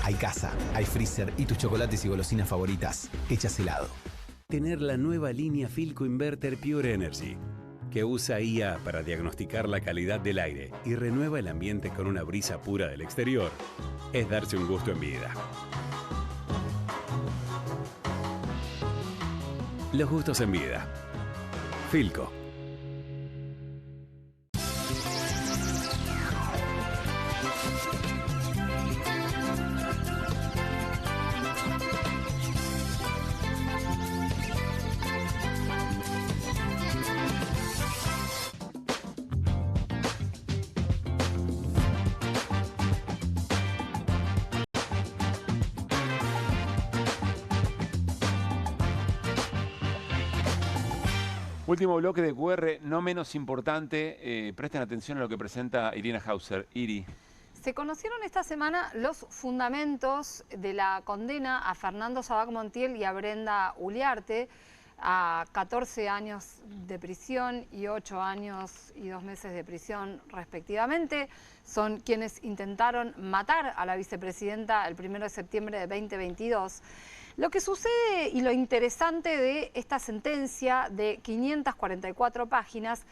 Hay casa, hay freezer y tus chocolates y golosinas favoritas hechas helado. Tener la nueva línea Philco Inverter Pure Energy, que usa IA para diagnosticar la calidad del aire y renueva el ambiente con una brisa pura del exterior, es darse un gusto en vida. Los gustos en vida. Philco. Último bloque de QR, no menos importante. Presten atención a lo que presenta Irina Hauser. Iri. Se conocieron esta semana los fundamentos de la condena a Fernando Sabac Montiel y a Brenda Uliarte a 14 años de prisión y 8 años y 2 meses de prisión respectivamente. Son quienes intentaron matar a la vicepresidenta el 1 de septiembre de 2022. Lo que sucede y lo interesante de esta sentencia de 544 páginas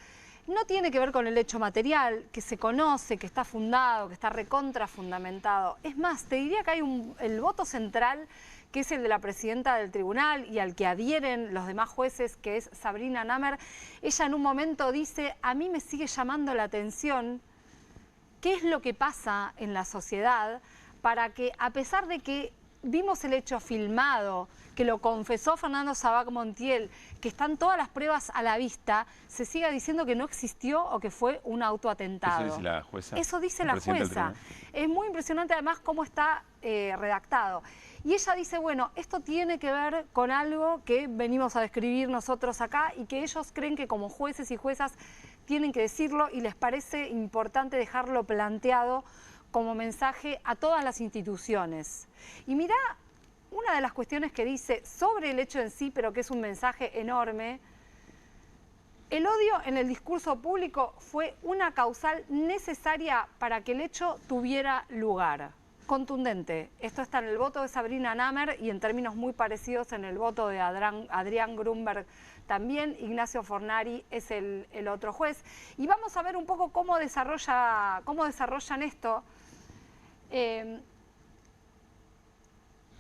no tiene que ver con el hecho material, que se conoce, que está fundado, que está recontra fundamentado. Es más, te diría que hay el voto central, que es el de la presidenta del tribunal y al que adhieren los demás jueces, que es Sabrina Namer. Ella en un momento dice, a mí me sigue llamando la atención qué es lo que pasa en la sociedad para que, a pesar de que vimos el hecho filmado, que lo confesó Fernando Sabac Montiel, que están todas las pruebas a la vista, se siga diciendo que no existió o que fue un autoatentado. ¿Eso dice la jueza? Eso dice la jueza. Es muy impresionante además cómo está redactado. Y ella dice, bueno, esto tiene que ver con algo que venimos a describir nosotros acá y que ellos creen que como jueces y juezas tienen que decirlo y les parece importante dejarlo planteado como mensaje a todas las instituciones. Y mirá, una de las cuestiones que dice sobre el hecho en sí, pero que es un mensaje enorme, el odio en el discurso público fue una causal necesaria para que el hecho tuviera lugar. Contundente. Esto está en el voto de Sabrina Namer y en términos muy parecidos en el voto de Adrián Grunberg también. Ignacio Fornari es el otro juez. Y vamos a ver un poco cómo desarrollan esto.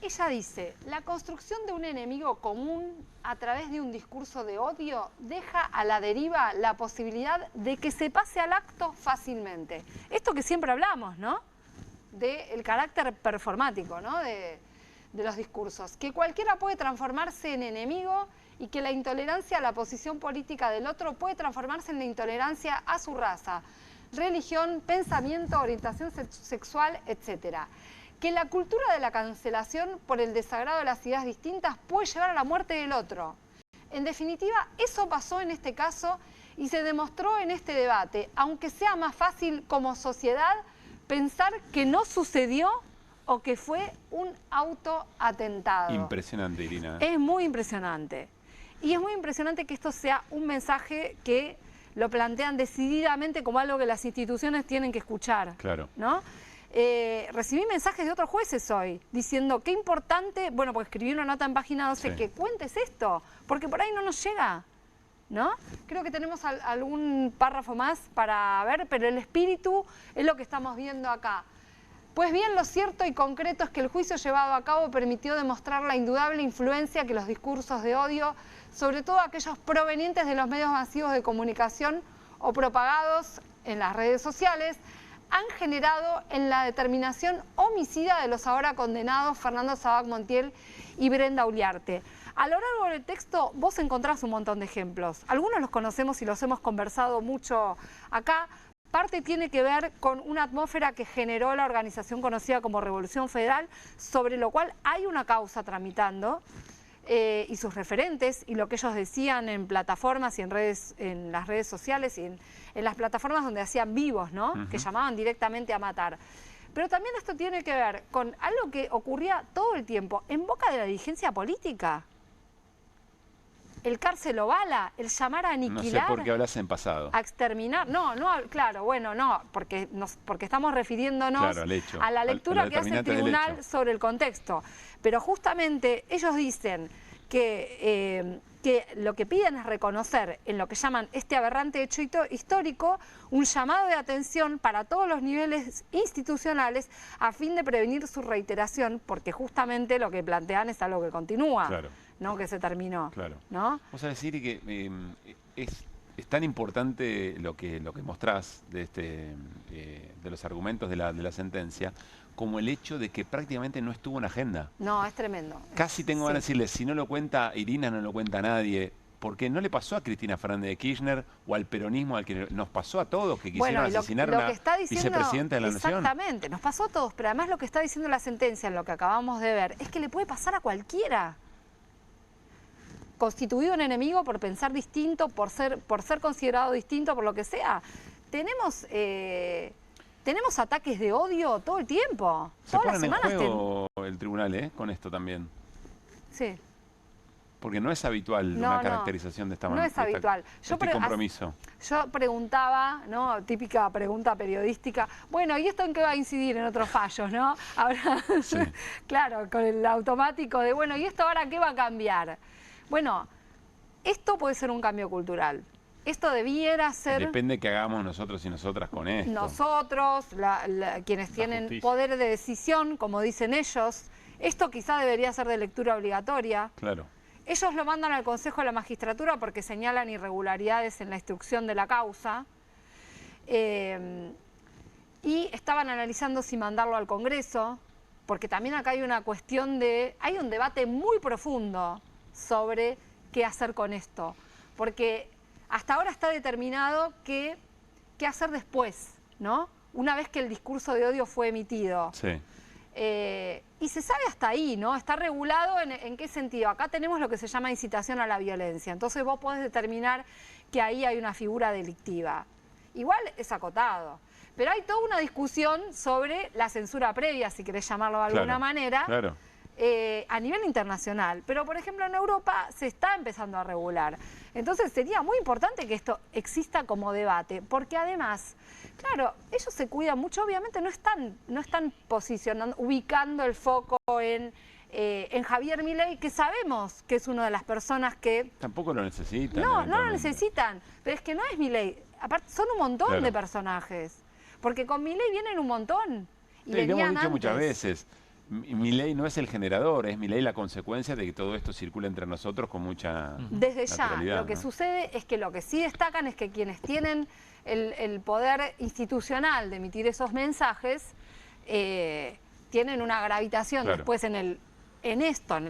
Ella dice, la construcción de un enemigo común a través de un discurso de odio deja a la deriva la posibilidad de que se pase al acto fácilmente. Esto que siempre hablamos, ¿no? Del carácter performático, ¿no? De los discursos. Que cualquiera puede transformarse en enemigo y que la intolerancia a la posición política del otro puede transformarse en la intolerancia a su raza, religión, pensamiento, orientación sexual, etcétera. Que la cultura de la cancelación por el desagrado de las ideas distintas puede llevar a la muerte del otro. En definitiva, eso pasó en este caso y se demostró en este debate, aunque sea más fácil como sociedad pensar que no sucedió o que fue un autoatentado. Impresionante, Irina. Es muy impresionante. Y es muy impresionante que esto sea un mensaje que lo plantean decididamente como algo que las instituciones tienen que escuchar. Claro. ¿No? Recibí mensajes de otros jueces hoy diciendo qué importante, bueno, porque escribí una nota en página 12, sí, que cuentes esto, porque por ahí no nos llega, ¿no? Creo que tenemos algún párrafo más para ver, pero el espíritu es lo que estamos viendo acá. Pues bien, lo cierto y concreto es que el juicio llevado a cabo permitió demostrar la indudable influencia que los discursos de odio, sobre todo aquellos provenientes de los medios masivos de comunicación o propagados en las redes sociales, han generado en la determinación homicida de los ahora condenados Fernando Sabac Montiel y Brenda Uliarte. A lo largo del texto vos encontrás un montón de ejemplos. Algunos los conocemos y los hemos conversado mucho acá, parte tiene que ver con una atmósfera que generó la organización conocida como Revolución Federal, sobre lo cual hay una causa tramitando, y sus referentes, y lo que ellos decían en plataformas y en las redes sociales y en las plataformas donde hacían vivos, ¿no? Que llamaban directamente a matar. Pero también esto tiene que ver con algo que ocurría todo el tiempo en boca de la dirigencia política. El cárcelo bala, el llamar a aniquilar. No sé por qué hablas en pasado. A exterminar. No, claro, bueno, no, porque estamos refiriéndonos claro, al hecho, a la lectura que hace el tribunal sobre el contexto. Pero justamente ellos dicen que lo que piden es reconocer en lo que llaman este aberrante hecho histórico un llamado de atención para todos los niveles institucionales a fin de prevenir su reiteración, porque justamente lo que plantean es algo que continúa. Claro. No que se terminó. Claro. ¿No? Vos sabés decir que es tan importante lo que mostrás de los argumentos de la sentencia, como el hecho de que prácticamente no estuvo en agenda. No, es tremendo. Casi tengo ganas de decirle, si no lo cuenta Irina, no lo cuenta nadie. Porque no le pasó a Cristina Fernández de Kirchner o al peronismo, al que nos pasó a todos que quisieron asesinar a una vicepresidenta de la Nación. Exactamente, nos pasó a todos, pero además lo que está diciendo la sentencia, en lo que acabamos de ver, es que le puede pasar a cualquiera. Constituido un enemigo por pensar distinto, por ser considerado distinto, por lo que sea. Tenemos ataques de odio todo el tiempo. Se ponen en juego el tribunal, con esto también. Sí. Porque no es habitual una caracterización de esta manera. No es habitual. Este compromiso. Yo preguntaba, ¿no? Típica pregunta periodística, bueno, ¿y esto en qué va a incidir en otros fallos, no? Ahora, sí. Claro, con el automático de, bueno, ¿y esto ahora qué va a cambiar? Bueno, esto puede ser un cambio cultural. Esto debiera ser... Depende de qué hagamos nosotros y nosotras con esto. Nosotros, quienes tienen poder de decisión, como dicen ellos. Esto quizá debería ser de lectura obligatoria. Claro. Ellos lo mandan al Consejo de la Magistratura porque señalan irregularidades en la instrucción de la causa. Y estaban analizando si mandarlo al Congreso, porque también acá hay una cuestión de... Hay un debate muy profundo sobre qué hacer con esto. Porque hasta ahora está determinado qué hacer después, ¿no? Una vez que el discurso de odio fue emitido. Sí. Y se sabe hasta ahí, ¿no? Está regulado en qué sentido. Acá tenemos lo que se llama incitación a la violencia. Entonces vos podés determinar que ahí hay una figura delictiva. Igual es acotado. Pero hay toda una discusión sobre la censura previa, si querés llamarlo de alguna manera, a nivel internacional. Pero, por ejemplo, en Europa se está empezando a regular. Entonces sería muy importante que esto exista como debate, porque además... Claro, ellos se cuidan mucho, obviamente no están posicionando, ubicando el foco en Javier Milei, que sabemos que es una de las personas que... Tampoco lo necesitan. No lo necesitan, pero es que no es Milei. Aparte, son un montón de personajes, porque con Milei vienen un montón. Y lo hemos dicho muchas veces, Milei no es el generador, es Milei la consecuencia de que todo esto circula entre nosotros con mucha Desde ya, lo que sucede es que lo que sí destacan es que quienes tienen el poder institucional de emitir esos mensajes tienen una gravitación después en el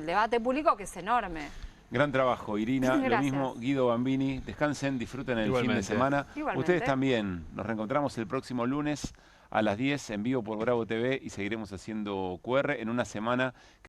debate público que es enorme. Gran trabajo, Irina. Lo mismo, Guido Bambini. Descansen, disfruten el fin de semana. Ustedes también. Nos reencontramos el próximo lunes a las 10 en vivo por Bravo TV y seguiremos haciendo QR en una semana